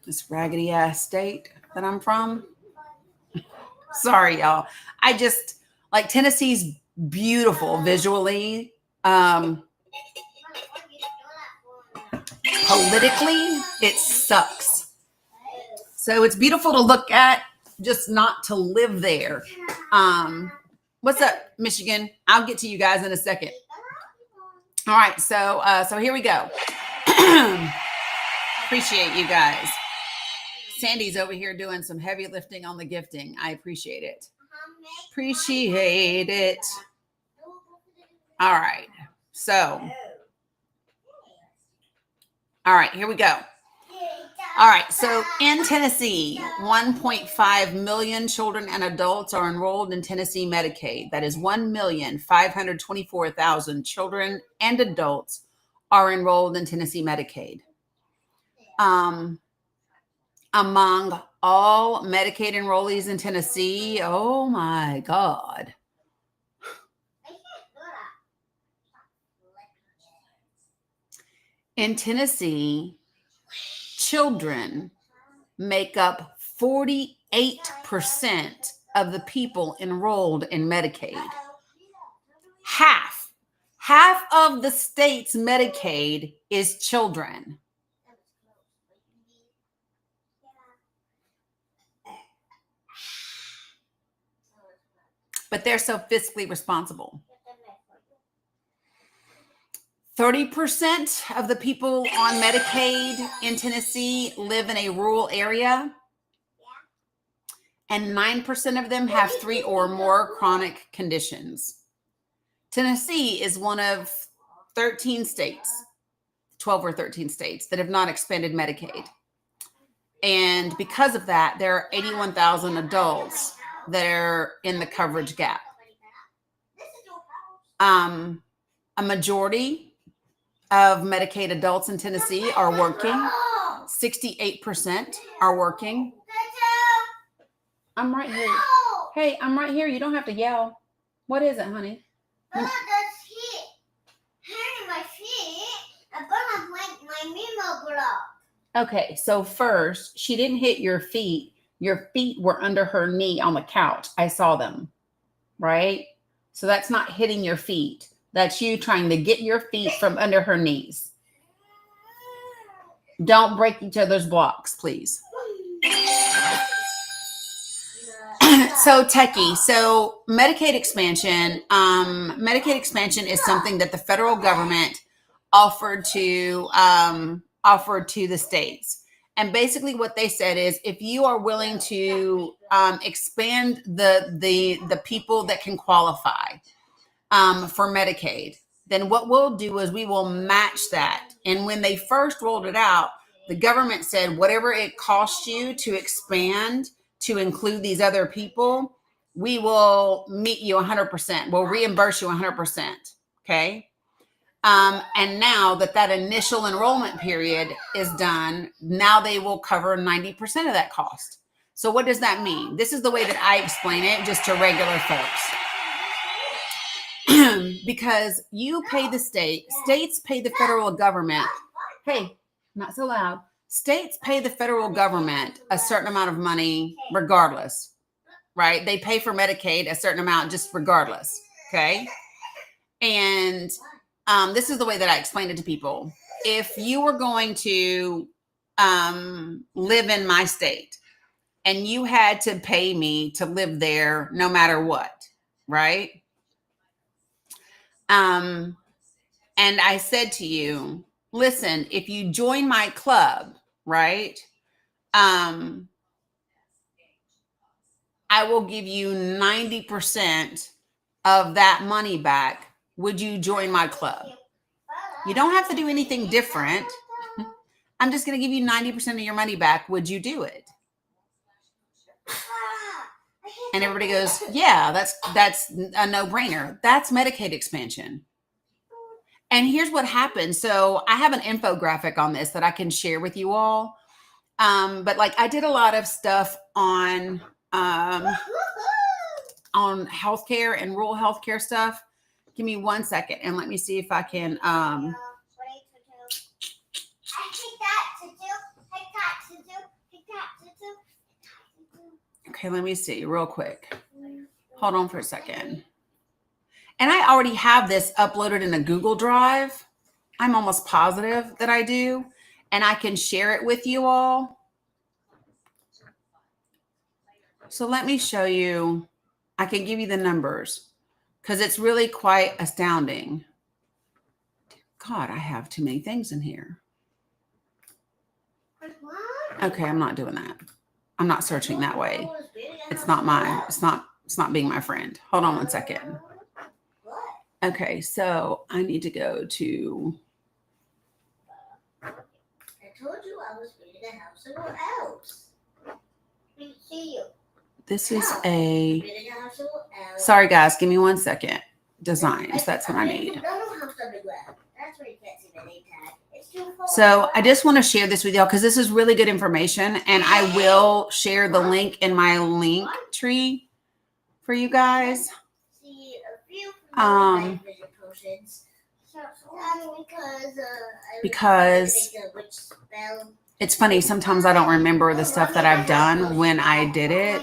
this raggedy ass state that I'm from. Sorry, y'all. I just like Tennessee's beautiful visually. Politically, it sucks. So it's beautiful to look at, just not to live there. What's up, Michigan? I'll get to you guys in a second. All right, so here we go. Appreciate you guys. Sandy's over here doing some heavy lifting on the gifting. I appreciate it. Appreciate it. All right. So, all right, here we go. All right. So in Tennessee, 1.5 million children and adults are enrolled in Tennessee Medicaid. That is 1,524,000 children and adults are enrolled in Tennessee Medicaid. Among all Medicaid enrollees in Tennessee, oh my God. In Tennessee, children make up 48% of the people enrolled in Medicaid. Half of the state's Medicaid is children. But they're so fiscally responsible. 30% of the people on Medicaid in Tennessee live in a rural area, and 9% of them have 3 or more chronic conditions. Tennessee is one of 13 states, 12 or 13 states that have not expanded Medicaid. And because of that, there are 81,000 adults that are in the coverage gap. A majority of Medicaid adults in Tennessee are working. 68% are working. I'm right here. Hey, I'm right here. You don't have to yell. What is it, honey? My feet. I'm gonna break my Mimo block. Okay, so first, she didn't hit your feet. Your feet were under her knee on the couch. I saw them, right? So that's not hitting your feet. That's you trying to get your feet from under her knees. Don't break each other's blocks, please. So Techie, so Medicaid expansion is something that the federal government offered to the states. And basically what they said is, if you are willing to expand the people that can qualify for Medicaid, then what we'll do is we will match that. And when they first rolled it out, the government said, whatever it costs you to expand to include these other people, we will meet you 100%. We'll reimburse you 100%. Okay. And now that initial enrollment period is done, now they will cover 90% of that cost. So what does that mean? This is the way that I explain it just to regular folks. Because you pay the states pay the federal government. Hey, not so loud. States pay the federal government a certain amount of money regardless, right? They pay for Medicaid a certain amount just regardless, okay? And this is the way that I explain it to people. If you were going to live in my state and you had to pay me to live there no matter what, right? And I said to you, listen, if you join my club, right? I will give you 90% of that money back. Would you join my club? You don't have to do anything different. I'm just going to give you 90% of your money back. Would you do it? And everybody goes, yeah, that's a no-brainer. That's Medicaid expansion. And here's what happened. So I have an infographic on this that I can share with you all. But like I did a lot of stuff on healthcare and rural healthcare stuff. Give me 1 second and let me see if I can. Okay, let me see real quick. Hold on for a second. And I already have this uploaded in a Google Drive. I'm almost positive that I do. And I can share it with you all. So let me show you. I can give you the numbers because it's really quite astounding. God, I have too many things in here. Okay, I'm not doing that. I'm not searching that way. It's not mine. It's not being my friend. Hold on 1 second. Okay, so I need to go to. I told you I was reading a house somewhere else. I didn't see you. This is a. Reading a house somewhere else. Sorry, guys. Give me 1 second. Designs. That's what I need. That's where you can't see the name tag. It's too far. So I just want to share this with y'all because this is really good information, and I will share the link in my link tree for you guys. See a few Um, vision potions. Because which spell. it's funny. Sometimes I don't remember the stuff that I've done when I did it.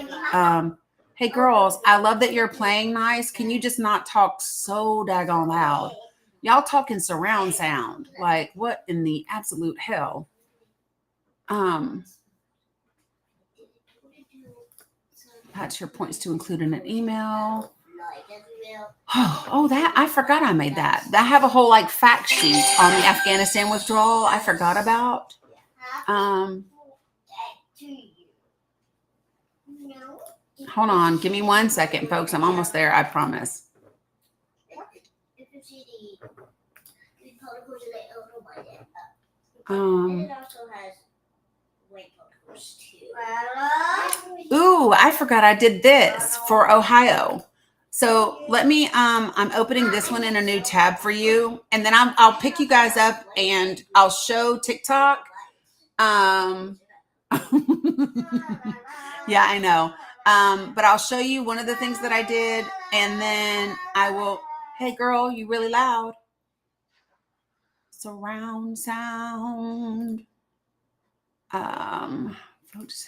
Hey, girls, I love that you're playing nice. Can you just not talk so daggone loud? Y'all talking surround sound. Like, what in the absolute hell? That's your points to include in an email. Oh, that I forgot I made that. I have a whole like fact sheet on the Afghanistan withdrawal. I forgot about. Hold on, give me 1 second, folks. I'm almost there. I promise. If you see the particles in it, it'll remind it. Um. It also has white particles too. Ooh, I forgot I did this for Ohio. So let me, I'm opening this one in a new tab for you. And then I'll pick you guys up and I'll show TikTok. Yeah, I know. But I'll show you one of the things that I did. And then I will, hey girl, you really loud. Surround sound. Folks,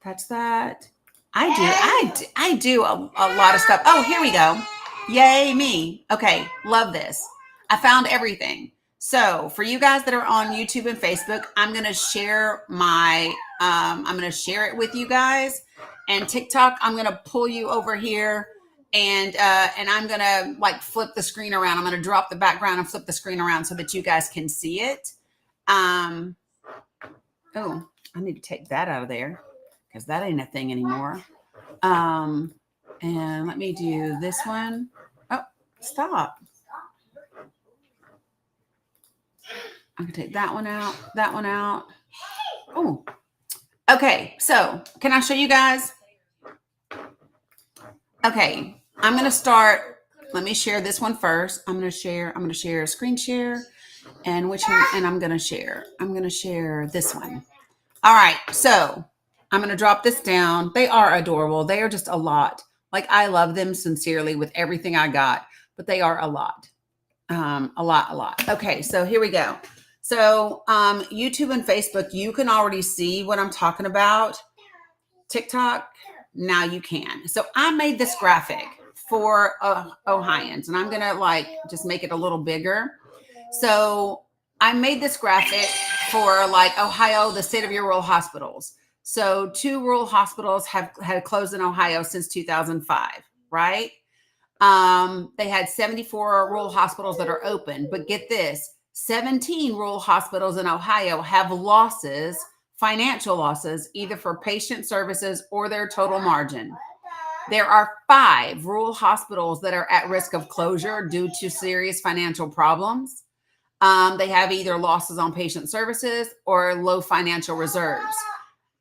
that's that. I do a lot of stuff. Oh, here we go. Yay, me. Okay, love this. I found everything. So for you guys that are on YouTube and Facebook, I'm gonna share it with you guys. And TikTok, I'm gonna pull you over here and I'm gonna like flip the screen around. I'm gonna drop the background and flip the screen around so that you guys can see it. Oh, I need to take that out of there because that ain't a thing anymore. And let me do this one. Oh, stop. I can take that one out, that one out. Oh, okay. So can I show you guys? Okay, I'm going to start. Let me share this one first. I'm going to share a screen share and I'm going to share this one. All right. So I'm going to drop this down. They are adorable. They are just a lot. Like I love them sincerely with everything I got, but they are a lot. A lot. Okay. So here we go. So YouTube and Facebook, you can already see what I'm talking about. TikTok, now you can. So I made this graphic for Ohioans, and I'm going to like just make it a little bigger. So I made this graphic for like Ohio, the state of your rural hospitals. So 2 rural hospitals had closed in Ohio since 2005, right? They had 74 rural hospitals that are open, but get this, 17 rural hospitals in Ohio have losses, financial losses, either for patient services or their total margin. There are 5 rural hospitals that are at risk of closure due to serious financial problems. They have either losses on patient services or low financial reserves.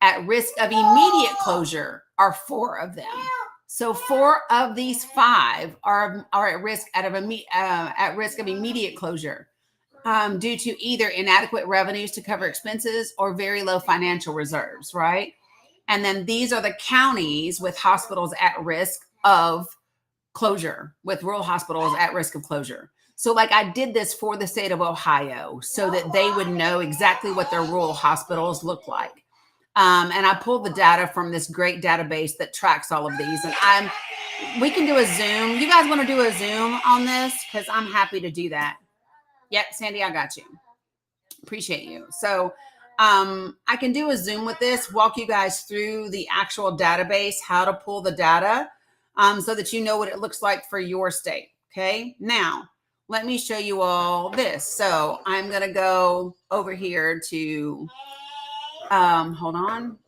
At risk of immediate closure are 4 of them. So 4 of these 5 are at risk of immediate closure due to either inadequate revenues to cover expenses or very low financial reserves, right? And then these are the counties with hospitals at risk of closure, with rural hospitals at risk of closure. So like I did this for the state of Ohio so that they would know exactly what their rural hospitals look like. And I pulled the data from this great database that tracks all of these. And we can do a Zoom. You guys want to do a Zoom on this? Because I'm happy to do that. Yep, Sandy, I got you. Appreciate you. So I can do a Zoom with this, walk you guys through the actual database, how to pull the data so that you know what it looks like for your state. Okay, now let me show you all this. So I'm going to go over here to, hold on,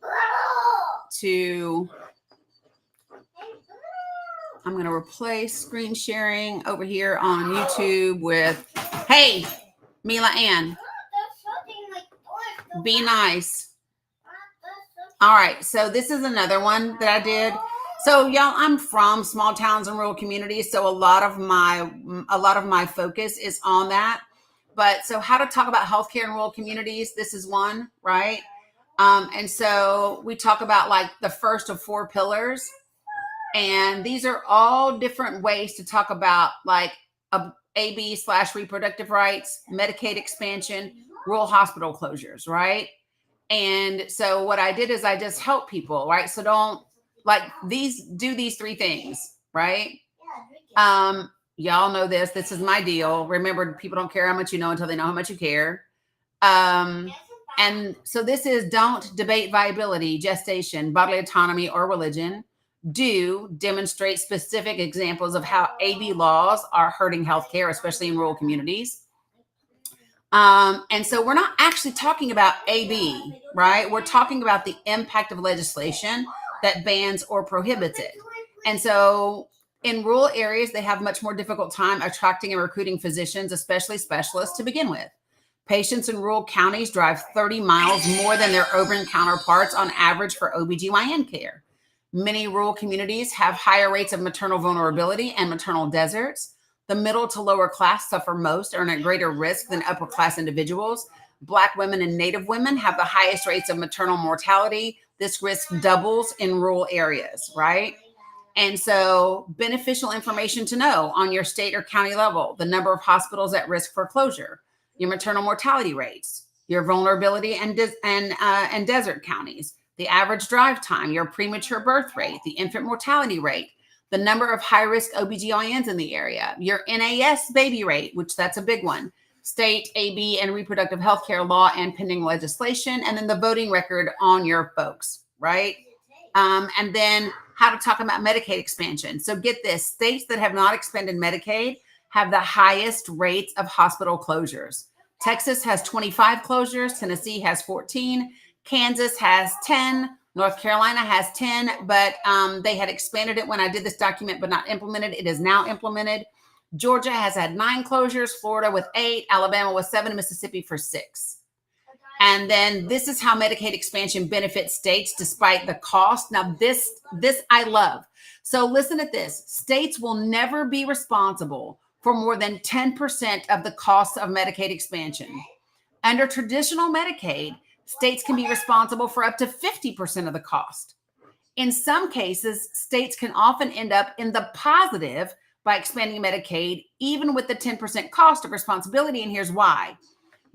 I'm going to replace screen sharing over here on YouTube with, hey, Mila Ann, be nice. All right, so this is another one that I did. So y'all, I'm from small towns and rural communities, so a lot of my focus is on that. But so how to talk about healthcare in rural communities, this is one, right? And so we talk about like the first of 4 pillars. And these are all different ways to talk about like AB/reproductive rights, Medicaid expansion, rural hospital closures, right? And so what I did is I just help people, right? So don't like do these 3 things, right? Y'all know this. This is my deal. Remember, people don't care how much you know until they know how much you care. And so this is don't debate viability, gestation, bodily autonomy, or religion. Do demonstrate specific examples of how AB laws are hurting healthcare, especially in rural communities. And so we're not actually talking about AB, right? We're talking about the impact of legislation that bans or prohibits it. And so in rural areas, they have much more difficult time attracting and recruiting physicians, especially specialists to begin with. Patients in rural counties drive 30 miles more than their urban counterparts on average for OBGYN care. Many rural communities have higher rates of maternal vulnerability and maternal deserts. The middle to lower class suffer most or are at greater risk than upper class individuals. Black women and Native women have the highest rates of maternal mortality. This risk doubles in rural areas, right? And so beneficial information to know on your state or county level, the number of hospitals at risk for closure, your maternal mortality rates, your vulnerability and desert counties, the average drive time, your premature birth rate, the infant mortality rate, the number of high-risk OBGYNs in the area, your NAS baby rate, which that's a big one, state, AB, and reproductive health care law and pending legislation, and then the voting record on your folks, right? And then how to talk about Medicaid expansion. So get this, states that have not expanded Medicaid have the highest rates of hospital closures. Texas has 25 closures, Tennessee has 14, Kansas has 10, North Carolina has 10, but they had expanded it when I did this document, but not implemented. It is now implemented. Georgia has had 9 closures, Florida with 8, Alabama with 7, Mississippi for 6. And then this is how Medicaid expansion benefits states despite the cost. Now this I love. So listen to this. States will never be responsible for more than 10% of the cost of Medicaid expansion. Under traditional Medicaid, states can be responsible for up to 50% of the cost. In some cases, states can often end up in the positive by expanding Medicaid, even with the 10% cost of responsibility. And here's why.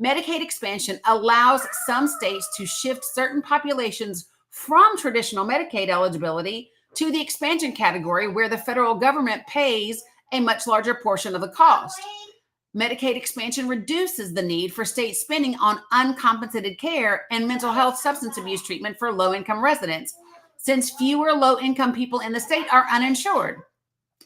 Medicaid expansion allows some states to shift certain populations from traditional Medicaid eligibility to the expansion category, where the federal government pays a much larger portion of the cost. Medicaid expansion reduces the need for state spending on uncompensated care and mental health substance abuse treatment for low-income residents, since fewer low-income people in the state are uninsured.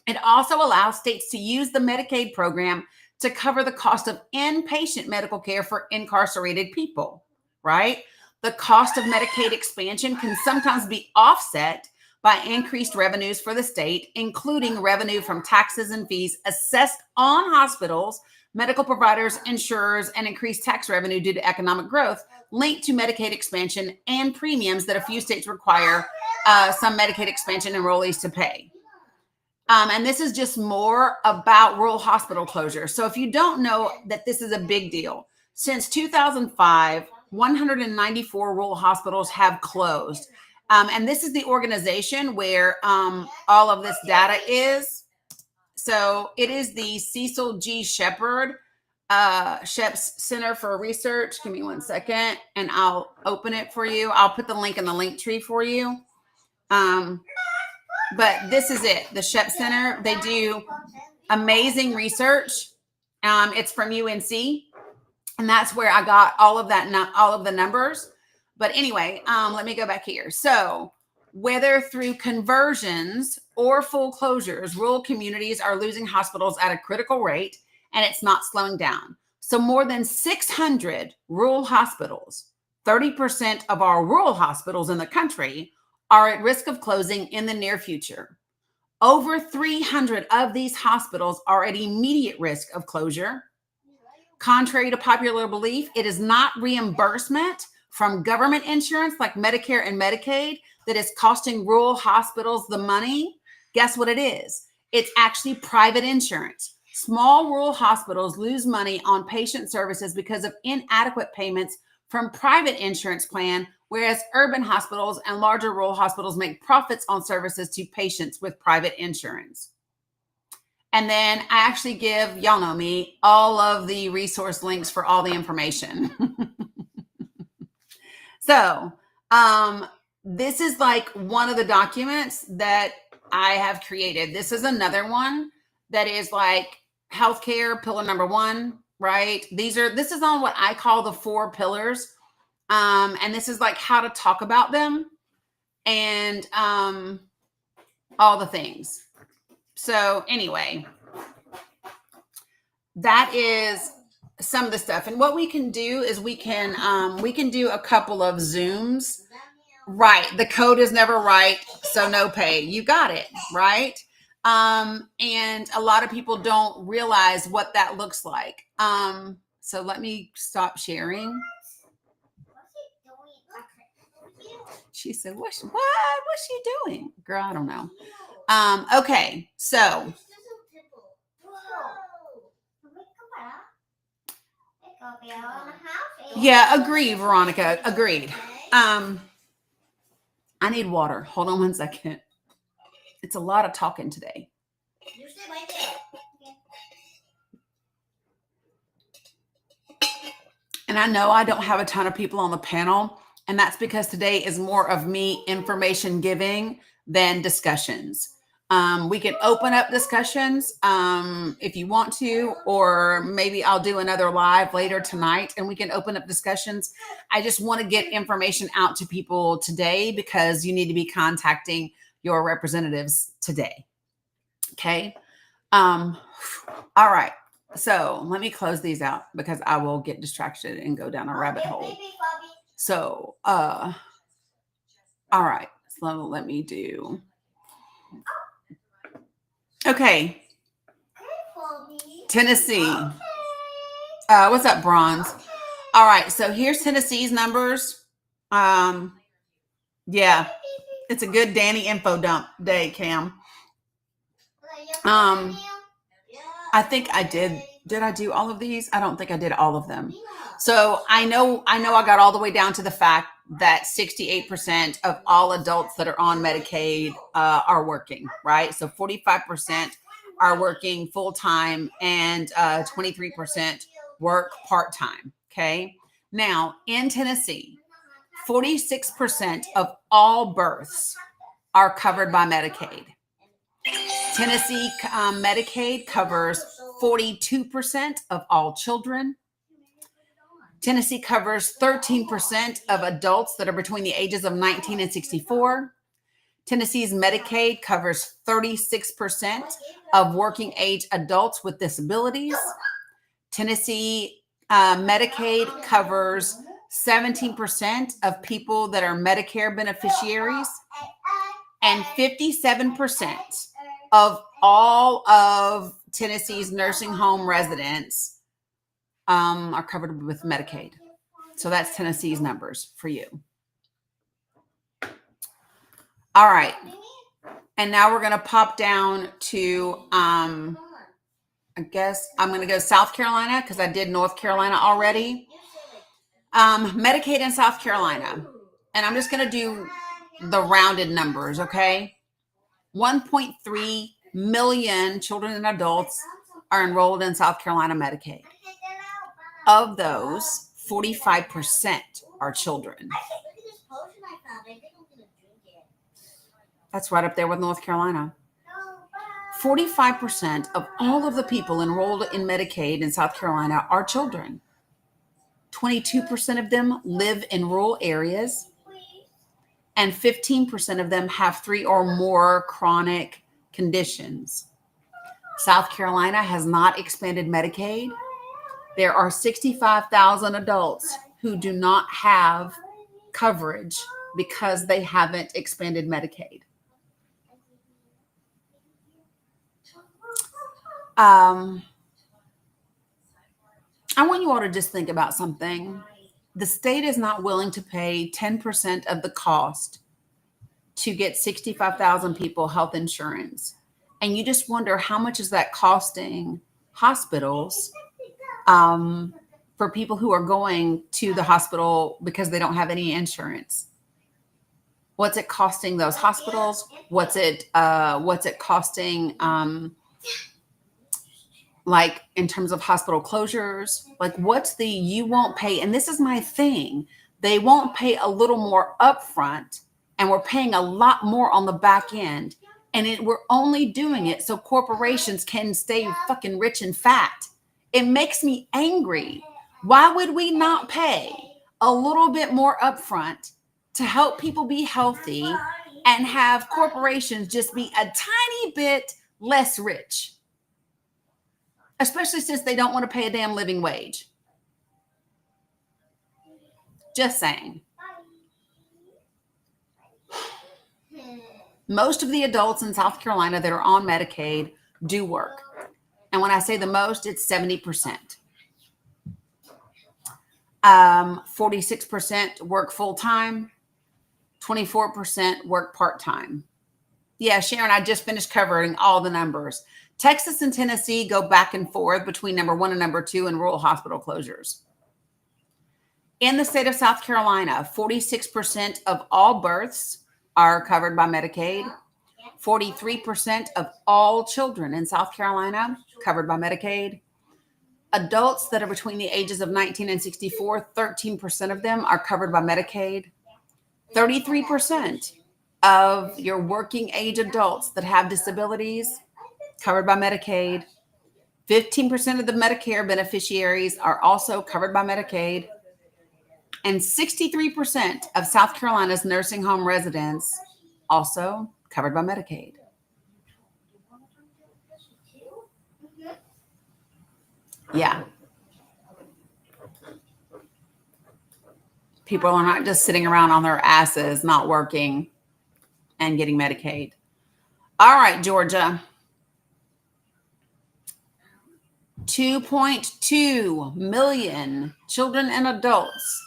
It also allows states to use the Medicaid program to cover the cost of inpatient medical care for incarcerated people, right? The cost of Medicaid expansion can sometimes be offset by increased revenues for the state, including revenue from taxes and fees assessed on hospitals, medical providers, insurers, and increased tax revenue due to economic growth linked to Medicaid expansion and premiums that a few states require some Medicaid expansion enrollees to pay. And this is just more about rural hospital closure. So if you don't know that this is a big deal, since 2005, 194 rural hospitals have closed. And this is the organization where all of this data is. So it is the Cecil G. Shepard Sheps Center for Research. Give me 1 second and I'll open it for you. I'll put the link in the link tree for you. But this is it, the Sheps Center. They do amazing research. It's from UNC, and that's where I got all of that, all of the numbers. But anyway, let me go back here. So whether through conversions or full closures, rural communities are losing hospitals at a critical rate, and it's not slowing down. So more than 600 rural hospitals, 30% of our rural hospitals in the country, are at risk of closing in the near future. Over 300 of these hospitals are at immediate risk of closure. Contrary to popular belief, it is not reimbursement from government insurance like Medicare and Medicaid that is costing rural hospitals the money. Guess what it is? It's actually private insurance. Small rural hospitals lose money on patient services because of inadequate payments from private insurance plan, whereas urban hospitals and larger rural hospitals make profits on services to patients with private insurance. And then I actually give, y'all know me, all of the resource links for all the information. So this is like one of the documents that I have created. This is another one that is like healthcare, pillar number 1, right? This is on what I call the 4 pillars. And this is like how to talk about them and all the things. So anyway, that is some of the stuff. And what we can do is we can do a couple of Zooms. Right. The code is never right. So no pay. You got it. Right. And a lot of people don't realize what that looks like. So let me stop sharing. She said, what's she doing? Girl, I don't know. Okay, so. Yeah, agreed, Veronica. Agreed. I need water. Hold on 1 second. It's a lot of talking today. You stay right there. And I know I don't have a ton of people on the panel, and that's because today is more of me information giving than discussions. We can open up discussions if you want to, or maybe I'll do another live later tonight and we can open up discussions. I just want to get information out to people today because you need to be contacting your representatives today. Okay. All right. So let me close these out because I will get distracted and go down a rabbit hole. So, all right. So let me do. Okay. Tennessee. What's up, Bronze? All right. So here's Tennessee's numbers. Yeah. It's a good Danny info dump day, Cam. I think I did. Did I do all of these? I don't think I did all of them. So I know I got all the way down to the fact that 68% of all adults that are on Medicaid are working, right? So 45% are working full-time and 23% work part-time, Okay. Now, in Tennessee, 46% of all births are covered by Medicaid. Tennessee Medicaid covers 42% of all children. Tennessee covers 13% of adults that are between the ages of 19 and 64. Tennessee's Medicaid covers 36% of working age adults with disabilities. Tennessee Medicaid covers 17% of people that are Medicare beneficiaries, and 57% of all of Tennessee's nursing home residents are covered with Medicaid. So that's Tennessee's numbers for you. All right. And now we're going to pop down to, I guess I'm going to go South Carolina because I did North Carolina already. Medicaid in South Carolina. And I'm just going to do the rounded numbers, okay? 1.3 million children and adults are enrolled in South Carolina Medicaid. Of those, 45% are children. That's right up there with North Carolina. 45% of all of the people enrolled in Medicaid in South Carolina are children. 22% of them live in rural areas, and 15% of them have 3 or more chronic conditions. South Carolina has not expanded Medicaid. There are 65,000 adults who do not have coverage because they haven't expanded Medicaid. I want you all to just think about something. The state is not willing to pay 10% of the cost to get 65,000 people health insurance. And you just wonder, how much is that costing hospitals for people who are going to the hospital because they don't have any insurance? What's it costing those hospitals? What's it costing like in terms of hospital closures? Like, what's the, you won't pay, and this is my thing, they won't pay a little more upfront, and we're paying a lot more on the back end, and we're only doing it so corporations can stay fucking rich and fat. It makes me angry. Why would we not pay a little bit more upfront to help people be healthy and have corporations just be a tiny bit less rich? Especially since they don't want to pay a damn living wage. Just saying. Most of the adults in South Carolina that are on Medicaid do work. And when I say the most, it's 70%. 46% work full-time. 24% work part-time. Yeah, Sharon, I just finished covering all the numbers. Texas and Tennessee go back and forth between number 1 and number 2 in rural hospital closures. In the state of South Carolina, 46% of all births are covered by Medicaid. 43% of all children in South Carolina covered by Medicaid. Adults that are between the ages of 19 and 64, 13% of them are covered by Medicaid. 33% of your working age adults that have disabilities covered by Medicaid. 15% of the Medicare beneficiaries are also covered by Medicaid. And 63% of South Carolina's nursing home residents also covered by Medicaid. Yeah. People are not just sitting around on their asses, not working and getting Medicaid. All right, Georgia. 2.2 million children and adults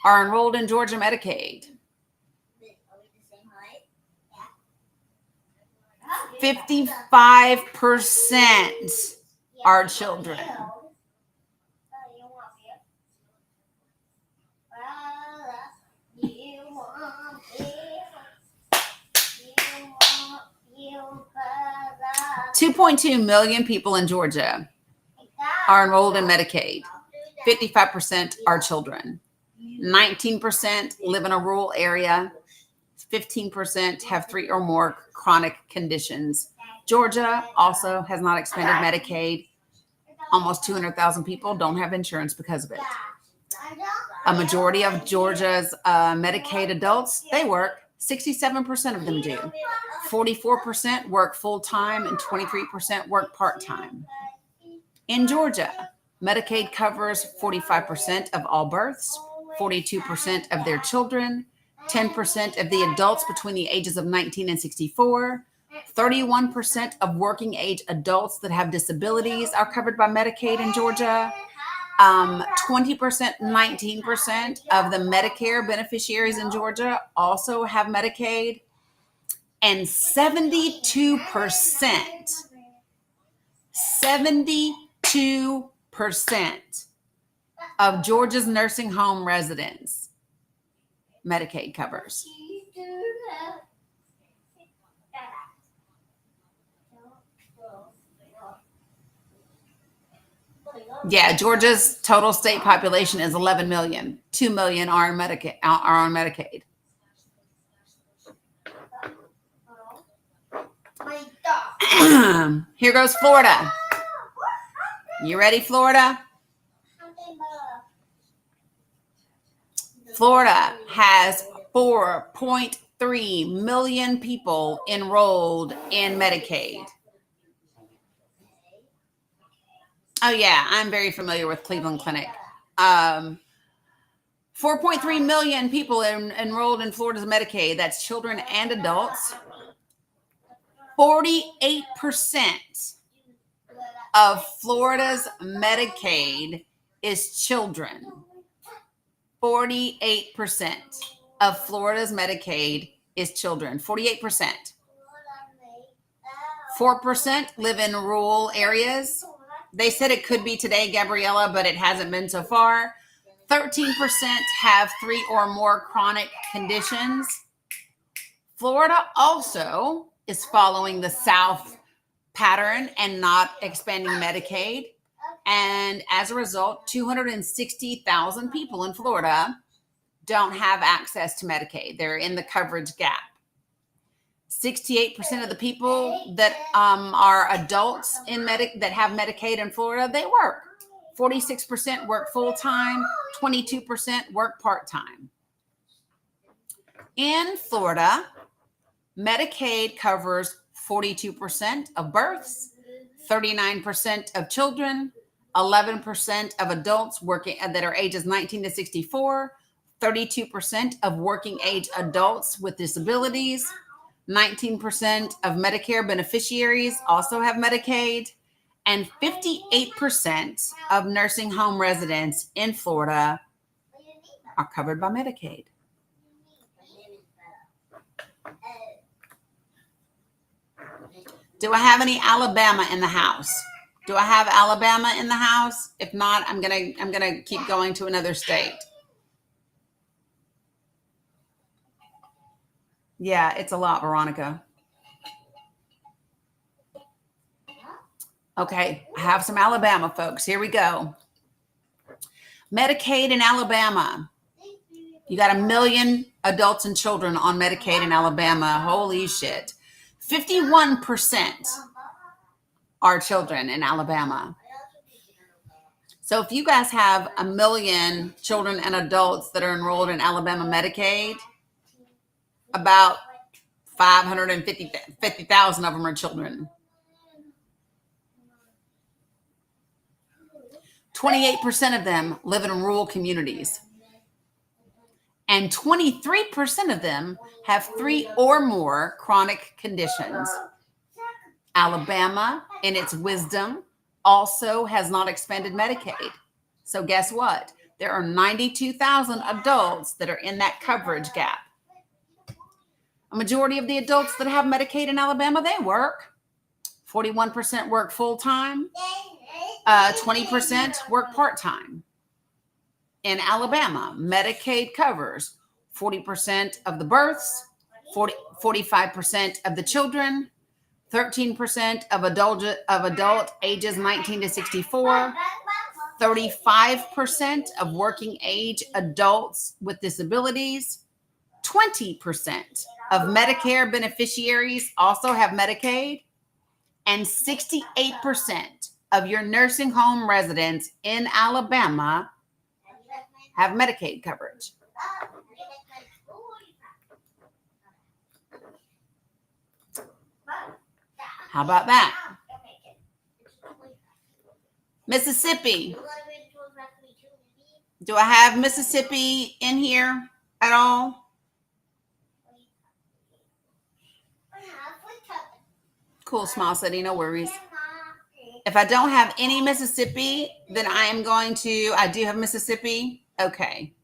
are enrolled in Georgia Medicaid. 55% are children. $2.2 million people in Georgia are enrolled in Medicaid. 55% are children. 19% live in a rural area. 15% have 3 or more chronic conditions. Georgia also has not expanded Medicaid. Almost 200,000 people don't have insurance because of it. A majority of Georgia's Medicaid adults, they work. 67% of them do. 44% work full-time and 23% work part-time. In Georgia, Medicaid covers 45% of all births, 42% of their children, 10% of the adults between the ages of 19 and 64, 31% of working age adults that have disabilities are covered by Medicaid in Georgia. 20%, 19% of the Medicare beneficiaries in Georgia also have Medicaid. And 72% of Georgia's nursing home residents, Medicaid covers. Yeah, Georgia's total state population is 11 million. 2 million are on Medicaid. Here goes Florida. You ready, Florida? Florida has 4.3 million people enrolled in Medicaid. Oh, yeah, I'm very familiar with Cleveland Clinic. 4.3 million people enrolled in Florida's Medicaid. That's children and adults. 48% of Florida's Medicaid is children. 48% of Florida's Medicaid is children. 48%. 4% live in rural areas. They said it could be today, Gabriella, but it hasn't been so far. 13% have 3 or more chronic conditions. Florida also is following the South pattern and not expanding Medicaid. And as a result, 260,000 people in Florida don't have access to Medicaid. They're in the coverage gap. 68% of the people that are adults that have Medicaid in Florida, they work. 46% work full-time, 22% work part-time. In Florida, Medicaid covers 42% of births, 39% of children, 11% of adults working that are ages 19 to 64, 32% of working age adults with disabilities, 19% of Medicare beneficiaries also have Medicaid, and 58% of nursing home residents in Florida are covered by Medicaid. Do I have any Alabama in the house? Do I have Alabama in the house? If not, I'm gonna keep going to another state. Yeah, it's a lot, Veronica. Okay, I have some Alabama folks. Here we go. Medicaid in Alabama. You got 1 million adults and children on Medicaid in Alabama. Holy shit. 51% are children in Alabama. So if you guys have 1 million children and adults that are enrolled in Alabama Medicaid, about 550,000 of them are children. 28% of them live in rural communities. And 23% of them have 3 or more chronic conditions. Alabama, in its wisdom, also has not expanded Medicaid. So guess what? There are 92,000 adults that are in that coverage gap. A majority of the adults that have Medicaid in Alabama, they work. 41% work full-time. 20% work part-time. In Alabama, Medicaid covers 40% of the births, 45% of the children, 13% of adult ages 19 to 64, 35% of working age adults with disabilities, 20% of Medicare beneficiaries also have Medicaid, and 68% of your nursing home residents in Alabama have Medicaid coverage. How about that? Mississippi. Do I have Mississippi in here at all? Cool, Small City, no worries. If I don't have any Mississippi, then I am going to, I do have Mississippi. Okay.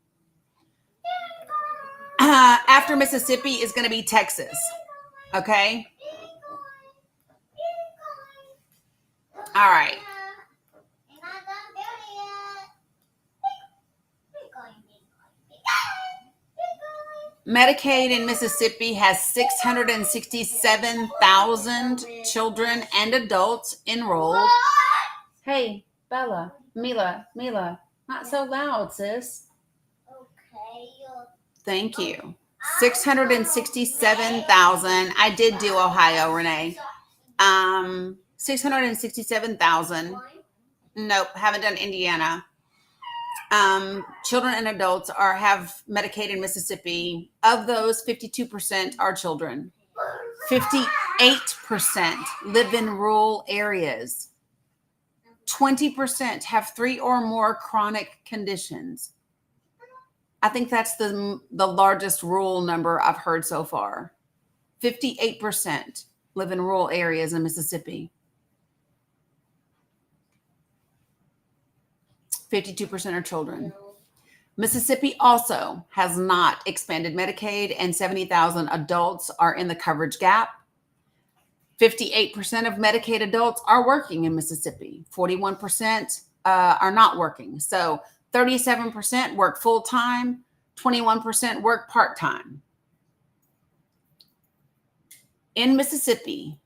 After Mississippi is going to be Texas. Okay. All right. Medicaid in Mississippi has 667,000 children and adults enrolled. Hey, Bella, Mila, not so loud, sis. Okay. Thank you. 667,000. I did do Ohio, Renee. 667,000. Nope, haven't done Indiana. Children and adults have Medicaid in Mississippi. Of those, 52% are children. 58% live in rural areas. 20% have 3 or more chronic conditions. I think that's the largest rural number I've heard so far. 58% live in rural areas in Mississippi. 52% are children. Mississippi also has not expanded Medicaid, and 70,000 adults are in the coverage gap. 58% of Medicaid adults are working in Mississippi. 41% are not working. So 37% work full-time, 21% work part-time. In Mississippi,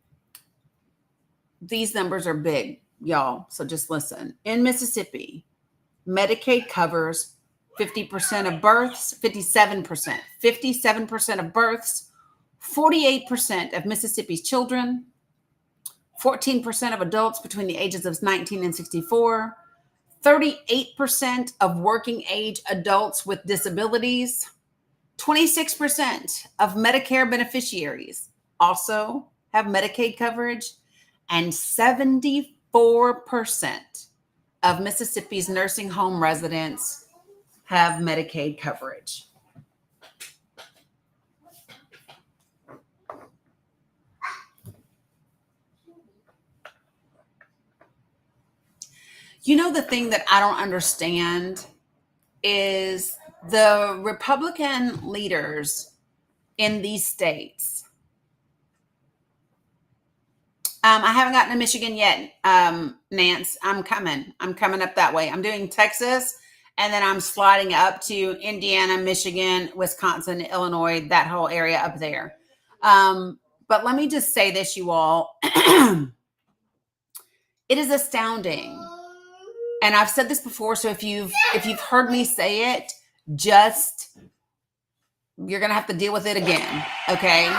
these numbers are big, y'all, so just listen. In Mississippi, Medicaid covers 50% of births, 57% of births, 48% of Mississippi's children, 14% of adults between the ages of 19 and 64, 38% of working age adults with disabilities, 26% of Medicare beneficiaries also have Medicaid coverage, and 74% of Mississippi's nursing home residents have Medicaid coverage. You know, the thing that I don't understand is the Republican leaders in these states. I haven't gotten to Michigan yet, Nance. I'm coming up that way. I'm doing Texas, and then I'm sliding up to Indiana, Michigan, Wisconsin, Illinois, that whole area up there. But let me just say this, you all. It is astounding. And I've said this before, so if you've heard me say it, you're going to have to deal with it again, okay?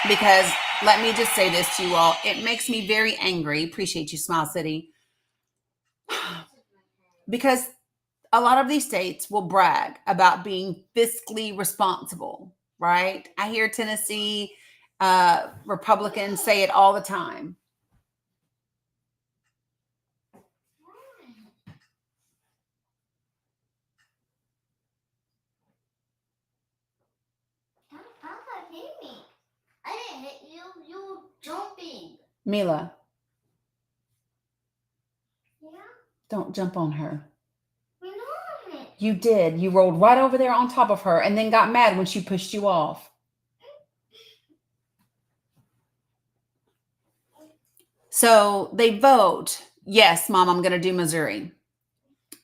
Because let me just say this to you all. It makes me very angry. Appreciate you, Smile City. Because a lot of these states will brag about being fiscally responsible, right? I hear Tennessee Republicans say it all the time. I didn't hit you. You were jumping. Mila, Yeah? don't jump on her. No. You did. You rolled right over there on top of her and then got mad when she pushed you off. So they vote, yes, Mom, I'm going to do Missouri.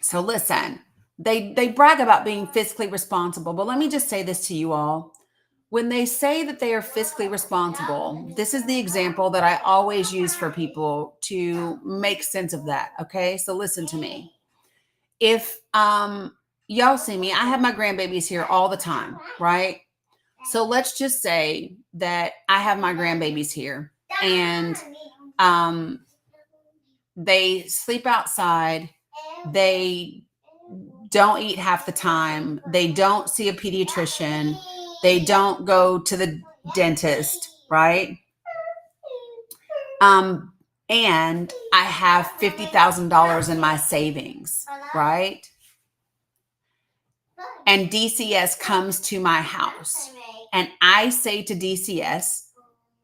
So listen, they brag about being fiscally responsible. But let me just say this to you all. When they say that they are fiscally responsible, this is the example that I always use for people to make sense of that. Okay, so listen to me. if y'all see me, I have my grandbabies here all the time, right? So let's just say that I have my grandbabies here and they sleep outside. They don't eat half the time. They don't see a pediatrician. They don't go to the dentist, right? And I have $50,000 in my savings, right? And DCS comes to my house and I say to DCS,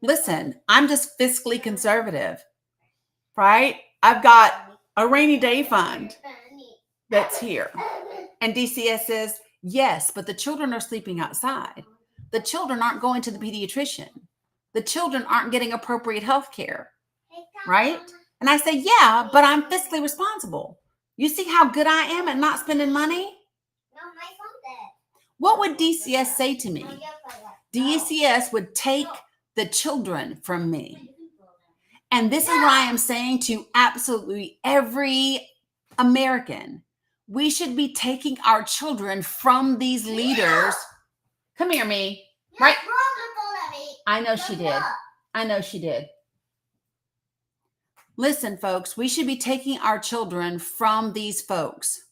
listen, I'm just fiscally conservative, right? I've got a rainy day fund that's here. And DCS says, yes, but the children are sleeping outside. The children aren't going to the pediatrician. The children aren't getting appropriate health care, right? And I say, yeah, but I'm fiscally responsible. You see how good I am at not spending money? What would DCS say to me? DCS would take the children from me. And this is what I am saying to absolutely every American. We should be taking our children from these leaders. Come here, me. Right? I know she did. I know she did. Listen, folks, we should be taking our children from these folks.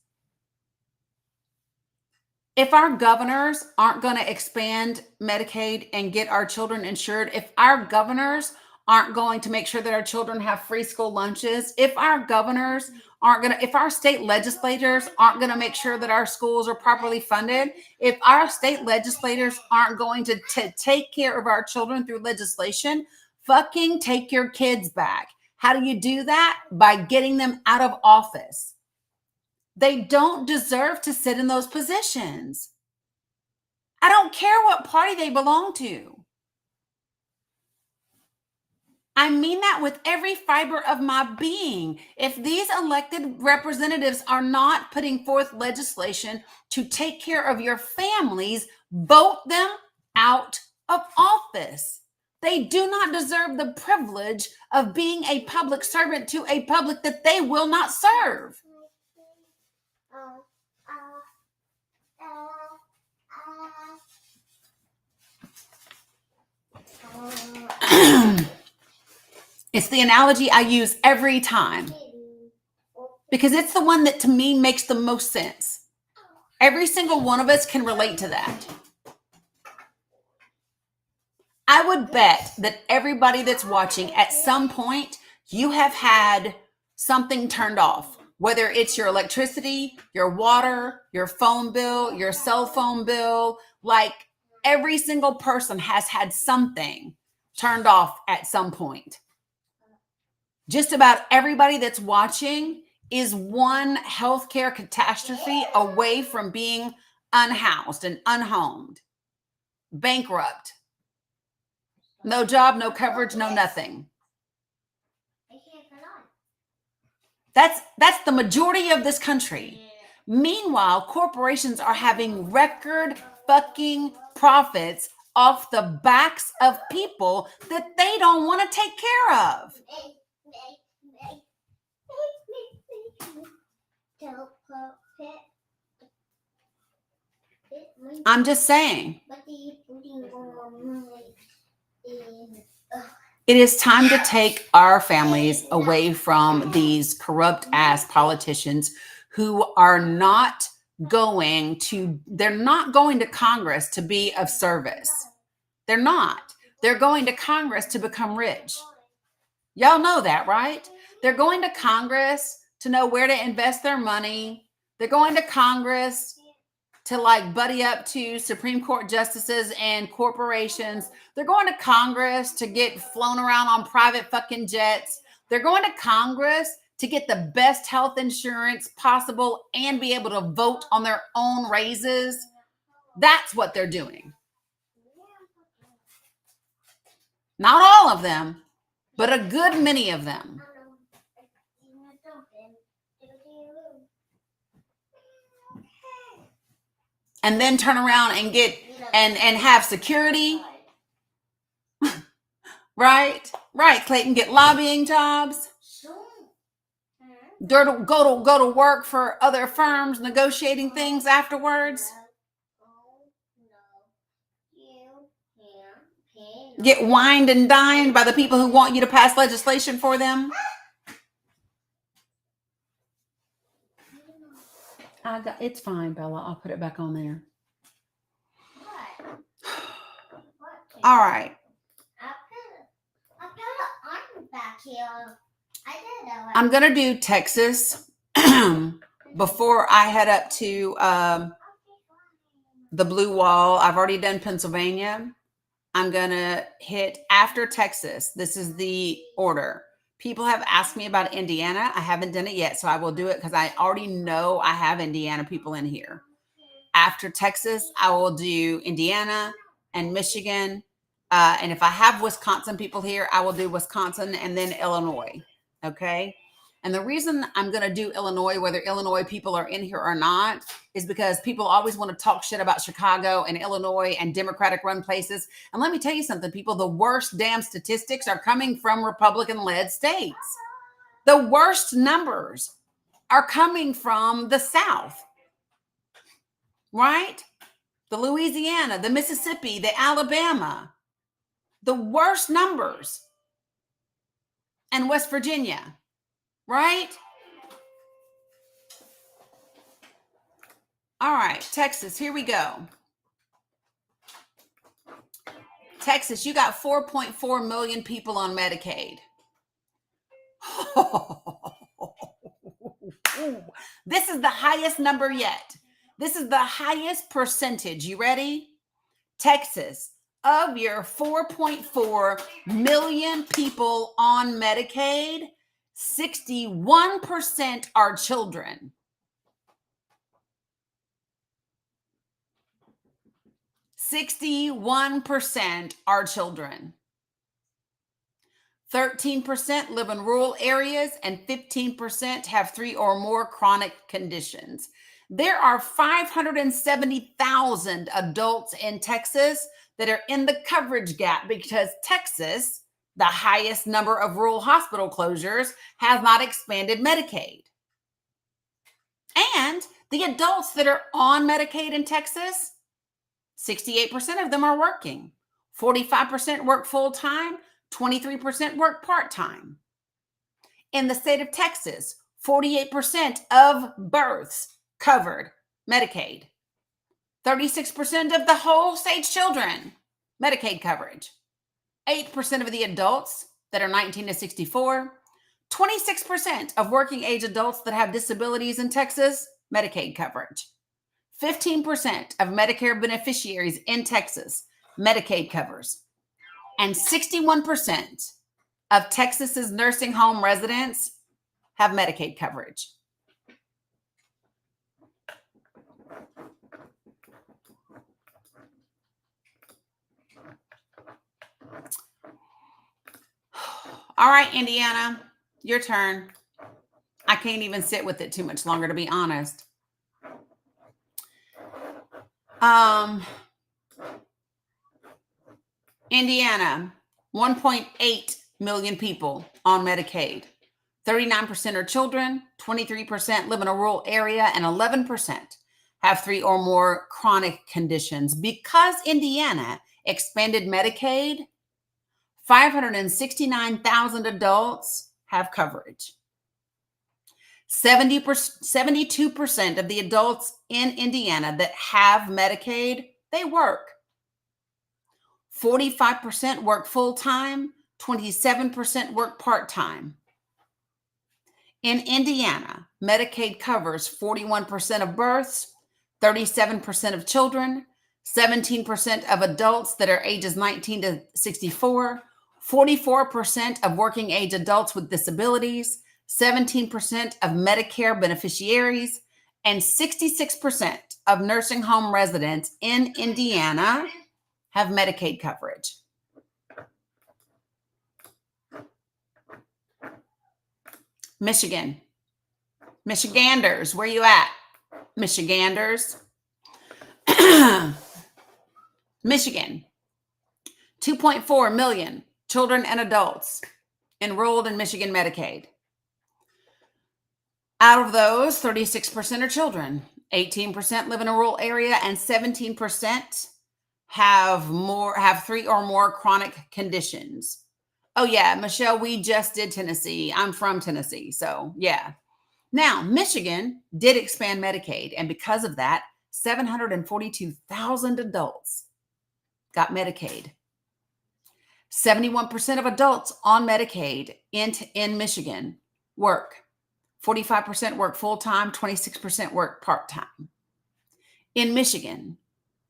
If our governors aren't going to expand Medicaid and get our children insured, if our governors aren't going to make sure that our children have free school lunches, if our governors aren't going to, if our state legislators aren't going to make sure that our schools are properly funded, if our state legislators aren't going to take care of our children through legislation, fucking take your kids back. How do you do that? By getting them out of office. They don't deserve to sit in those positions. I don't care what party they belong to. I mean that with every fiber of my being. If these elected representatives are not putting forth legislation to take care of your families, vote them out of office. They do not deserve the privilege of being a public servant to a public that they will not serve. It's the analogy I use every time because it's the one that to me makes the most sense. Every single one of us can relate to that. I would bet that everybody that's watching at some point, you have had something turned off, whether it's your electricity, your water, your phone bill, your cell phone bill. Like every single person has had something turned off at some point. Just about everybody that's watching is one healthcare catastrophe away from being unhoused and unhomed, bankrupt, no job, no coverage, no nothing. That's the majority of this country. Meanwhile, corporations are having record fucking profits off the backs of people that they don't want to take care of. I'm just saying. It is time to take our families away from these corrupt ass politicians who are not going to, they're not going to Congress to be of service. They're not. They're going to Congress to become rich. Y'all know that, right? They're going to Congress to know where to invest their money. They're going to Congress to like buddy up to Supreme Court justices and corporations. They're going to Congress to get flown around on private fucking jets. They're going to Congress to get the best health insurance possible and be able to vote on their own raises. That's what they're doing. Not all of them, but a good many of them. And then turn around and get and have security. Right, Clayton, get lobbying jobs. Go to work for other firms negotiating things afterwards? Get wined and dined by the people who want you to pass legislation for them? It's fine, Bella. I'll put it back on there. All right. I put it on back here. I did it. I'm going to do Texas before I head up to the blue wall. I've already done Pennsylvania. I'm going to hit after Texas. This is the order. People have asked me about Indiana. I haven't done it yet, so I will do it because I already know I have Indiana people in here. After Texas, I will do Indiana and Michigan. And if I have Wisconsin people here, I will do Wisconsin and then Illinois. Okay. And the reason I'm going to do Illinois, whether Illinois people are in here or not, is because people always want to talk shit about Chicago and Illinois and Democratic run places. And let me tell you something, people, the worst damn statistics are coming from Republican led states. The worst numbers are coming from the South, right? The Louisiana, the Mississippi, the Alabama, the worst numbers, and West Virginia. Right? All right, Texas, here we go. Texas, you got 4.4 million people on Medicaid. This is the highest number yet. This is the highest percentage. You ready? Texas, of your 4.4 million people on Medicaid, 61% are children. 61% are children. 13% live in rural areas and 15% have 3 or more chronic conditions. There are 570,000 adults in Texas that are in the coverage gap because Texas, the highest number of rural hospital closures, has not expanded Medicaid. And the adults that are on Medicaid in Texas, 68% of them are working. 45% work full-time, 23% work part-time. In the state of Texas, 48% of births covered Medicaid. 36% of the whole state's children, Medicaid coverage. 8% of the adults that are 19 to 64, 26% of working age adults that have disabilities in Texas, Medicaid coverage. 15% of Medicare beneficiaries in Texas, Medicaid covers. And 61% of Texas's nursing home residents have Medicaid coverage. All right, Indiana, your turn. I can't even sit with it too much longer, to be honest. Indiana, 1.8 million people on Medicaid. 39% are children, 23% live in a rural area, and 11% have 3 or more chronic conditions. Because Indiana expanded Medicaid, 569,000 adults have coverage. 72% of the adults in Indiana that have Medicaid, they work. 45% work full-time, 27% work part-time. In Indiana, Medicaid covers 41% of births, 37% of children, 17% of adults that are ages 19 to 64, 44% of working age adults with disabilities, 17% of Medicare beneficiaries, and 66% of nursing home residents in Indiana have Medicaid coverage. Michigan. Michiganders, where you at? Michiganders. Michigan. 2.4 million children and adults enrolled in Michigan Medicaid. Out of those, 36% are children, 18% live in a rural area, and 17% have 3 or more chronic conditions. Oh yeah, Michelle, we just did Tennessee. I'm from Tennessee, so yeah. Now, Michigan did expand Medicaid, and because of that, 742,000 adults got Medicaid. 71% of adults on Medicaid in Michigan work. 45% work full-time, 26% work part-time. In Michigan,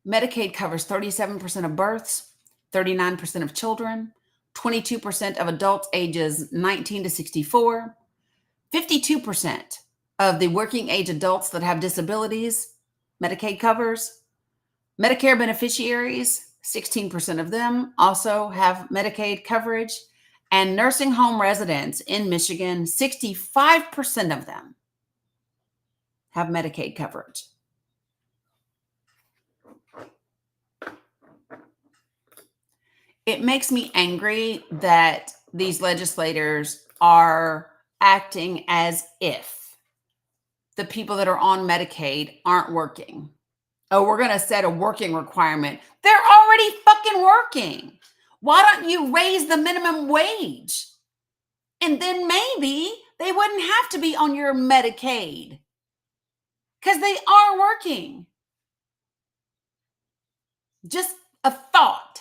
Medicaid covers 37% of births, 39% of children, 22% of adults ages 19 to 64, 52% of the working age adults that have disabilities, Medicaid covers. Medicare beneficiaries, 16% of them also have Medicaid coverage. And nursing home residents in Michigan, 65% of them have Medicaid coverage. It makes me angry that these legislators are acting as if the people that are on Medicaid aren't working. Oh, we're going to set a working requirement. They're already fucking working. Why don't you raise the minimum wage? And then maybe they wouldn't have to be on your Medicaid because they are working. Just a thought.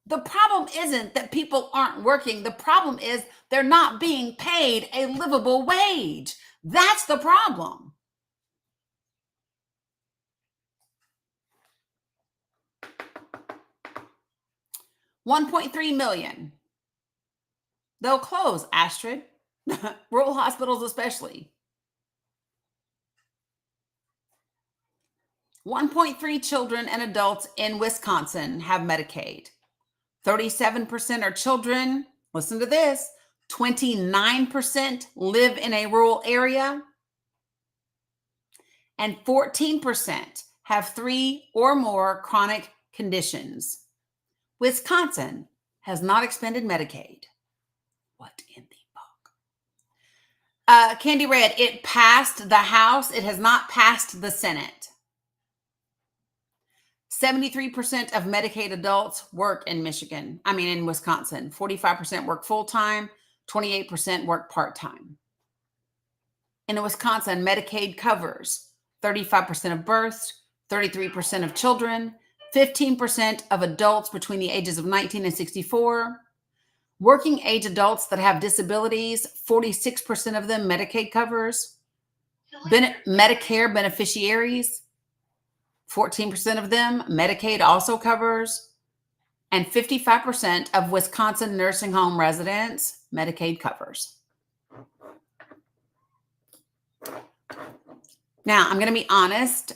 The problem isn't that people aren't working. The problem is they're not being paid a livable wage. That's the problem. $1.3 million. They'll close, Astrid. Rural hospitals especially. 1.3 children and adults in Wisconsin have Medicaid. 37% are children. Listen to this. 29% live in a rural area. And 14% have 3 or more chronic conditions. Wisconsin has not expanded Medicaid. What in the fuck? Candy Red, it passed the House. It has not passed the Senate. 73% of Medicaid adults work in in Wisconsin. 45% work full-time, 28% work part-time. In Wisconsin, Medicaid covers 35% of births, 33% of children, 15% of adults between the ages of 19 and 64. Working age adults that have disabilities, 46% of them Medicaid covers. Medicare beneficiaries, 14% of them Medicaid also covers. And 55% of Wisconsin nursing home residents Medicaid covers. Now, I'm going to be honest.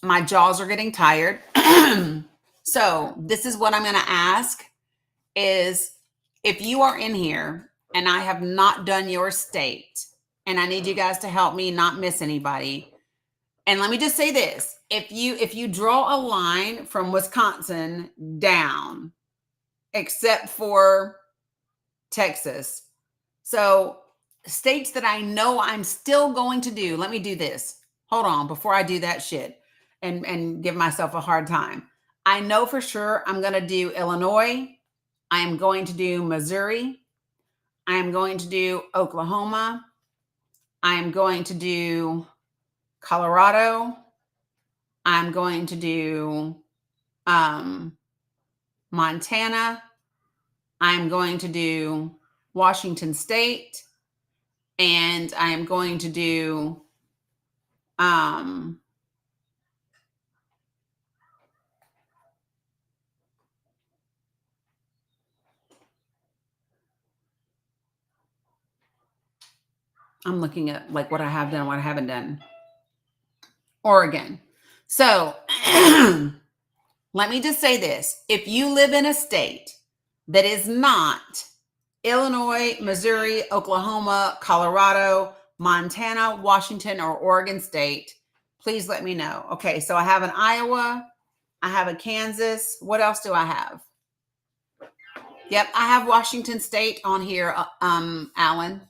My jaws are getting tired. So this is what I'm going to ask is if you are in here and I have not done your state and I need you guys to help me not miss anybody. And let me just say this. If you draw a line from Wisconsin down, except for Texas. So states that I know I'm still going to do. Let me do this. Hold on before I do that shit and give myself a hard time. I know for sure I'm going to do Illinois. I am going to do Missouri. I am going to do Oklahoma. I am going to do Colorado. I'm going to do Montana. I'm going to do Washington State. And I am going to do I'm looking at like what I have done, what I haven't done. Oregon. So let me just say this. If you live in a state that is not Illinois, Missouri, Oklahoma, Colorado, Montana, Washington, or Oregon State, please let me know. Okay, so I have an Iowa. I have a Kansas. What else do I have? Yep, I have Washington State on here, Alan.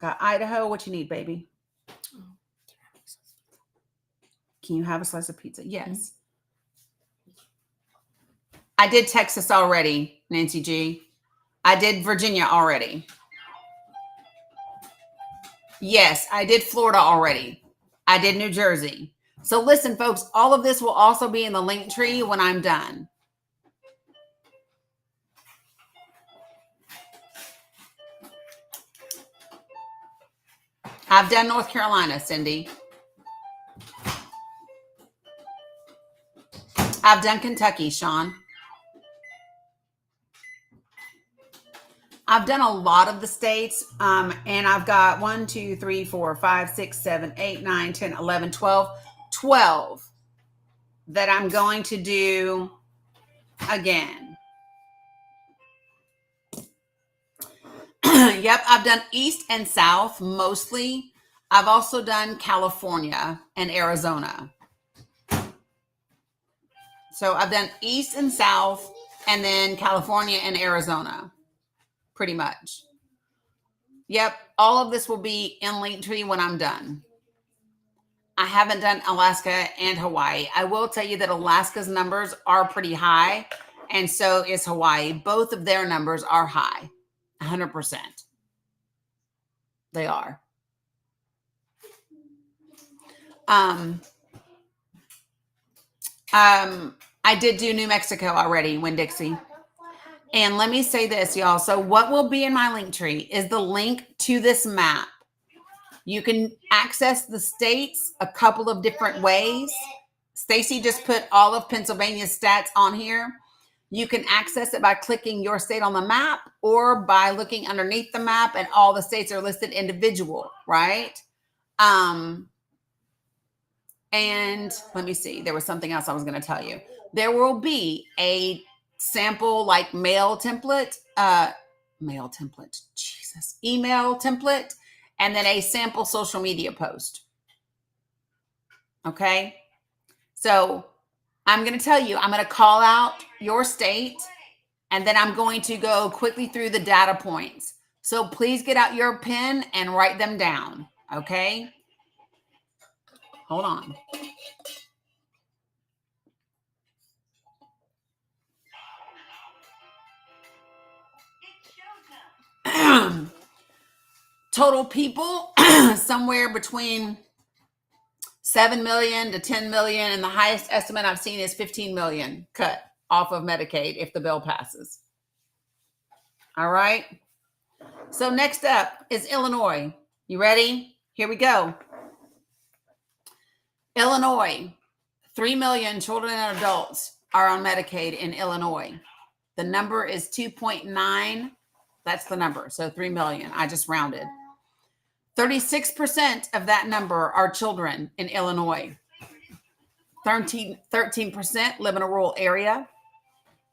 Got Idaho. What you need, baby? Can you have a slice of pizza? Yes. I did Texas already, Nancy G. I did Virginia already. Yes, I did Florida already. I did New Jersey. So listen, folks, all of this will also be in the link tree when I'm done. I've done North Carolina, Cindy. I've done Kentucky, Sean. I've done a lot of the states, and I've got 1, 2, 3, 4, 5, 6, 7, 8, 9, 10, 11, 12 that I'm going to do again. Yep, I've done East and South mostly. I've also done California and Arizona. So I've done East and South and then California and Arizona, pretty much. Yep, all of this will be in Linktree when I'm done. I haven't done Alaska and Hawaii. I will tell you that Alaska's numbers are pretty high, and so is Hawaii. Both of their numbers are high, 100%. They are. I did do New Mexico already, Winn-Dixie. And let me say this, y'all. So what will be in my link tree is the link to this map. You can access the states a couple of different ways. Stacy just put all of Pennsylvania's stats on here. You can access it by clicking your state on the map or by looking underneath the map, and all the states are listed individual, right? And let me see. There was something else I was going to tell you. There will be a sample like email template, and then a sample social media post. Okay. So I'm going to tell you, I'm going to call out your state, and then I'm going to go quickly through the data points. So please get out your pen and write them down. Okay. Hold on. Total people, somewhere between 7 million to 10 million. And the highest estimate I've seen is 15 million cut off of Medicaid if the bill passes. All right. So next up is Illinois. You ready? Here we go. Illinois, 3 million children and adults are on Medicaid in Illinois. The number is 2.9. That's the number. So 3 million. I just rounded. 36% of that number are children in Illinois. 13% live in a rural area,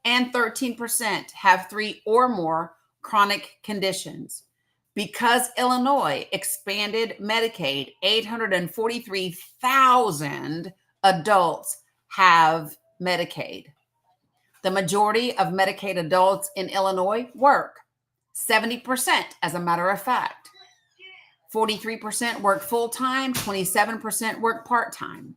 and 13% have 3 or more chronic conditions. Because Illinois expanded Medicaid, 843,000 adults have Medicaid. The majority of Medicaid adults in Illinois work. 70%, as a matter of fact. 43% work full-time, 27% work part-time.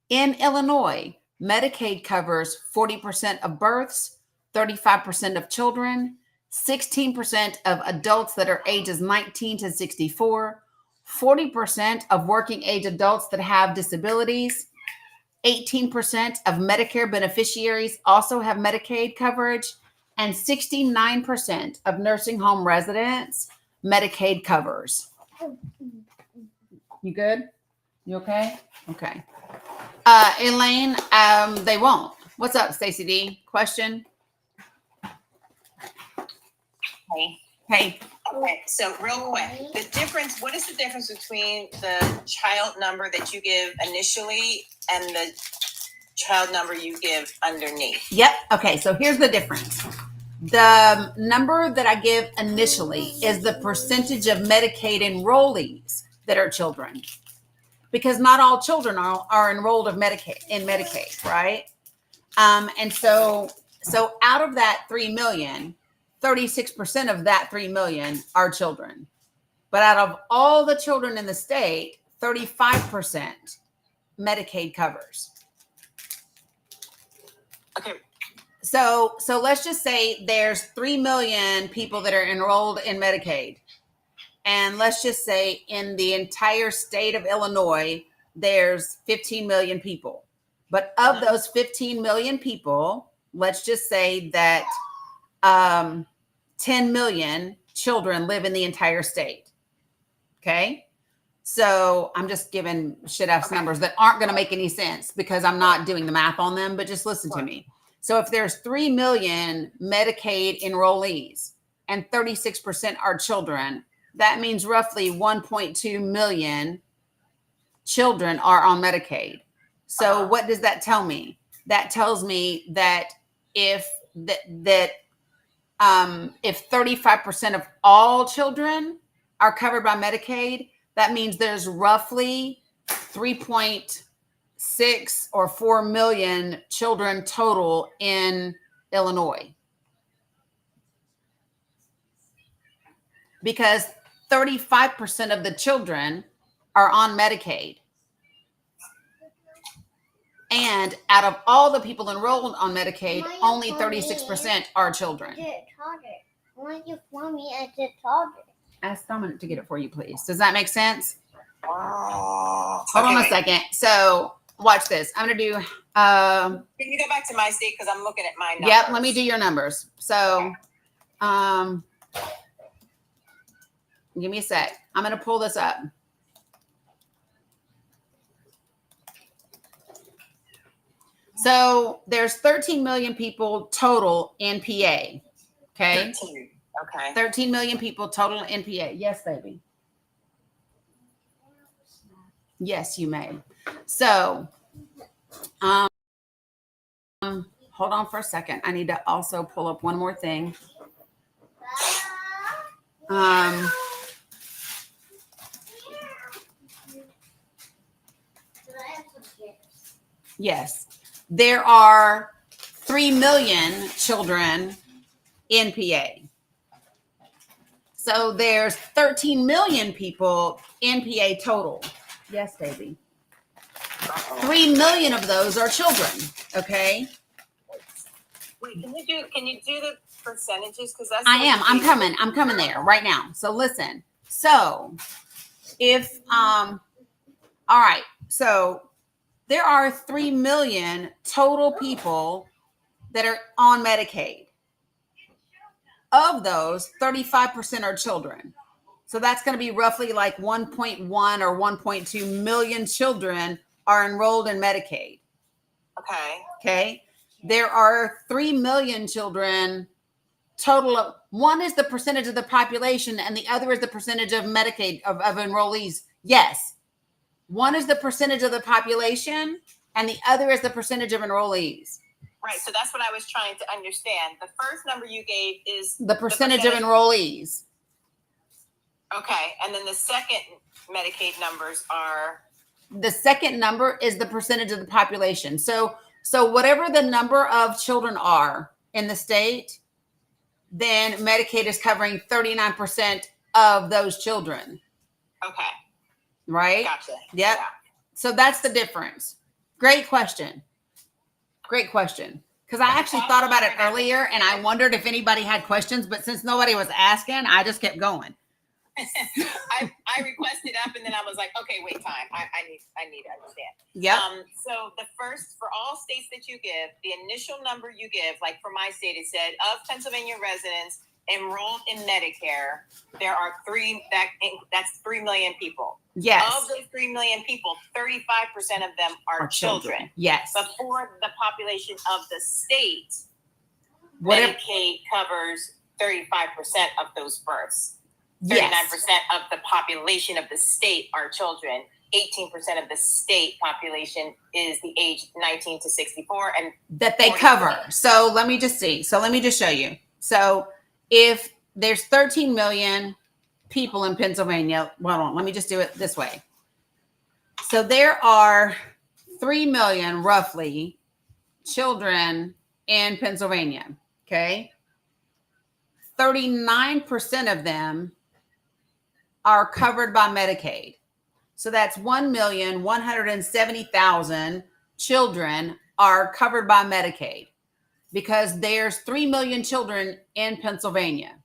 In Illinois, Medicaid covers 40% of births, 35% of children, 16% of adults that are ages 19 to 64, 40% of working age adults that have disabilities, 18% of Medicare beneficiaries also have Medicaid coverage, and 69% of nursing home residents Medicaid covers. You good? You okay? Okay. Elaine, they won't. What's up, Stacey D? Question? Hey. Okay, so real quick, the difference, what is the difference between the child number that you give initially and the child number you give underneath? Yep. Okay, so here's the difference. The number that I give initially is the percentage of Medicaid enrollees that are children, because not all children are enrolled in Medicaid, right? And so out of that 3 million, 36% of that 3 million are children. But out of all the children in the state, 35% Medicaid covers. Okay. So let's just say there's 3 million people that are enrolled in Medicaid. And let's just say in the entire state of Illinois, there's 15 million people. But of those 15 million people, let's just say that 10 million children live in the entire state. Okay. So I'm just giving shit ass numbers that aren't going to make any sense because I'm not doing the math on them, but just listen to me. So if there's 3 million Medicaid enrollees and 36% are children, that means roughly 1.2 million children are on Medicaid. So what does that tell me? That tells me that if 35% of all children are covered by Medicaid, that means there's roughly 3.6 or 4 million children total in Illinois. Because 35% of the children are on Medicaid. And out of all the people enrolled on Medicaid, only 36% are children. Why you want me at the target? Ask Dominic to get it for you, please. Does that make sense? Hold on a second. So watch this. I'm going to do... Can you go back to my state? Because I'm looking at my numbers. Yep, let me do your numbers. So give me a sec. I'm going to pull this up. So there's 13 million people total in PA. Okay. 13. Okay. 13 million people total in PA. Yes, baby. Yes, you may. So, hold on for a second. I need to also pull up one more thing. Yes, there are 3 million children in PA. So there's 13 million people in PA total. Yes, baby. 3 million of those are children. Okay. Wait, can you do the percentages? Because that's I'm coming there right now. So listen. So if all right. So there are 3 million total people that are on Medicaid. Of those, 35% are children. So that's going to be roughly like 1.1 or 1.2 million children are enrolled in Medicaid. Okay. Okay. There are 3 million children total. Of, one is the percentage of the population and the other is the percentage of Medicaid of enrollees. Yes. One is the percentage of the population and the other is the percentage of enrollees. Right. So that's what I was trying to understand. The first number you gave is the percentage of enrollees. Okay. And then the second Medicaid numbers are? The second number is the percentage of the population. So whatever the number of children are in the state, then Medicaid is covering 39% of those children. Okay. Right? Gotcha. Yep. Yeah. So that's the difference. Great question. Great question. Because I actually thought about it earlier and I wondered if anybody had questions, but since nobody was asking, I just kept going. I requested up and then I was like, okay, wait, time. I need to understand. Yeah. So the first, for all states that you give, the initial number you give, like for my state, it said of Pennsylvania residents enrolled in Medicare, there are that's 3 million people. Yes. Of those 3 million people, 35% of them are children. Yes. But for the population of the state, Medicaid covers 35% of those births. 39% yes. of the population of the state are children. 18% of the state population is the age 19 to 64. And that they cover. So let me just see. So let me just show you. So if there's 13 million people in Pennsylvania, hold on, let me just do it this way. So there are 3 million roughly children in Pennsylvania. Okay. 39% of them are covered by Medicaid. So that's 1,170,000 children are covered by Medicaid because there's 3 million children in Pennsylvania.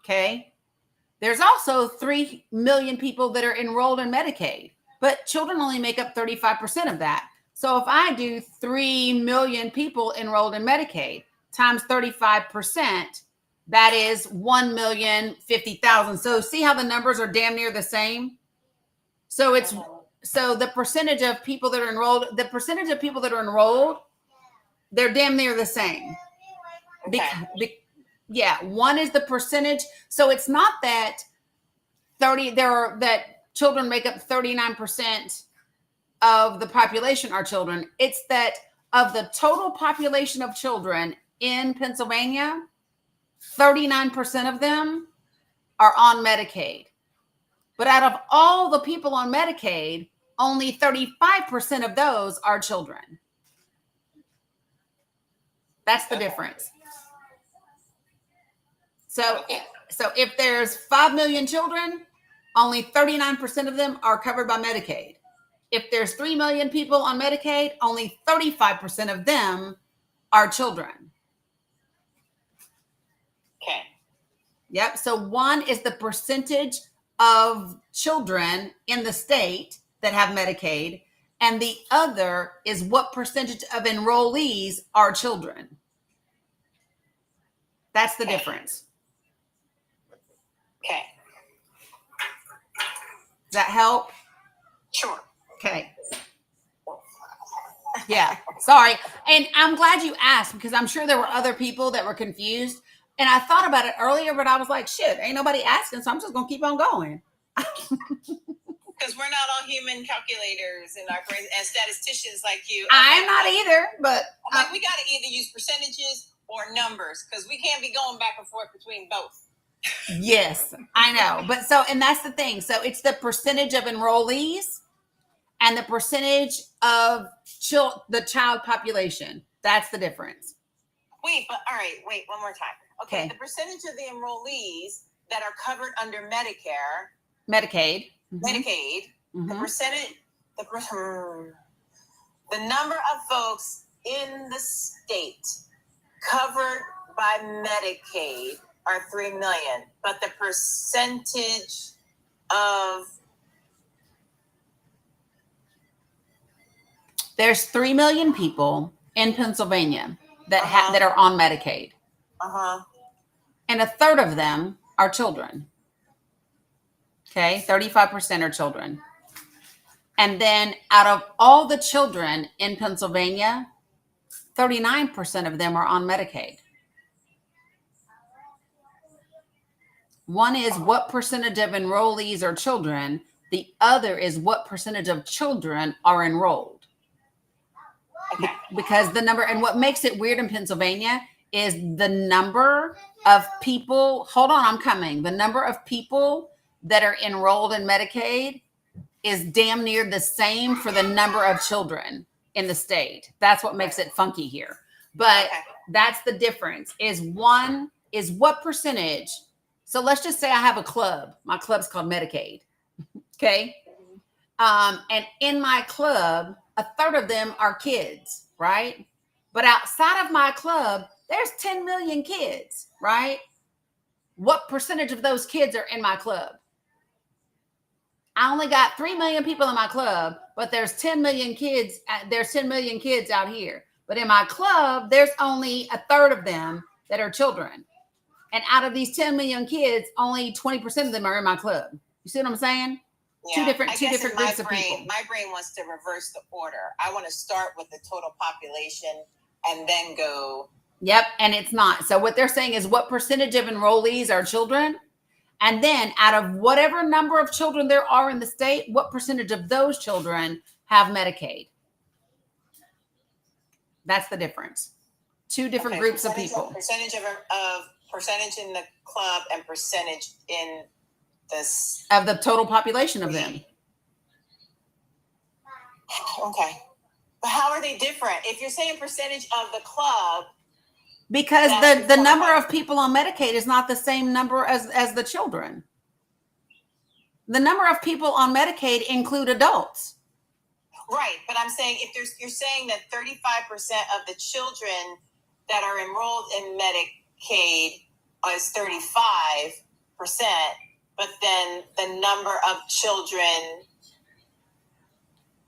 Okay. There's also 3 million people that are enrolled in Medicaid, but children only make up 35% of that. So if I do 3 million people enrolled in Medicaid times 35%, that is 1,050,000. So see how the numbers are damn near the same? So the percentage of people that are enrolled, they're damn near the same. Okay. Yeah, one is the percentage. So it's not that that children make up 39% of the population are children. It's that of the total population of children in Pennsylvania, 39% of them are on Medicaid. But out of all the people on Medicaid, only 35% of those are children. That's the difference. So if there's 5 million children, only 39% of them are covered by Medicaid. If there's 3 million people on Medicaid, only 35% of them are children. Okay. Yep. So one is the percentage of children in the state that have Medicaid, and the other is what percentage of enrollees are children. That's the difference. Okay. Does that help? Sure. Okay. Yeah. Sorry. And I'm glad you asked because I'm sure there were other people that were confused. And I thought about it earlier, but I was like, shit, ain't nobody asking. So I'm just going to keep on going. Because we're not all human calculators in our brains and statisticians like you. I'm not either, but I'm like, we got to either use percentages or numbers because we can't be going back and forth between both. Yes, I know. But and that's the thing. So it's the percentage of enrollees and the percentage of the child population. That's the difference. Wait, one more time. Okay. The percentage of the enrollees that are covered under Medicaid. Mm-hmm. The percentage, the number of folks in the state covered by Medicaid are 3 million, but the percentage of there's 3 million people in Pennsylvania that that are on Medicaid. And a third of them are children. Okay, 35% are children. And then out of all the children in Pennsylvania, 39% of them are on Medicaid. One is what percentage of enrollees are children. The other is what percentage of children are enrolled. Okay. Because the number, and what makes it weird in Pennsylvania is the number of people, hold on, I'm coming. The number of people that are enrolled in Medicaid is damn near the same for the number of children in the state. That's what makes it funky here. But that's the difference is one is what percentage. So let's just say I have a club. My club's called Medicaid. Okay. And in my club, a third of them are kids, right? But outside of my club, there's 10 million kids, right? What percentage of those kids are in my club? I only got 3 million people in my club, but there's 10 million kids. There's 10 million kids out here. But in my club, there's only a third of them that are children. And out of these 10 million kids, only 20% of them are in my club. You see what I'm saying? Yeah, two different groups of people. My brain wants to reverse the order. I want to start with the total population and then go. Yep, and it's not. So what they're saying is what percentage of enrollees are children? And then out of whatever number of children there are in the state, what percentage of those children have Medicaid? That's the difference. Two different groups of people. Percentage in the club and percentage in this of the total population of them. Okay. But how are they different? If you're saying percentage of the club, because the number of people on Medicaid is not the same number as the children. The number of people on Medicaid include adults. Right, but I'm saying you're saying that 35% of the children that are enrolled in Medicaid is 35%, but then the number of children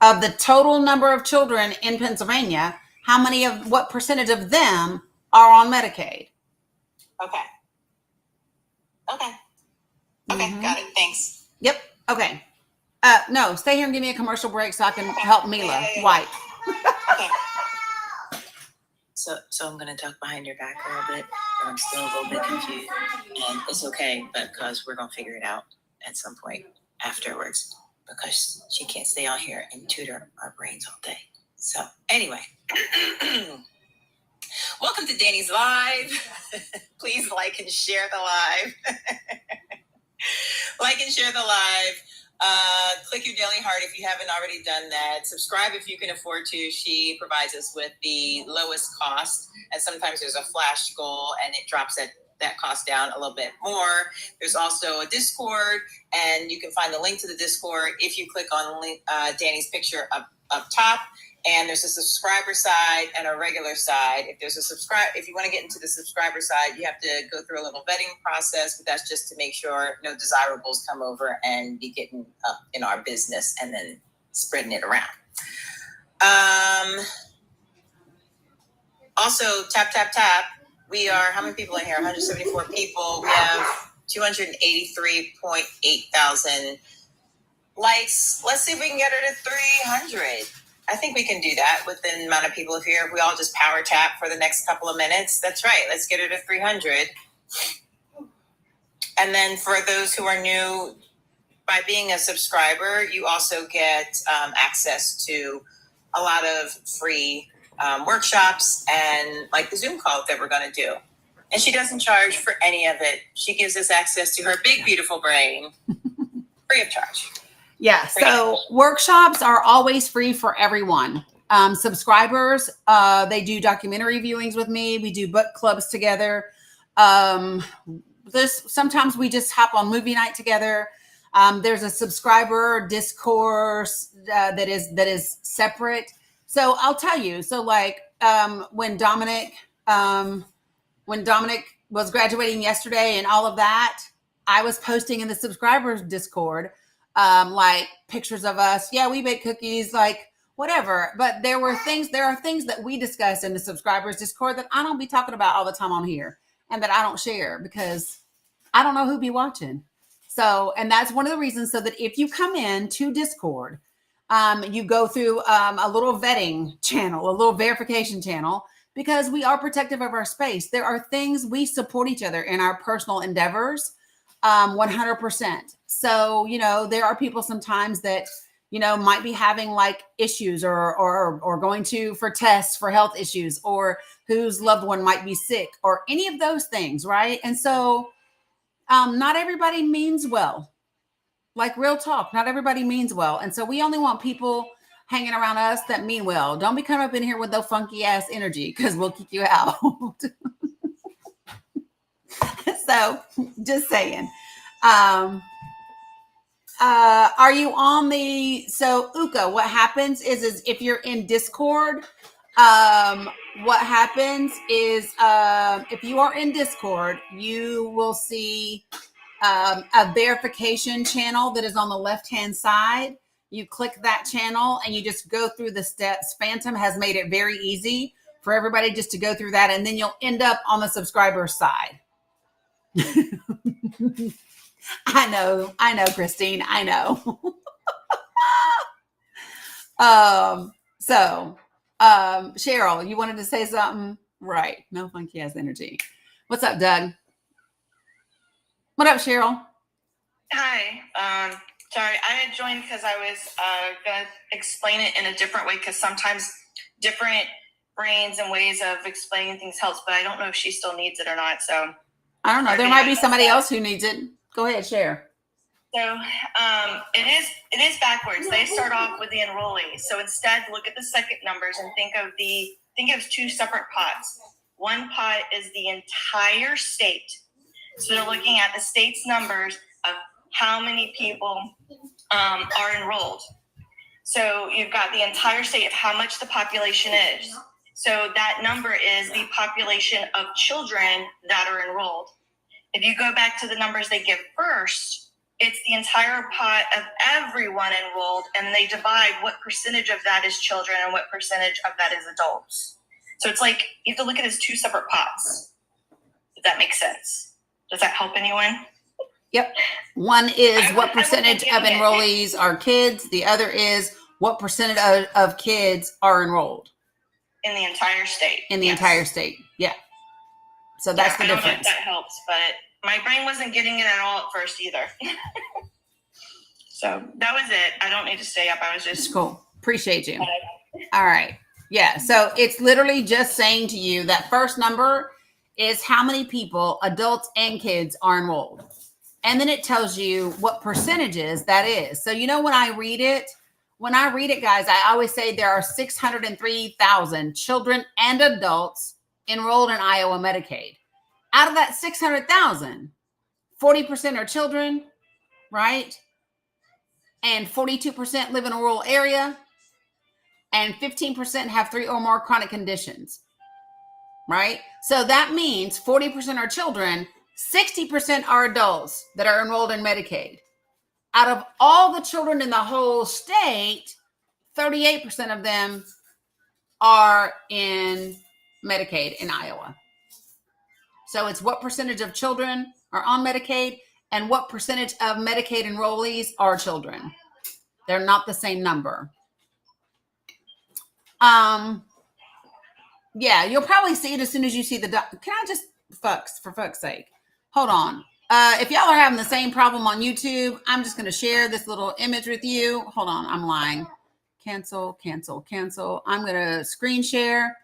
Of the total number of children in Pennsylvania, what percentage of them are on Medicaid? Okay. Mhm. Got it. Thanks. Yep. Okay. No, stay here and give me a commercial break so I can help Mila Yeah. wipe. Okay. So I'm gonna talk behind your back a little bit, but I'm still a little bit confused, and it's okay because we're gonna figure it out at some point afterwards because she can't stay on here and tutor our brains all day. So anyway, welcome to Danny's Live. Please like and share the live. Like and share the live. Click your daily heart if you haven't already done that. Subscribe if you can afford to. She provides us with the lowest cost, and sometimes there's a flash goal and it drops that cost down a little bit more. There's also a Discord, and you can find the link to the Discord if you click on Danny's picture up top. And there's a subscriber side and a regular side. If you want to get into the subscriber side, you have to go through a little vetting process, but that's just to make sure no desirables come over and be getting up in our business and then spreading it around. Also, tap. We are, how many people in here? 174 people. We have 283.8 thousand likes. Let's see if we can get her to 300. I think we can do that with the amount of people here. If we all just power tap for the next couple of minutes. That's right. Let's get her to 300. And then for those who are new, by being a subscriber, you also get access to a lot of free workshops and like the Zoom call that we're going to do. And she doesn't charge for any of it. She gives us access to her big, beautiful brain free of charge. Yeah. So workshops are always free for everyone. Subscribers, they do documentary viewings with me. We do book clubs together. Sometimes we just hop on movie night together. There's a subscriber discourse that is separate. So I'll tell you. So like when Dominic was graduating yesterday and all of that, I was posting in the subscribers Discord like pictures of us. Yeah, we bake cookies, like whatever. But there are things that we discuss in the subscribers Discord that I don't be talking about all the time on here and that I don't share because I don't know who be watching. So, and that's one of the reasons, so that if you come in to Discord, you go through a little vetting channel, a little verification channel, because we are protective of our space. There are things we support each other in our personal endeavors, 100%. So, there are people sometimes that, might be having like issues or going for tests for health issues, or whose loved one might be sick, or any of those things, right? And so not everybody means well. Like real talk, not everybody means well. And so we only want people hanging around us that mean well. Don't be coming up in here with no funky ass energy because we'll kick you out. So just saying. Are you on so Uka, what happens is if you're in Discord, what happens is if you are in Discord, you will see a verification channel that is on the left-hand side. You click that channel and you just go through the steps. Phantom has made it very easy for everybody just to go through that, and then you'll end up on the subscriber side. I know, Christine, I know. Cheryl, you wanted to say something? Right. No funky ass energy. What's up, Doug? What up, Cheryl? Hi. Sorry, I had joined because I was going to explain it in a different way, because sometimes different brains and ways of explaining things helps, but I don't know if she still needs it or not. So I don't know. There might be somebody else who needs it. Go ahead, share. So it is backwards. They start off with the enrollee. So instead, look at the second numbers and think of two separate pots. One pot is the entire state. So they're looking at the state's numbers of how many people are enrolled. So you've got the entire state of how much the population is. So that number is the population of children that are enrolled. If you go back to the numbers they give first, it's the entire pot of everyone enrolled, and they divide what percentage of that is children and what percentage of that is adults. So it's like you have to look at it as two separate pots, if that makes sense. Does that help anyone? Yep. One is what I percentage of wasn't getting it. enrollees are kids. The other is what percentage of kids are enrolled In the entire state. in the Yes. entire state. Yeah. So that's the I don't know if difference. that helps, but my brain wasn't getting it at all at first either. So that was it. I don't need to stay up. I was It's just cool. Appreciate you. All right. Yeah. So it's literally just saying to you that first number is how many people, adults and kids, are enrolled. And then it tells you what percentages that is. So, you know, when I read it, guys, I always say there are 603,000 children and adults enrolled in Iowa Medicaid. Out of that 600,000, 40% are children, right? And 42% live in a rural area. And 15% have 3 or more chronic conditions, right? So that means 40% are children, 60% are adults that are enrolled in Medicaid. Out of all the children in the whole state, 38% of them are in Medicaid in Iowa. So it's what percentage of children are on Medicaid and what percentage of Medicaid enrollees are children. They're not the same number. Yeah, you'll probably see it as soon as you see the can I just for fuck's sake, hold on. If y'all are having the same problem on YouTube, I'm just going to share this little image with you. Hold on, I'm lying. Cancel. I'm going to screen share.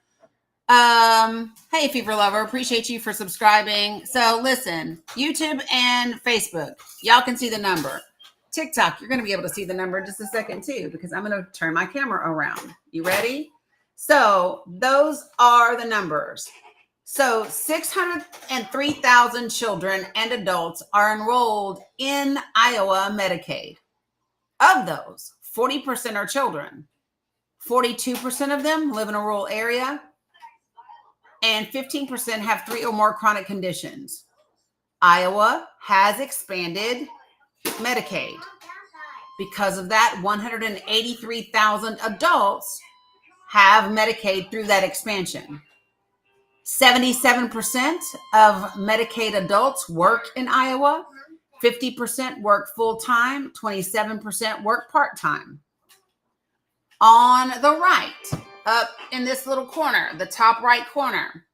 Hey, Fever Lover, appreciate you for subscribing. So listen, YouTube and Facebook, y'all can see the number. TikTok, you're going to be able to see the number in just a second too, because I'm going to turn my camera around. You ready? So those are the numbers. So 603,000 children and adults are enrolled in Iowa Medicaid. Of those, 40% are children. 42% of them live in a rural area. And 15% have 3 or more chronic conditions. Iowa has expanded Medicaid. Because of that, 183,000 adults have Medicaid through that expansion. 77% of Medicaid adults work in Iowa. 50% work full-time. 27% work part-time. On the right, up in this little corner, the top right corner,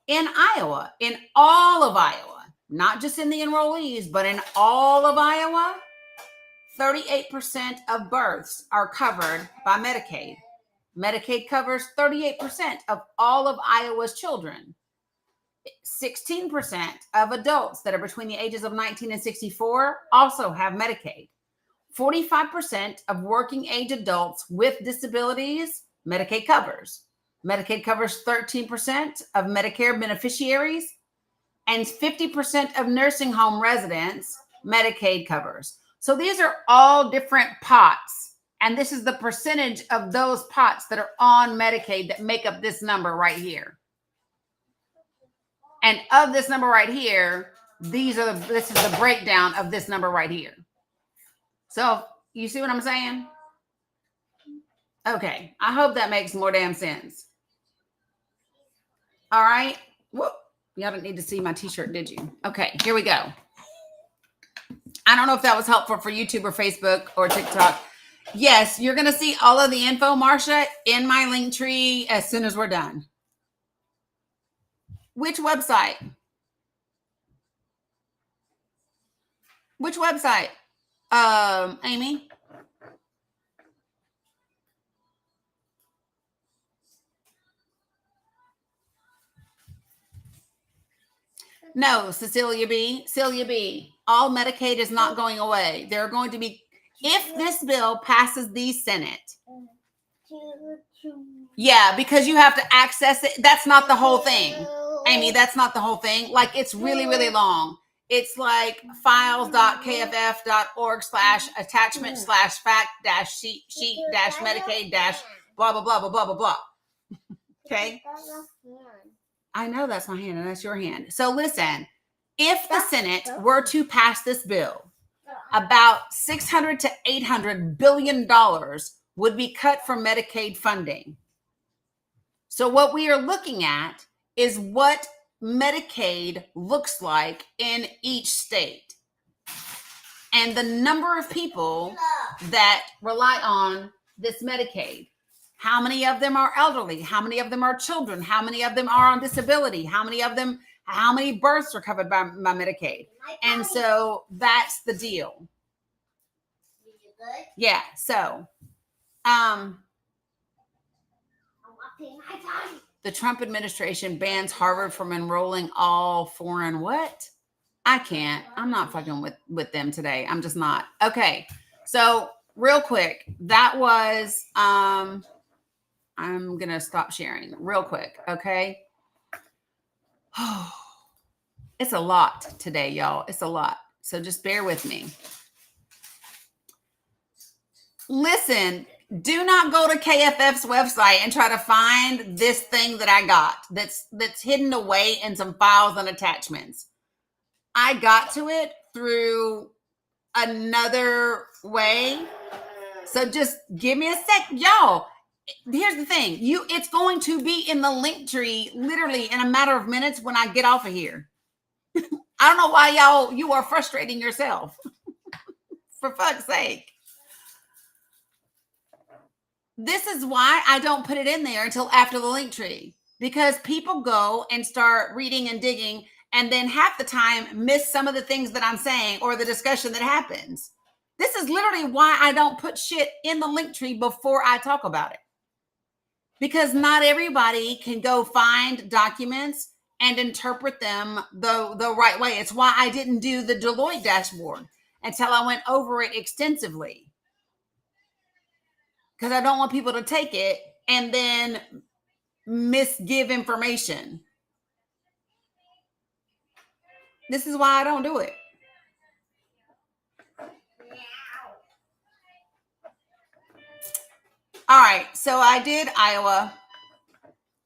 in Iowa, in all of Iowa, not just in the enrollees, but in all of Iowa, 38% of births are covered by Medicaid. Medicaid covers 38% of all of Iowa's children. 16% of adults that are between the ages of 19 and 64 also have Medicaid. 45% of working age adults with disabilities, Medicaid covers. Medicaid covers 13% of Medicare beneficiaries, and 50% of nursing home residents, Medicaid covers. So these are all different pots. And this is the percentage of those pots that are on Medicaid that make up this number right here. And of this number right here, this is the breakdown of this number right here. So you see what I'm saying? Okay. I hope that makes more damn sense. All right. Whoop. Y'all didn't need to see my t-shirt, did you? Okay, here we go. I don't know if that was helpful for YouTube or Facebook or TikTok. Yes, you're going to see all of the info, Marsha, in my link tree as soon as we're done. Which website? Which website? Amy? No, Cecilia B. All Medicaid is not going away. There are going to be, if this bill passes the Senate. Yeah, because you have to access it. That's not the whole thing. Amy, that's not the whole thing. Like, it's really, really long. It's like files.kff.org/attachment/fact-sheet-Medicaid- blah, blah, blah, blah, blah, blah, blah. Okay. I know that's my hand and that's your hand. So listen, if the Senate were to pass this bill, about $600 to $800 billion would be cut from Medicaid funding. So what we are looking at is what Medicaid looks like in each state. And the number of people that rely on this Medicaid. How many of them are elderly? How many of them are children? How many of them are on disability? How many births are covered by Medicaid? And so that's the deal. Yeah. So, the Trump administration bans Harvard from enrolling all foreign what? I can't. I'm not fucking with them today. I'm just not. Okay. So real quick, that was, I'm going to stop sharing real quick. Okay. It's a lot today, y'all. It's a lot. So just bear with me. Listen, do not go to KFF's website and try to find this thing that I got that's hidden away in some files and attachments. I got to it through another way. So just give me a sec. Y'all, here's the thing. It's going to be in the link tree literally in a matter of minutes when I get off of here. I don't know why you are frustrating yourself. For fuck's sake. This is why I don't put it in there until after the link tree, because people go and start reading and digging and then half the time miss some of the things that I'm saying or the discussion that happens. This is literally why I don't put shit in the link tree before I talk about it, because not everybody can go find documents and interpret them the right way. It's why I didn't do the Deloitte dashboard until I went over it extensively. Because I don't want people to take it and then misgive information. This is why I don't do it. All right, so I did Iowa.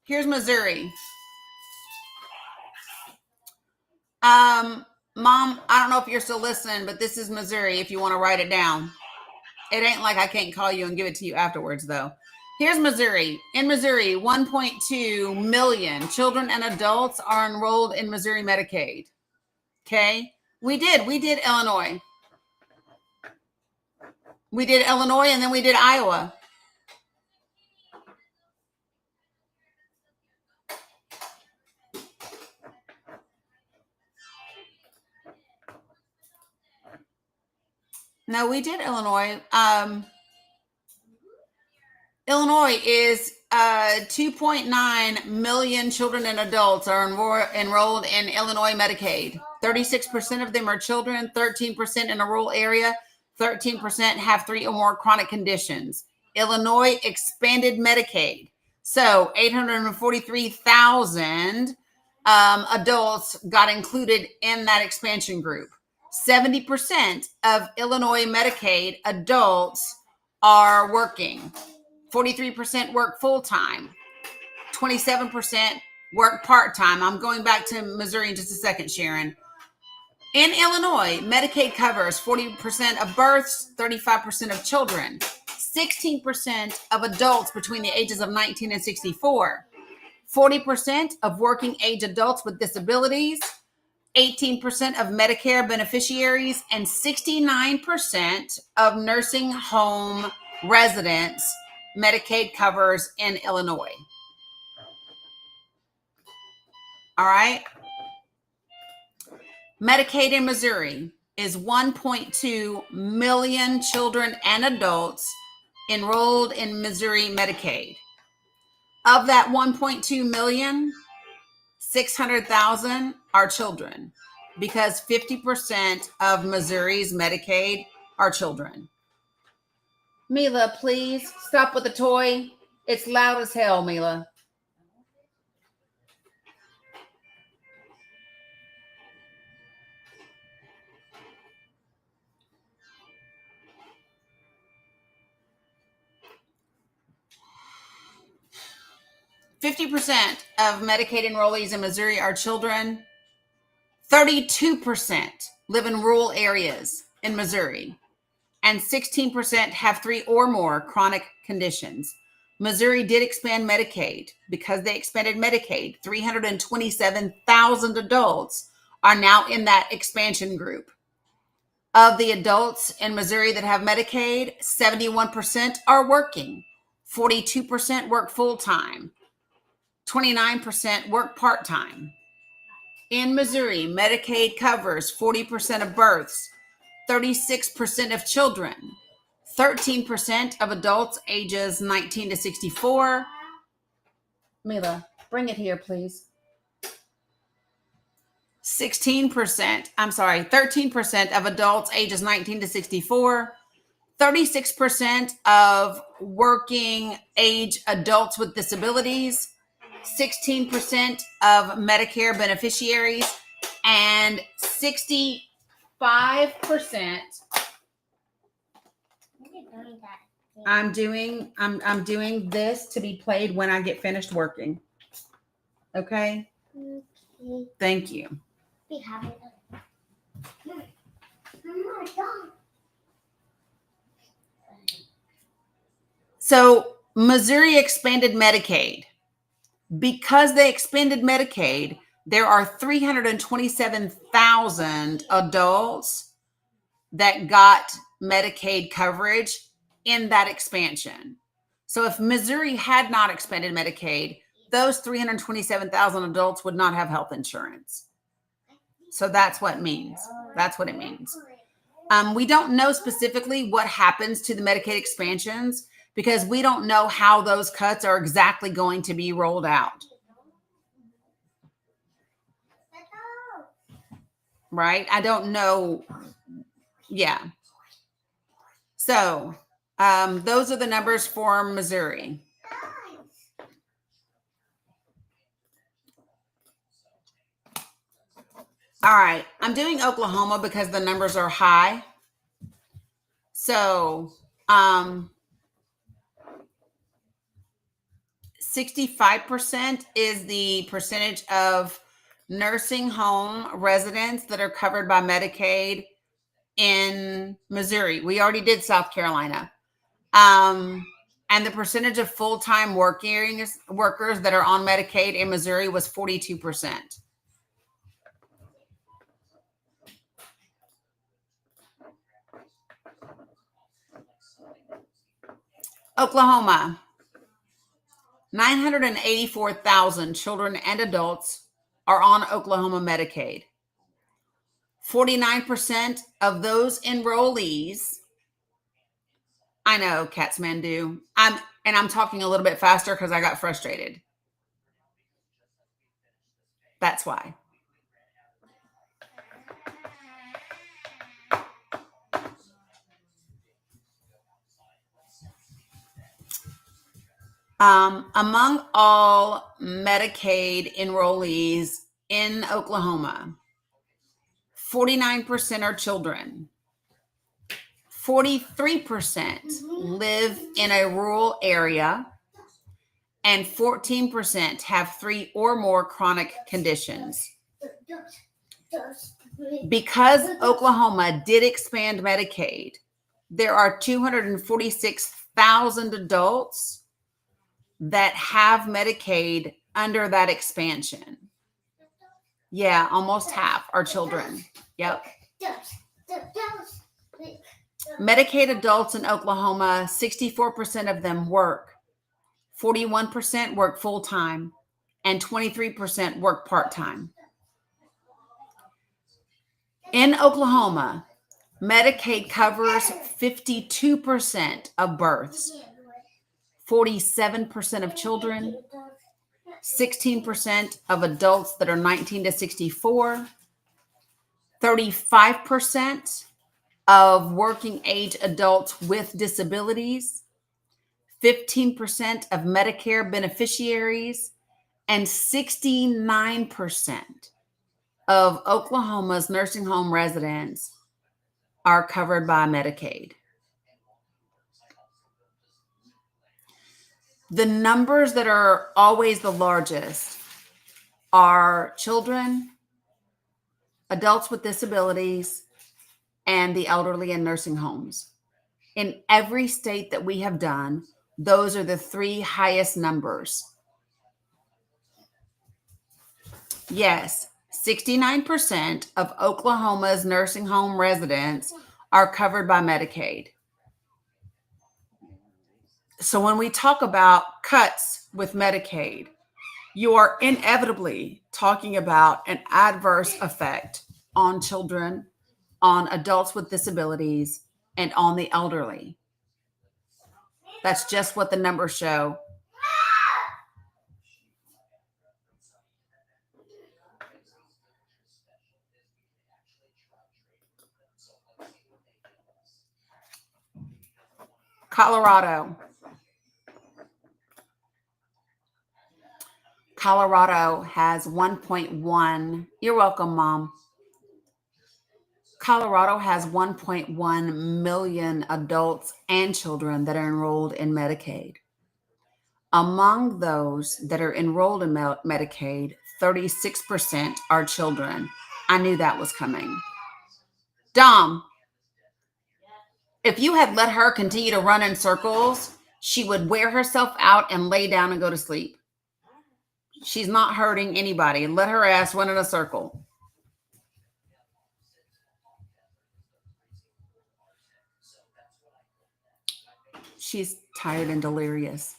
Here's Missouri. Mom, I don't know if you're still listening, but this is Missouri if you want to write it down. It ain't like I can't call you and give it to you afterwards, though. Here's Missouri. In Missouri, 1.2 million children and adults are enrolled in Missouri Medicaid. Okay? We did Illinois. We did Illinois, and then we did Iowa. No, we did Illinois. Illinois is 2.9 million children and adults are enrolled in Illinois Medicaid. 36% of them are children, 13% in a rural area, 13% have 3 or more chronic conditions. Illinois expanded Medicaid. So 843,000 adults got included in that expansion group. 70% of Illinois Medicaid adults are working. 43% work full-time. 27% work part-time. I'm going back to Missouri in just a second, Sharon. In Illinois, Medicaid covers 40% of births, 35% of children, 16% of adults between the ages of 19 and 64, 40% of working age adults with disabilities, 18% of Medicare beneficiaries, and 69% of nursing home residents Medicaid covers in Illinois. All right. Medicaid in Missouri is 1.2 million children and adults enrolled in Missouri Medicaid. Of that 1.2 million, 600,000 are children, because 50% of Missouri's Medicaid are children. Mila, please stop with the toy. It's loud as hell, Mila. 50% of Medicaid enrollees in Missouri are children. 32% live in rural areas in Missouri, and 16% have 3 or more chronic conditions. Missouri did expand Medicaid. Because they expanded Medicaid, 327,000 adults are now in that expansion group. Of the adults in Missouri that have Medicaid, 71% are working, 42% work full-time, 29% work part-time. In Missouri, Medicaid covers 40% of births, 36% of children, 13% of adults ages 19 to 64. Mila, bring it here, please. 13% of adults ages 19 to 64, 36% of working age adults with disabilities, 16% of Medicare beneficiaries, and 65%. I'm doing this to be played when I get finished working. Okay? Okay. Thank you. We have it. Oh my God. So Missouri expanded Medicaid. Because they expanded Medicaid, there are 327,000 adults that got Medicaid coverage in that expansion. So if Missouri had not expanded Medicaid, those 327,000 adults would not have health insurance. So that's what it means. That's what it means. We don't know specifically what happens to the Medicaid expansions because we don't know how those cuts are exactly going to be rolled out. Right? I don't know. Yeah. So those are the numbers for Missouri. All right. I'm doing Oklahoma because the numbers are high. So 65% is the percentage of nursing home residents that are covered by Medicaid in Missouri. We already did South Carolina. And the percentage of full-time workers that are on Medicaid in Missouri was 42%. Oklahoma, 984,000 children and adults are on Oklahoma Medicaid. 49% of those enrollees, I know, Katzmandu, I'm talking a little bit faster because I got frustrated. That's why. Among all Medicaid enrollees in Oklahoma, 49% are children. 43% live in a rural area, and 14% have 3 or more chronic conditions. Because Oklahoma did expand Medicaid, there are 246,000 adults that have Medicaid under that expansion. Yeah, almost half are children. Yep. Medicaid adults in Oklahoma, 64% of them work. 41% work full-time, and 23% work part-time. In Oklahoma, Medicaid covers 52% of births, 47% of children, 16% of adults that are 19 to 64, 35% of working age adults with disabilities, 15% of Medicare beneficiaries, and 69% of Oklahoma's nursing home residents are covered by Medicaid. The numbers that are always the largest are children, adults with disabilities, and the elderly in nursing homes. In every state that we have done, those are the three highest numbers. Yes, 69% of Oklahoma's nursing home residents are covered by Medicaid. So when we talk about cuts with Medicaid, you are inevitably talking about an adverse effect on children, on adults with disabilities, and on the elderly. That's just what the numbers show. Colorado. Colorado has 1.1. You're welcome, Mom. Colorado has 1.1 million adults and children that are enrolled in Medicaid. Among those that are enrolled in Medicaid, 36% are children. I knew that was coming. Dom, if you had let her continue to run in circles, she would wear herself out and lay down and go to sleep. She's not hurting anybody. Let her ass run in a circle. She's tired and delirious.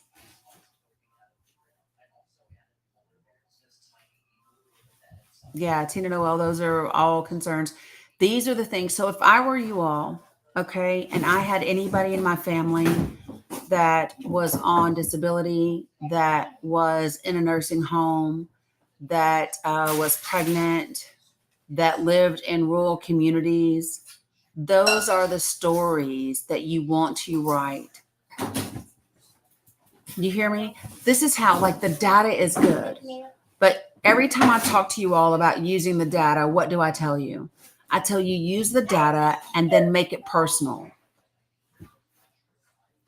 Yeah, Tina Noel, those are all concerns. These are the things. So if I were you all, okay, and I had anybody in my family that was on disability, that was in a nursing home, that was pregnant, that lived in rural communities, those are the stories that you want to write. You hear me? This is how, like, the data is good. But every time I talk to you all about using the data, what do I tell you? I tell you, use the data and then make it personal.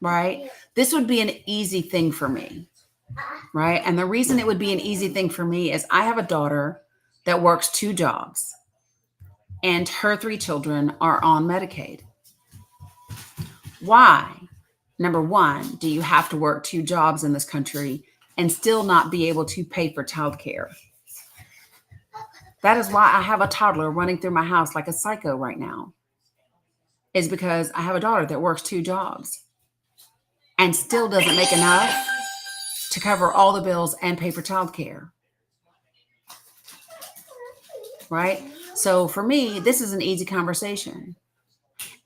Right? This would be an easy thing for me. Right? And the reason it would be an easy thing for me is I have a daughter that works 2 jobs, and her 3 children are on Medicaid. Why? Number one, do you have to work 2 jobs in this country and still not be able to pay for childcare? That is why I have a toddler running through my house like a psycho right now, is because I have a daughter that works 2 jobs and still doesn't make enough to cover all the bills and pay for childcare. Right? So for me, this is an easy conversation.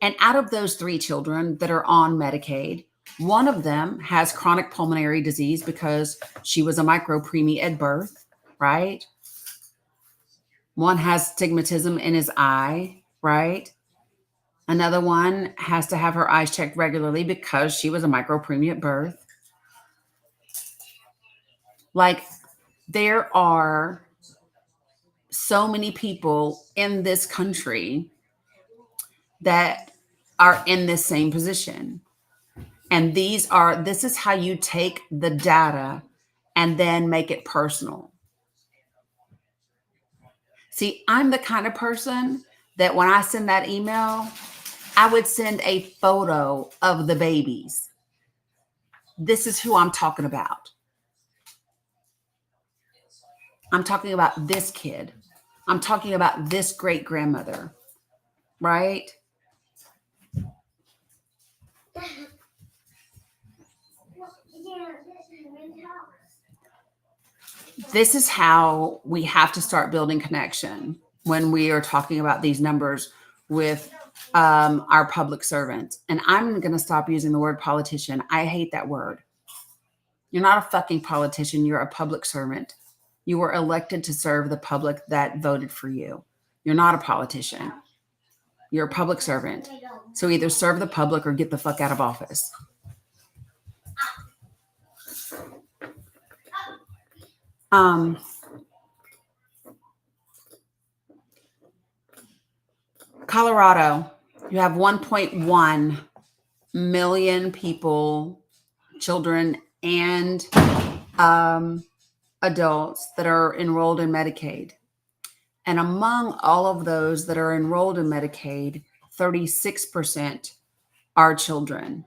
And out of those 3 children that are on Medicaid, one of them has chronic pulmonary disease because she was a micro-preemie at birth, right? One has stigmatism in his eye, right? Another one has to have her eyes checked regularly because she was a micro-preemie at birth. Like, there are so many people in this country that are in this same position. And this is how you take the data and then make it personal. See, I'm the kind of person that when I send that email, I would send a photo of the babies. This is who I'm talking about. I'm talking about this kid. I'm talking about this great grandmother, right? This is how we have to start building connection when we are talking about these numbers with our public servants. And I'm going to stop using the word politician. I hate that word. You're not a fucking politician. You're a public servant. You were elected to serve the public that voted for you. You're not a politician. You're a public servant. So either serve the public or get the fuck out of office. Colorado, you have 1.1 million people, children and adults that are enrolled in Medicaid. And among all of those that are enrolled in Medicaid, 36% are children.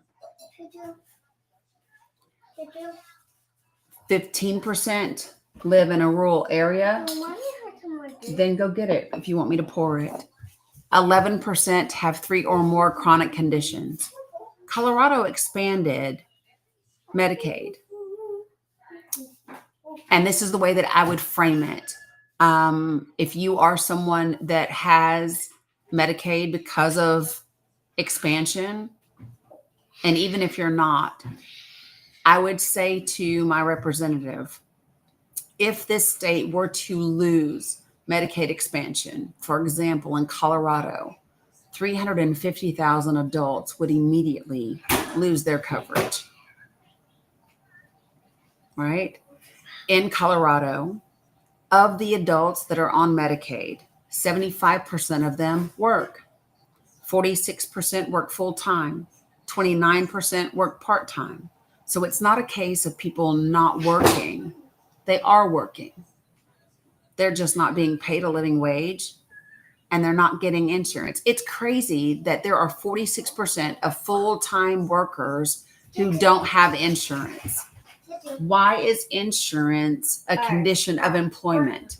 15% live in a rural area. Then go get it if you want me to pour it. 11% have 3 or more chronic conditions. Colorado expanded Medicaid. And this is the way that I would frame it. If you are someone that has Medicaid because of expansion, and even if you're not, I would say to my representative, if this state were to lose Medicaid expansion, for example, in Colorado, 350,000 adults would immediately lose their coverage, right? In Colorado, of the adults that are on Medicaid, 75% of them work. 46% work full-time. 29% work part-time. So it's not a case of people not working. They are working. They're just not being paid a living wage, and they're not getting insurance. It's crazy that there are 46% of full-time workers who don't have insurance. Why is insurance a condition of employment?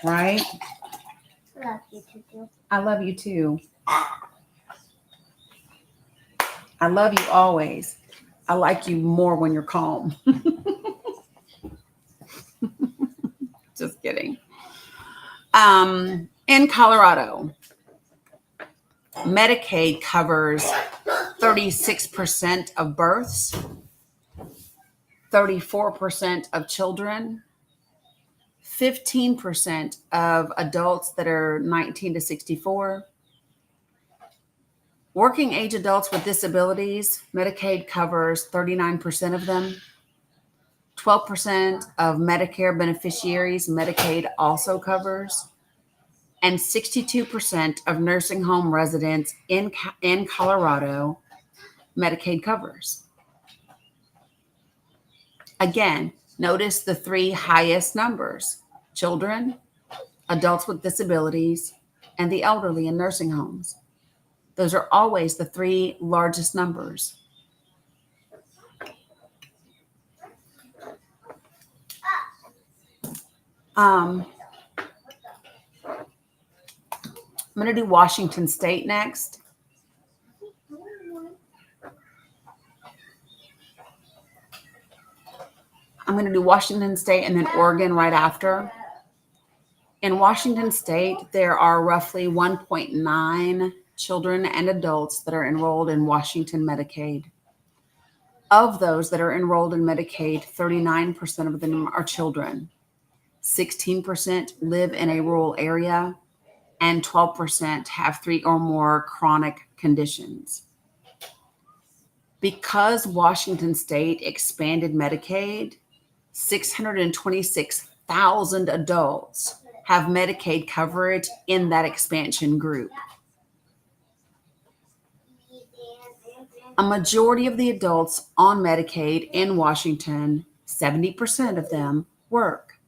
Right? I love you too. I love you always. I like you more when you're calm. Just kidding. In Colorado, Medicaid covers 36% of births, 34% of children, 15% of adults that are 19 to 64. Working age adults with disabilities, Medicaid covers 39% of them. 12% of Medicare beneficiaries, Medicaid also covers. And 62% of nursing home residents in Colorado, Medicaid covers. Again, notice the 3 highest numbers: children, adults with disabilities, and the elderly in nursing homes. Those are always the 3 largest numbers. I'm going to do Washington State next. I'm going to do Washington State and then Oregon right after. In Washington State, there are roughly 1.9 children and adults that are enrolled in Washington Medicaid. Of those that are enrolled in Medicaid, 39% of them are children. 16% live in a rural area, and 12% have 3 or more chronic conditions. Because Washington State expanded Medicaid, 626,000 adults have Medicaid coverage in that expansion group. A majority of the adults on Medicaid in Washington, 70% of them work.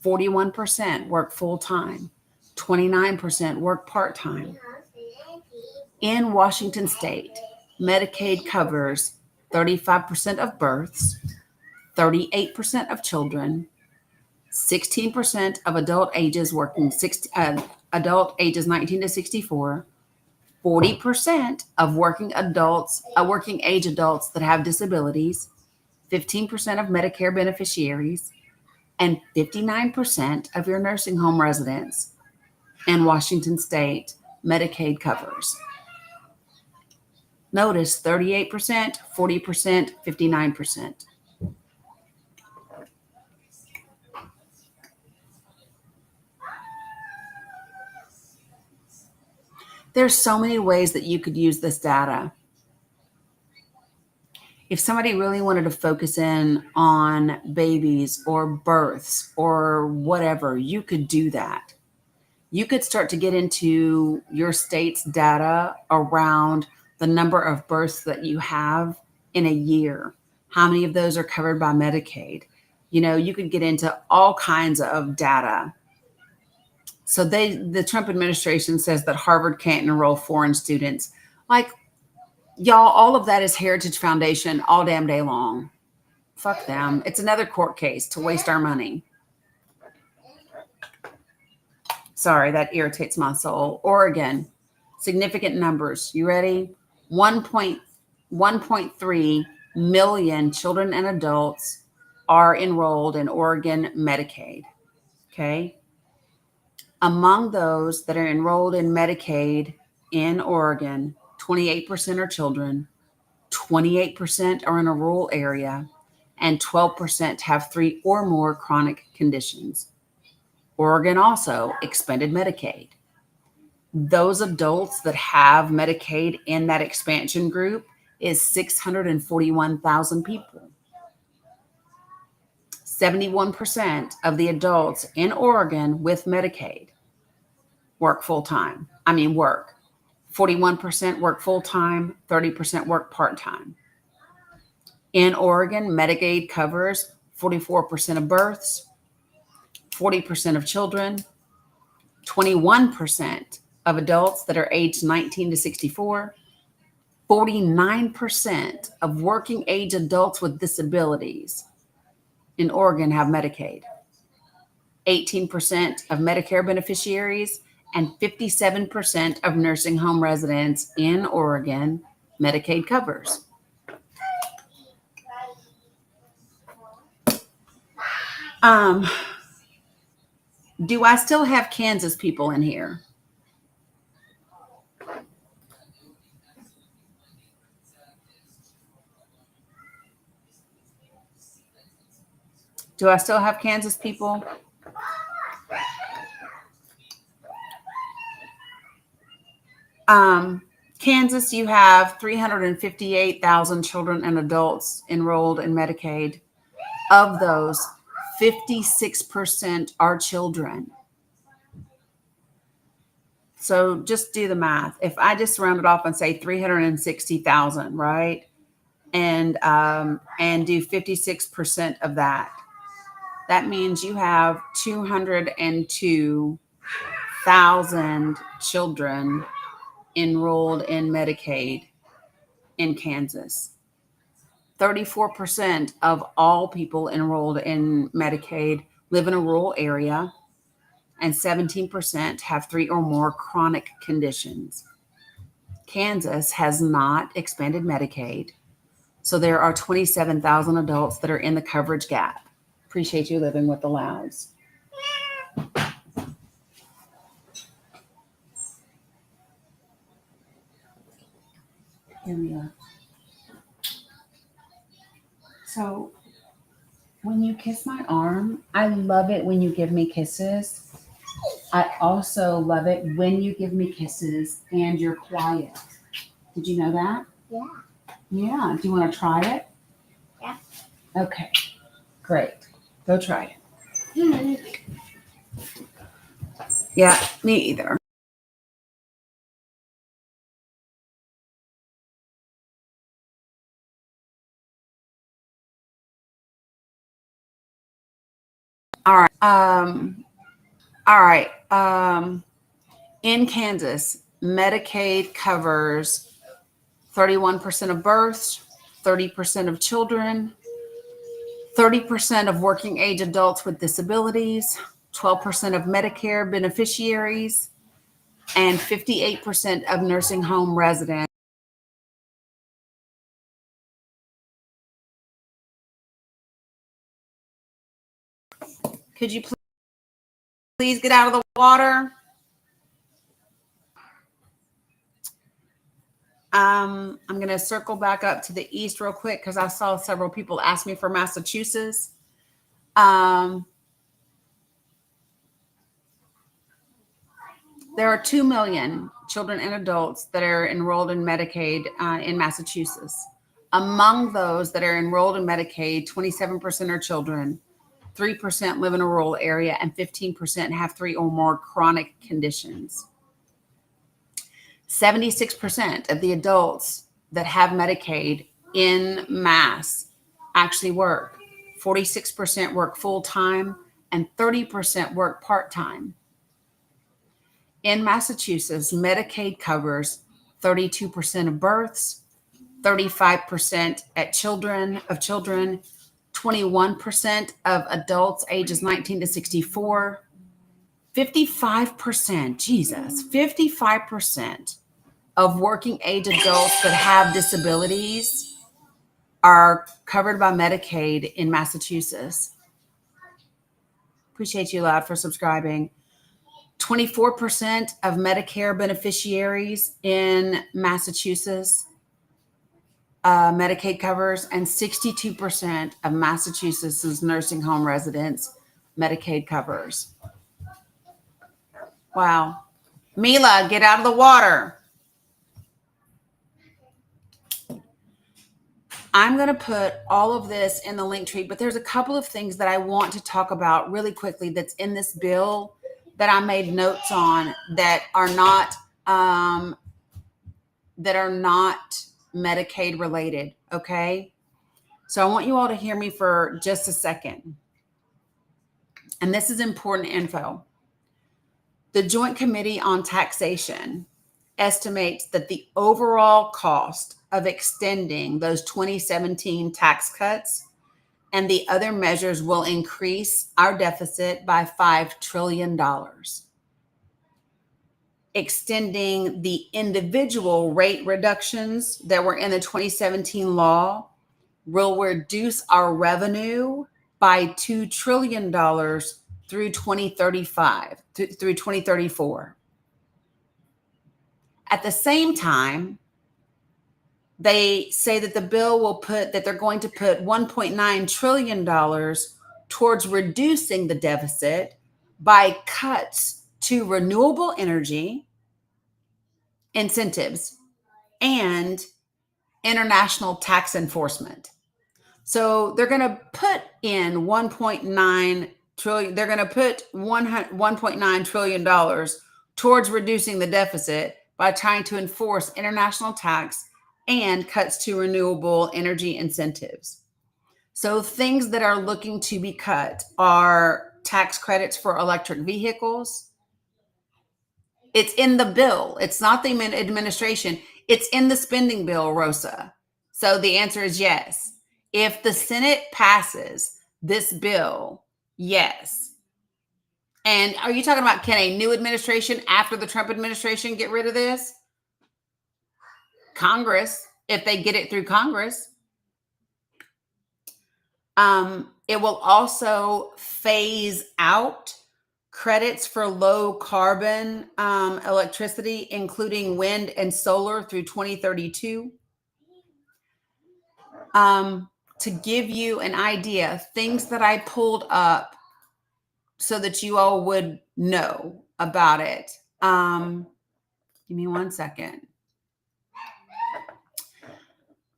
41% work full-time. 29% work part-time. In Washington State, Medicaid covers 35% of births, 38% of children, 16% of adult ages 19 to 64, 40% of working age adults that have disabilities, 15% of Medicare beneficiaries, and 59% of your nursing home residents in Washington State Medicaid covers. Notice 38%, 40%, 59%. There's so many ways that you could use this data. If somebody really wanted to focus in on babies or births or whatever, you could do that. You could start to get into your state's data around the number of births that you have in a year. How many of those are covered by Medicaid? You know, you could get into all kinds of data. So the Trump administration says that Harvard can't enroll foreign students. Like, y'all, all of that is Heritage Foundation all damn day long. Fuck them. It's another court case to waste our money. Sorry, that irritates my soul. Oregon, significant numbers. You ready? 1.3 million children and adults are enrolled in Oregon Medicaid. Okay. Among those that are enrolled in Medicaid in Oregon, 28% are children, 28% are in a rural area, and 12% have 3 or more chronic conditions. Oregon also expanded Medicaid. Those adults that have Medicaid in that expansion group is 641,000 people. 71% of the adults in Oregon with Medicaid work full-time. 41% work full-time, 30% work part-time. In Oregon, Medicaid covers 44% of births, 40% of children, 21% of adults that are aged 19 to 64, 49% of working age adults with disabilities in Oregon have Medicaid, 18% of Medicare beneficiaries, and 57% of nursing home residents in Oregon Medicaid covers. Do I still have Kansas people in here? Do I still have Kansas people? Kansas, you have 358,000 children and adults enrolled in Medicaid. Of those, 56% are children. So just do the math. If I just round it off and say 360,000, right? And do 56% of that. That means you have 202,000 children enrolled in Medicaid in Kansas. 34% of all people enrolled in Medicaid live in a rural area, and 17% have 3 or more chronic conditions. Kansas has not expanded Medicaid, so there are 27,000 adults that are in the coverage gap. Appreciate you living with the Louds. Here we are. So when you kiss my arm, I love it when you give me kisses. I also love it when you give me kisses and you're quiet. Did you know that? Yeah. Yeah. Do you want to try it? Yeah. Okay. Great. Go try it. Yeah, me either. All right. In Kansas, Medicaid covers 31% of births, 30% of children, 30% of working age adults with disabilities, 12% of Medicare beneficiaries, and 58% of nursing home residents. Could you please get out of the water? I'm going to circle back up to the east real quick because I saw several people ask me for Massachusetts. There are 2 million children and adults that are enrolled in Medicaid in Massachusetts. Among those that are enrolled in Medicaid, 27% are children, 3% live in a rural area, and 15% have 3 or more chronic conditions. 76% of the adults that have Medicaid in mass actually work. 46% work full-time and 30% work part-time. In Massachusetts, Medicaid covers 32% of births, 35% of children, 21% of adults ages 19 to 64, 55% of working age adults that have disabilities are covered by Medicaid in Massachusetts. Appreciate you, Loud, for subscribing. 24% of Medicare beneficiaries in Massachusetts Medicaid covers, and 62% of Massachusetts' nursing home residents Medicaid covers. Wow. Mila, get out of the water. I'm going to put all of this in the link tree, but there's a couple of things that I want to talk about really quickly that's in this bill that I made notes on that are not Medicaid related. Okay. So I want you all to hear me for just a second. And this is important info. The Joint Committee on Taxation estimates that the overall cost of extending those 2017 tax cuts and the other measures will increase our deficit by $5 trillion. Extending the individual rate reductions that were in the 2017 law will reduce our revenue by $2 trillion through 2034. At the same time, they say that the bill that they're going to put $1.9 trillion towards reducing the deficit by cuts to renewable energy incentives and international tax enforcement. So they're going to put in $1.9 trillion. They're going to put $1.9 trillion towards reducing the deficit by trying to enforce international tax and cuts to renewable energy incentives. So things that are looking to be cut are tax credits for electric vehicles. It's in the bill. It's not the administration. It's in the spending bill, Rosa. So the answer is yes. If the Senate passes this bill, yes. And are you talking about, can a new administration after the Trump administration get rid of this? Congress, if they get it through Congress. It will also phase out credits for low carbon electricity, including wind and solar through 2032. To give you an idea, things that I pulled up so that you all would know about it. Give me 1 second.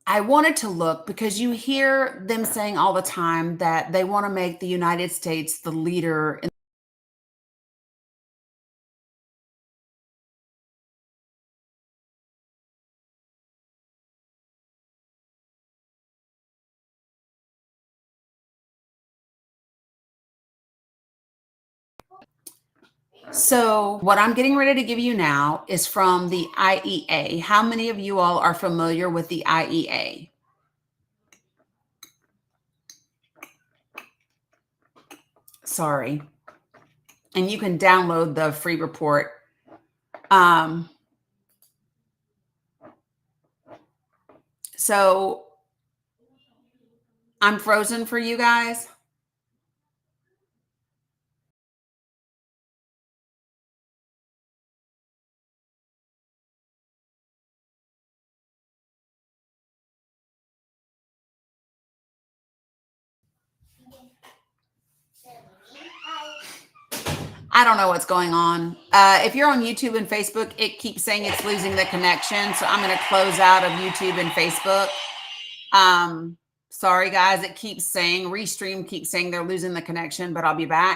I wanted to look because you hear them saying all the time that they want to make the United States the leader in So what I'm getting ready to give you now is from the IEA. How many of you all are familiar with the IEA? Sorry. And you can download the free report. So I'm frozen for you guys. I don't know what's going on. If you're on YouTube and Facebook, it keeps saying it's losing the connection. So I'm going to close out of YouTube and Facebook. Sorry, guys. It keeps saying, Restream keeps saying they're losing the connection, but I'll be back.